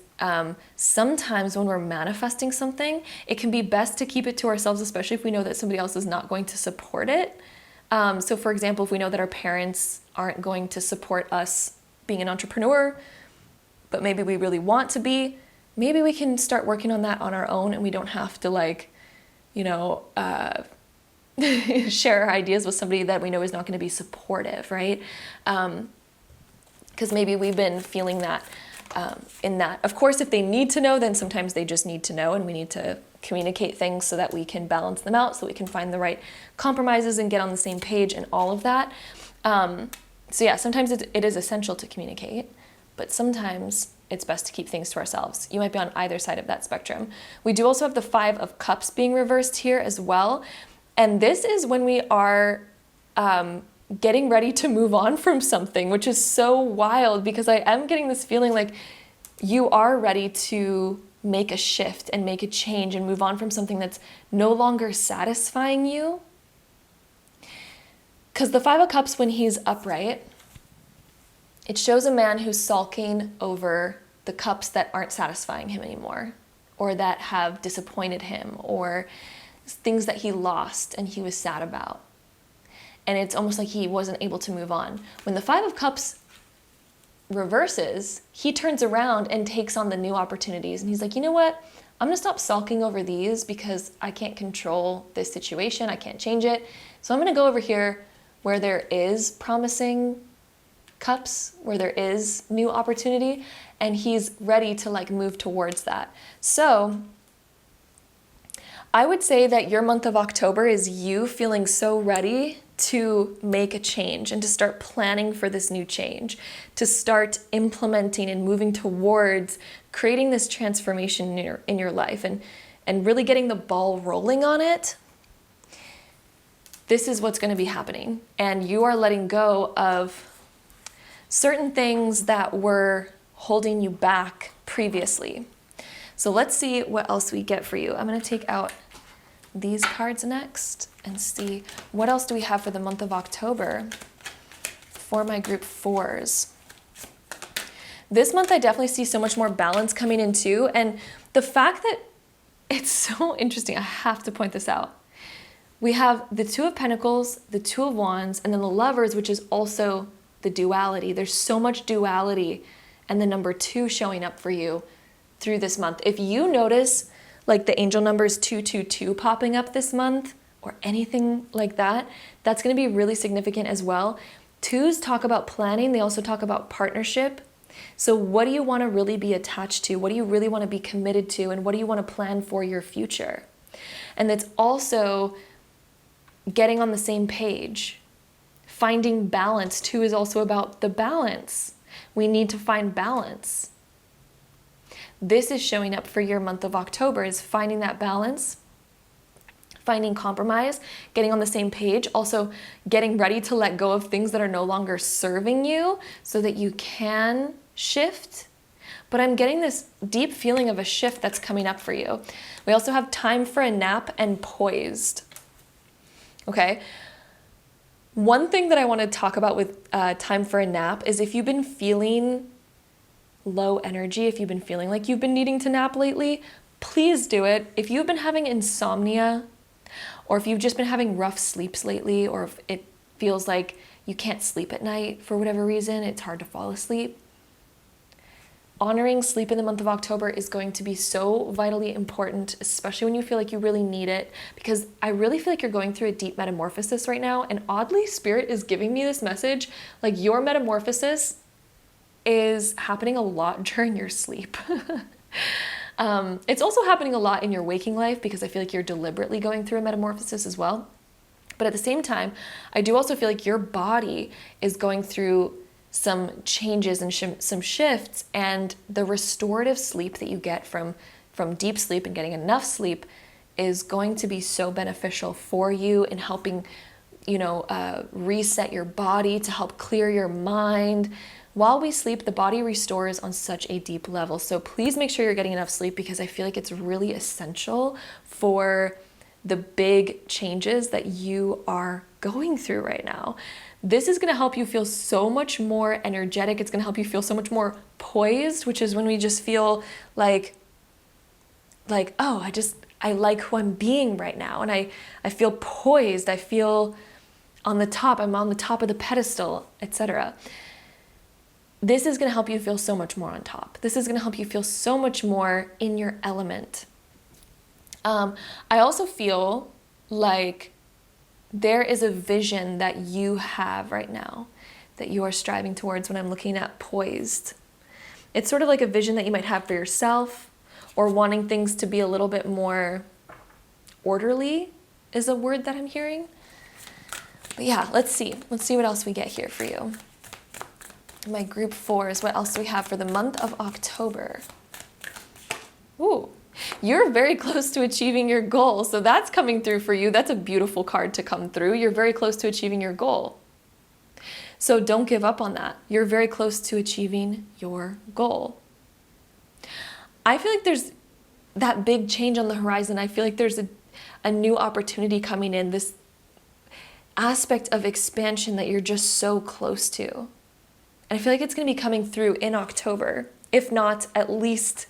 sometimes when we're manifesting something, it can be best to keep it to ourselves, especially if we know that somebody else is not going to support it. So for example, if we know that our parents aren't going to support us being an entrepreneur, but maybe we really want to be, maybe we can start working on that on our own and we don't have to share our ideas with somebody that we know is not going to be supportive, right? Because maybe we've been feeling that in that. Of course, if they need to know, then sometimes they just need to know and we need to communicate things so that we can balance them out, so we can find the right compromises and get on the same page and all of that. So yeah, sometimes it is essential to communicate, but sometimes it's best to keep things to ourselves. You might be on either side of that spectrum. We do also have the 5 of Cups being reversed here as well. And this is when we are getting ready to move on from something, which is so wild because I am getting this feeling like you are ready to make a shift and make a change and move on from something that's no longer satisfying you. Because the 5 of Cups, when he's upright, it shows a man who's sulking over the cups that aren't satisfying him anymore, or that have disappointed him, or things that he lost and he was sad about. And it's almost like he wasn't able to move on. When the 5 of Cups reverses, he turns around and takes on the new opportunities. And he's like, you know what? I'm going to stop sulking over these because I can't control this situation. I can't change it. So I'm going to go over here where there is promising cups, where there is new opportunity. And he's ready to move towards that. So I would say that your month of October is you feeling so ready to make a change and to start planning for this new change, to start implementing and moving towards creating this transformation in your life and really getting the ball rolling on it. This is what's going to be happening. And you are letting go of certain things that were holding you back previously. So let's see what else we get for you. I'm going to take out these cards next and see what else do we have for the month of October for my group 4s. This month I definitely see so much more balance coming in too, and the fact that it's so interesting, I have to point this out. We have the Two of Pentacles, the Two of Wands, and then the Lovers, which is also the duality. There's so much duality and the number 2 showing up for you through this month. If you notice like the angel numbers 222 popping up this month or anything like that, that's going to be really significant as well. 2s talk about planning. They also talk about partnership. So what do you want to really be attached to? What do you really want to be committed to? And what do you want to plan for your future? And it's also getting on the same page, finding balance. 2 is also about the balance. We need to find balance. This is showing up for your month of October, is finding that balance, finding compromise, getting on the same page, also getting ready to let go of things that are no longer serving you so that you can shift. But I'm getting this deep feeling of a shift that's coming up for you. We also have time for a nap and poised. Okay. One thing that I want to talk about with time for a nap is if you've been feeling low energy, if you've been feeling like you've been needing to nap lately, please do it. If you've been having insomnia, or if you've just been having rough sleeps lately, or if it feels like you can't sleep at night for whatever reason, it's hard to fall asleep, honoring sleep in the month of October is going to be so vitally important, especially when you feel like you really need it, because I really feel like you're going through a deep metamorphosis right now, and oddly, Spirit is giving me this message, like your metamorphosis is happening a lot during your sleep. It's also happening a lot in your waking life because I feel like you're deliberately going through a metamorphosis as well. But at the same time, I do also feel like your body is going through some changes and some shifts, and the restorative sleep that you get from deep sleep and getting enough sleep is going to be so beneficial for you in helping, reset your body, to help clear your mind. While we sleep, the body restores on such a deep level. So please make sure you're getting enough sleep, because I feel like it's really essential for the big changes that you are going through right now. This is going to help you feel so much more energetic. It's going to help you feel so much more poised, which is when we just feel like, oh, I like who I'm being right now. And I feel poised. I feel on the top. I'm on the top of the pedestal, etc. This is going to help you feel so much more on top. This is going to help you feel so much more in your element. I also feel like there is a vision that you have right now that you are striving towards when I'm looking at poised. It's sort of like a vision that you might have for yourself, or wanting things to be a little bit more orderly is a word that I'm hearing. But yeah, let's see what else we get here for you. My group 4s, what else do we have for the month of October? Ooh, you're very close to achieving your goal. So that's coming through for you. That's a beautiful card to come through. You're very close to achieving your goal. So don't give up on that. You're very close to achieving your goal. I feel like there's that big change on the horizon. I feel like there's a new opportunity coming in, this aspect of expansion that you're just so close to. And I feel like it's going to be coming through in October, if not at least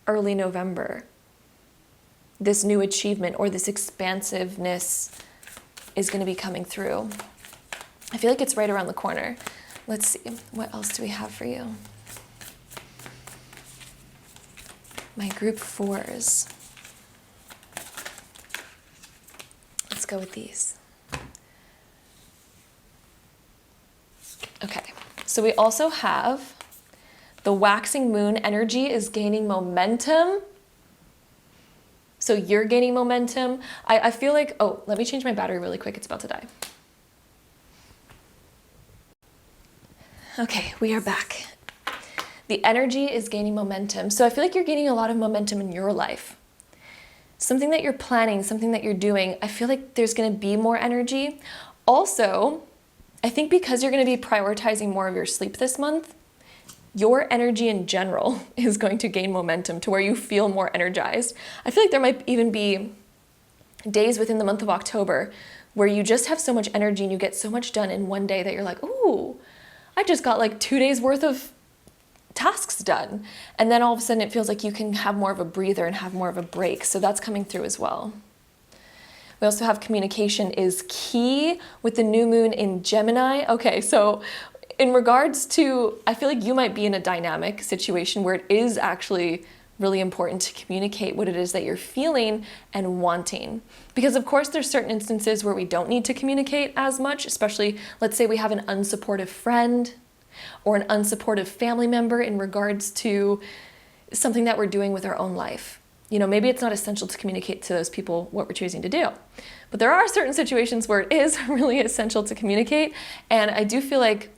early November. This new achievement or this expansiveness is going to be coming through. I feel like it's right around the corner. Let's see, what else do we have for you? My group 4s. Let's go with these. Okay. So we also have the waxing moon energy is gaining momentum. So you're gaining momentum. I feel like, oh, let me change my battery really quick. It's about to die. Okay, we are back. The energy is gaining momentum. So I feel like you're gaining a lot of momentum in your life. Something that you're planning, something that you're doing, I feel like there's going to be more energy. Also, I think because you're going to be prioritizing more of your sleep this month, your energy in general is going to gain momentum to where you feel more energized. I feel like there might even be days within the month of October where you just have so much energy and you get so much done in one day that you're like, ooh, I just got like 2 days worth of tasks done. And then all of a sudden it feels like you can have more of a breather and have more of a break. So that's coming through as well. We also have communication is key with the new moon in Gemini. Okay, so in regards to, I feel like you might be in a dynamic situation where it is actually really important to communicate what it is that you're feeling and wanting. Because of course there's certain instances where we don't need to communicate as much, especially let's say we have an unsupportive friend or an unsupportive family member in regards to something that we're doing with our own life. You know, maybe it's not essential to communicate to those people what we're choosing to do. But there are certain situations where it is really essential to communicate. And I do feel like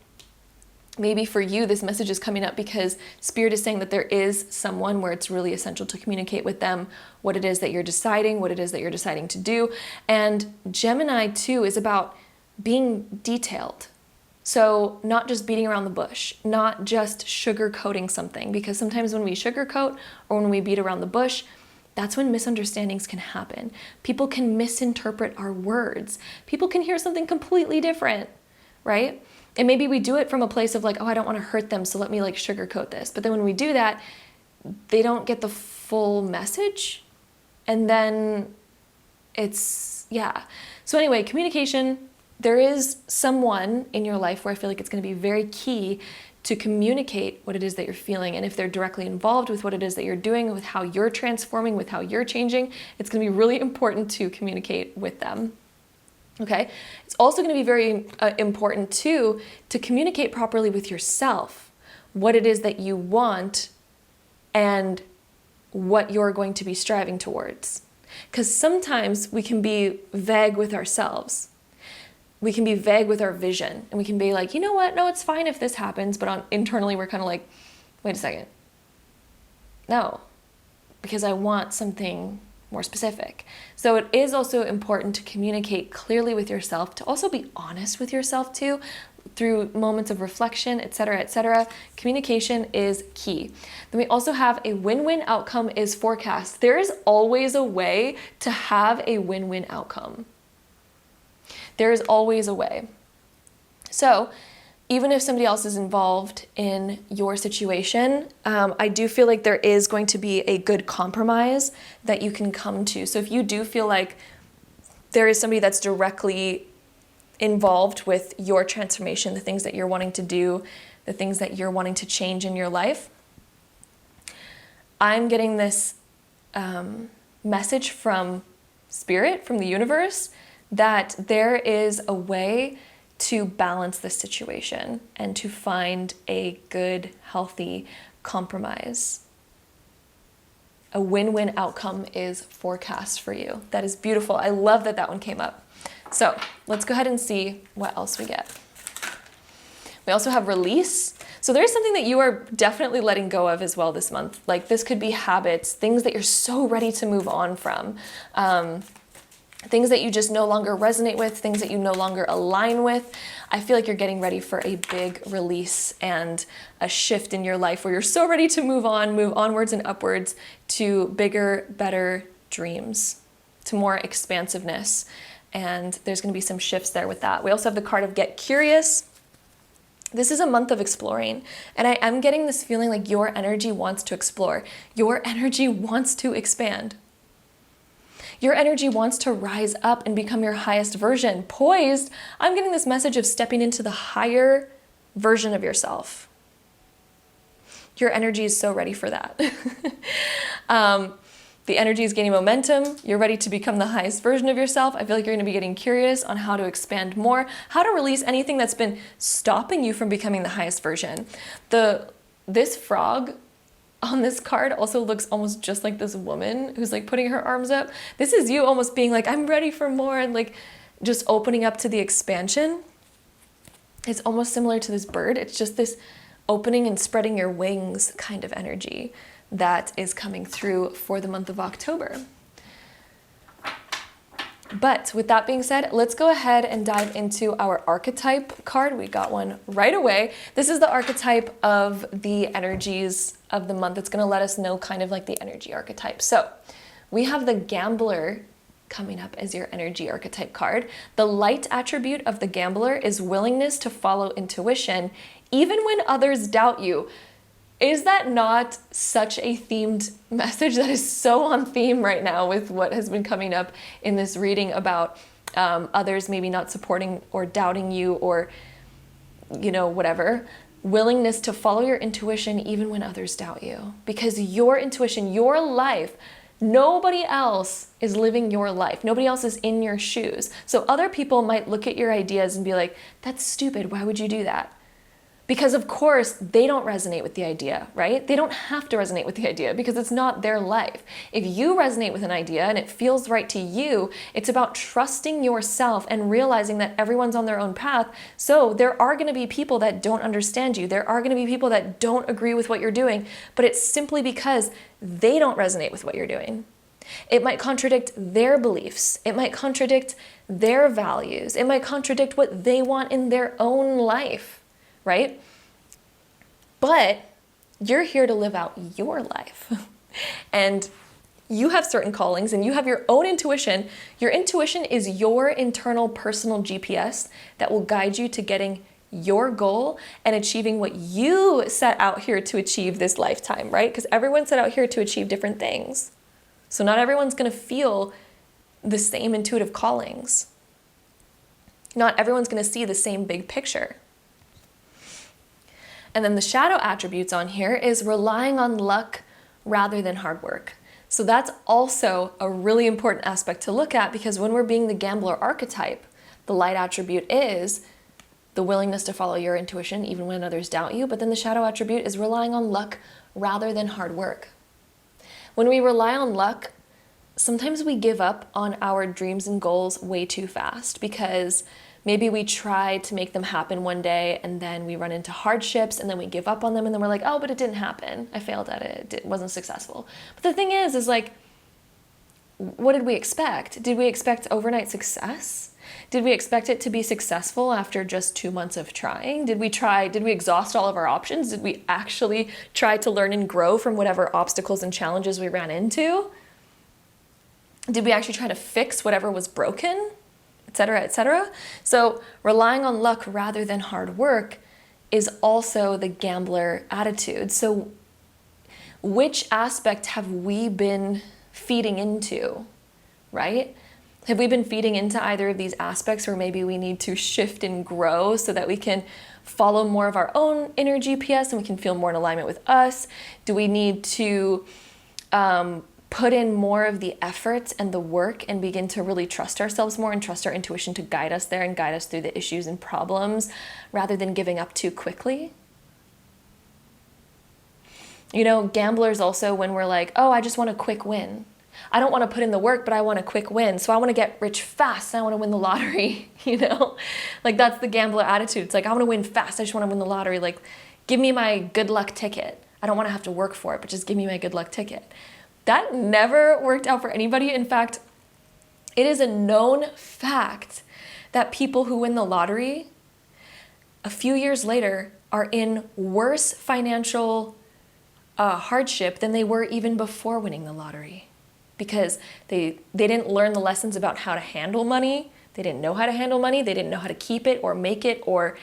maybe for you, this message is coming up because Spirit is saying that there is someone where it's really essential to communicate with them what it is that you're deciding, what it is that you're deciding to do. And Gemini too is about being detailed. So not just beating around the bush, not just sugarcoating something, because sometimes when we sugarcoat or when we beat around the bush, that's when misunderstandings can happen. People can misinterpret our words. People can hear something completely different, right? And maybe we do it from a place of like, oh, I don't want to hurt them, so let me like sugarcoat this. But then when we do that, they don't get the full message. And then it's, yeah. So anyway, communication, there is someone in your life where I feel like it's going to be very key to communicate what it is that you're feeling. And if they're directly involved with what it is that you're doing, with how you're transforming, with how you're changing, it's going to be really important to communicate with them. Okay? It's also going to be very important too to communicate properly with yourself what it is that you want and what you're going to be striving towards. Because sometimes we can be vague with ourselves. We can be vague with our vision and we can be like, you know what? No, it's fine if this happens. But internally, we're kind of like, wait a second. No, because I want something more specific. So it is also important to communicate clearly with yourself, to also be honest with yourself too, through moments of reflection, etc., etc. Communication is key. Then we also have a win-win outcome is forecast. There is always a way to have a win-win outcome. There is always a way. So even if somebody else is involved in your situation, I do feel like there is going to be a good compromise that you can come to. So if you do feel like there is somebody that's directly involved with your transformation, the things that you're wanting to do, the things that you're wanting to change in your life, I'm getting this message from Spirit, from the universe, that there is a way to balance this situation and to find a good, healthy compromise. A win-win outcome is forecast for you. That is beautiful. I love that that one came up. So let's go ahead and see what else we get. We also have release. So there's something that you are definitely letting go of as well this month. Like this could be habits, things that you're so ready to move on from. Things that you just no longer resonate with, things that you no longer align with. I feel like you're getting ready for a big release and a shift in your life where you're so ready to move on, move onwards and upwards to bigger, better dreams, to more expansiveness. And there's going to be some shifts there with that. We also have the card of Get Curious. This is a month of exploring, and I am getting this feeling like your energy wants to explore. Your energy wants to expand. Your energy wants to rise up and become your highest version. Poised, I'm getting this message of stepping into the higher version of yourself. Your energy is so ready for that. The energy is gaining momentum. You're ready to become the highest version of yourself. I feel like you're going to be getting curious on how to expand more, how to release anything that's been stopping you from becoming the highest version. This frog on this card also looks almost just like this woman who's like putting her arms up. This is you almost being like, I'm ready for more, and like just opening up to the expansion. It's almost similar to this bird. It's just this opening and spreading your wings kind of energy that is coming through for the month of October. But with that being said, let's go ahead and dive into our archetype card. We got one right away. This is the archetype of the energies of the month. It's going to let us know kind of like the energy archetype. So we have the Gambler coming up as your energy archetype card. The light attribute of the Gambler is willingness to follow intuition, even when others doubt you. Is that not such a themed message that is so on theme right now with what has been coming up in this reading about others maybe not supporting or doubting you, or, you know, whatever. Willingness to follow your intuition even when others doubt you. Because your intuition, your life, nobody else is living your life. Nobody else is in your shoes. So other people might look at your ideas and be like, that's stupid. Why would you do that? Because of course they don't resonate with the idea, right? They don't have to resonate with the idea because it's not their life. If you resonate with an idea and it feels right to you, it's about trusting yourself and realizing that everyone's on their own path. So there are going to be people that don't understand you. There are going to be people that don't agree with what you're doing, but it's simply because they don't resonate with what you're doing. It might contradict their beliefs. It might contradict their values. It might contradict what they want in their own life. Right? But you're here to live out your life. And you have certain callings and you have your own intuition. Your intuition is your internal personal GPS that will guide you to getting your goal and achieving what you set out here to achieve this lifetime, right? Because everyone set out here to achieve different things. So not everyone's going to feel the same intuitive callings. Not everyone's going to see the same big picture. And then the shadow attributes on here is relying on luck rather than hard work. So that's also a really important aspect to look at, because when we're being the Gambler archetype, the light attribute is the willingness to follow your intuition even when others doubt you. But then the shadow attribute is relying on luck rather than hard work. When we rely on luck, sometimes we give up on our dreams and goals way too fast, because maybe we try to make them happen one day and then we run into hardships and then we give up on them and then we're like, oh, but it didn't happen. I failed at it. It wasn't successful. But the thing is like, what did we expect? Did we expect overnight success? Did we expect it to be successful after just 2 months of trying? Did we exhaust all of our options? Did we actually try to learn and grow from whatever obstacles and challenges we ran into? Did we actually try to fix whatever was broken? Etc., etc. So relying on luck rather than hard work is also the Gambler attitude. So which aspect have we been feeding into, right? Have we been feeding into either of these aspects, or maybe we need to shift and grow so that we can follow more of our own inner GPS and we can feel more in alignment with us? Do we need to put in more of the effort and the work and begin to really trust ourselves more and trust our intuition to guide us there and guide us through the issues and problems rather than giving up too quickly? You know, gamblers also, when we're like, oh, I just want a quick win. I don't want to put in the work, but I want a quick win. So I want to get rich fast. And I want to win the lottery, you know? Like, that's the gambler attitude. It's like, I want to win fast. I just want to win the lottery. Like, give me my good luck ticket. I don't want to have to work for it, but just give me my good luck ticket. That never worked out for anybody. In fact, it is a known fact that people who win the lottery a few years later are in worse financial hardship than they were even before winning the lottery, because they didn't learn the lessons about how to handle money. They didn't know how to handle money. They didn't know how to keep it or make it or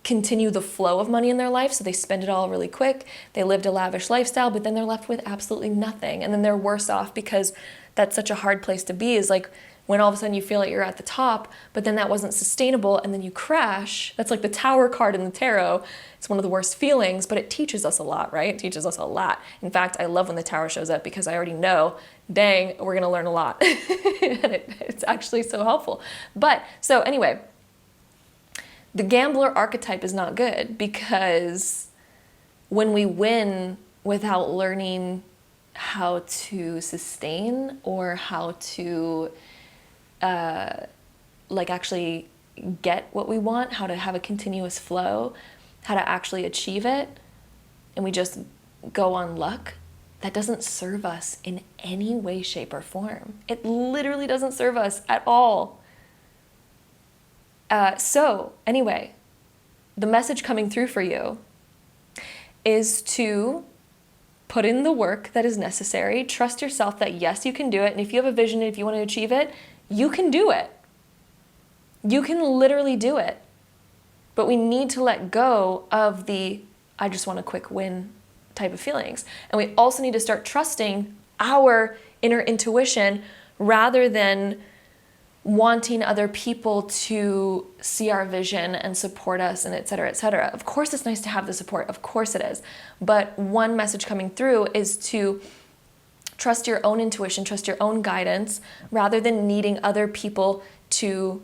continue the flow of money in their life. So they spend it all really quick. They lived a lavish lifestyle, but then they're left with absolutely nothing. And then they're worse off, because that's such a hard place to be, is like when all of a sudden you feel like you're at the top, but then that wasn't sustainable and then you crash. That's like the Tower card in the tarot. It's one of the worst feelings, but it teaches us a lot, right? It teaches us a lot. In fact, I love when the Tower shows up, because I already know, dang, we're going to learn a lot. And it's actually so helpful. But so anyway, the gambler archetype is not good, because when we win without learning how to sustain or how to actually get what we want, how to have a continuous flow, how to actually achieve it, and we just go on luck, that doesn't serve us in any way, shape, or form. It literally doesn't serve us at all. So anyway, the message coming through for you is to put in the work that is necessary. Trust yourself that yes, you can do it. And if you have a vision, if you want to achieve it, you can do it. You can literally do it. But we need to let go of the, I just want a quick win type of feelings. And we also need to start trusting our inner intuition rather than wanting other people to see our vision and support us and et cetera, et cetera. Of course, it's nice to have the support. Of course it is. But one message coming through is to trust your own intuition, trust your own guidance, rather than needing other people to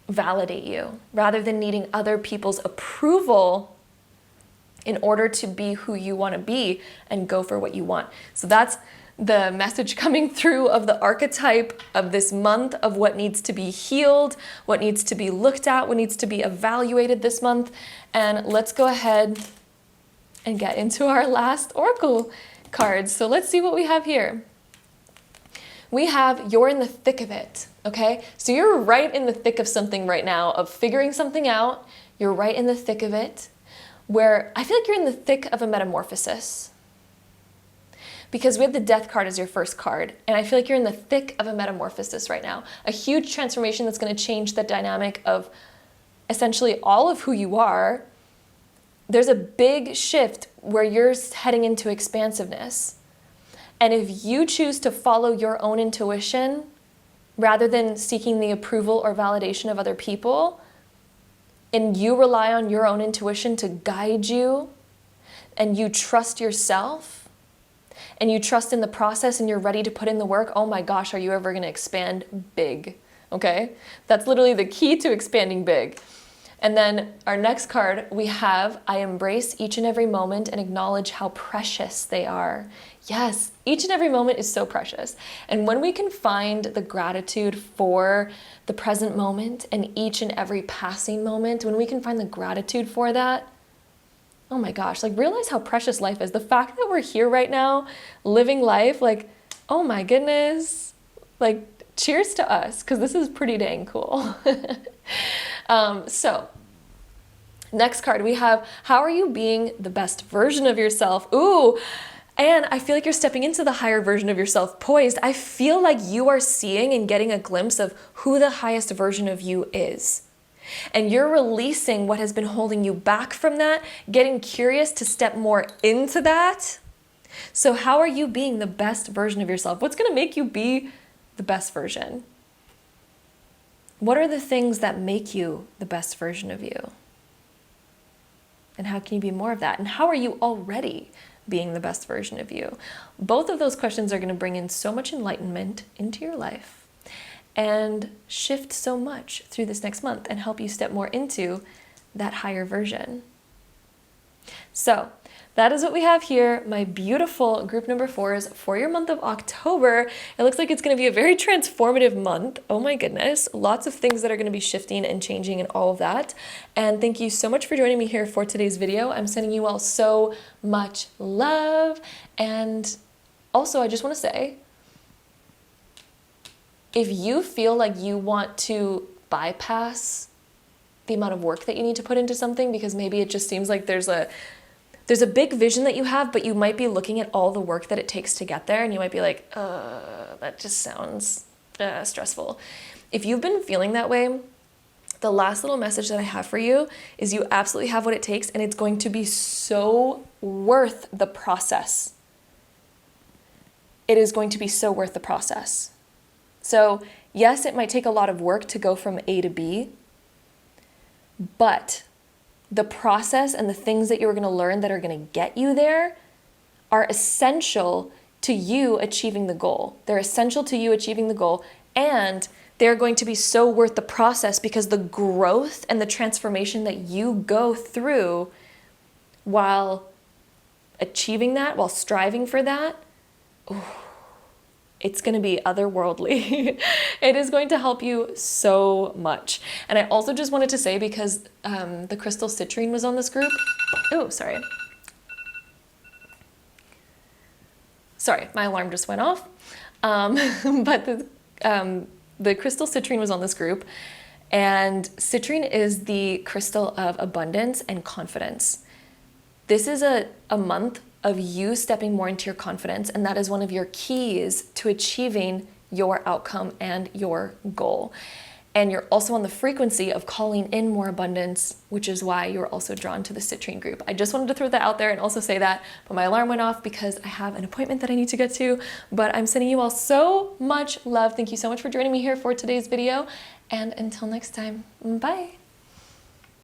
validate you, rather than needing other people's approval in order to be who you want to be and go for what you want. So that's the message coming through of the archetype of this month, of what needs to be healed, what needs to be looked at, what needs to be evaluated this month. And let's go ahead and get into our last oracle cards. So let's see what we have here. We have, you're in the thick of it, okay? So you're right in the thick of something right now, of figuring something out. You're right in the thick of it, where I feel like you're in the thick of a metamorphosis. Because we have the Death card as your first card, and I feel like you're in the thick of a metamorphosis right now. A huge transformation that's going to change the dynamic of essentially all of who you are. There's a big shift where you're heading into expansiveness. And if you choose to follow your own intuition, rather than seeking the approval or validation of other people, and you rely on your own intuition to guide you, and you trust yourself, and you trust in the process and you're ready to put in the work, oh my gosh, are you ever going to expand big? Okay? That's literally the key to expanding big. And then our next card, we have, I embrace each and every moment and acknowledge how precious they are. Yes, each and every moment is so precious. And when we can find the gratitude for the present moment and each and every passing moment, when we can find the gratitude for that, oh my gosh, like realize how precious life is. The fact that we're here right now, living life, like, oh my goodness, like cheers to us, because this is pretty dang cool. So next card we have, how are you being the best version of yourself? Ooh, and I feel like you're stepping into the higher version of yourself, poised. I feel like you are seeing and getting a glimpse of who the highest version of you is. And you're releasing what has been holding you back from that, getting curious to step more into that. So how are you being the best version of yourself? What's going to make you be the best version? What are the things that make you the best version of you? And how can you be more of that? And how are you already being the best version of you? Both of those questions are going to bring in so much enlightenment into your life and shift so much through this next month and help you step more into that higher version. So that is what we have here, my beautiful group number 4s for your month of October. It looks like it's going to be a very transformative month. Oh my goodness. Lots of things that are going to be shifting and changing and all of that. And thank you so much for joining me here for today's video. I'm sending you all so much love. And also, I just want to say, if you feel like you want to bypass the amount of work that you need to put into something, because maybe it just seems like there's a big vision that you have, but you might be looking at all the work that it takes to get there, and you might be like, that just sounds stressful. If you've been feeling that way, the last little message that I have for you is you absolutely have what it takes, and it's going to be so worth the process. It is going to be so worth the process. So yes, it might take a lot of work to go from A to B, but the process and the things that you're going to learn that are going to get you there are essential to you achieving the goal. They're essential to you achieving the goal, and they're going to be so worth the process because the growth and the transformation that you go through while achieving that, while striving for that, it's going to be otherworldly. It is going to help you so much. And I also just wanted to say, because the crystal Citrine was on this group. Oh, sorry. Sorry, my alarm just went off. But the crystal citrine was on this group, and citrine is the crystal of abundance and confidence. This is a month of you stepping more into your confidence, and that is one of your keys to achieving your outcome and your goal. And you're also on the frequency of calling in more abundance, which is why you're also drawn to the citrine group. I just wanted to throw that out there and also say that, but my alarm went off because I have an appointment that I need to get to. But I'm sending you all so much love. Thank you so much for joining me here for today's video. And until next time, bye.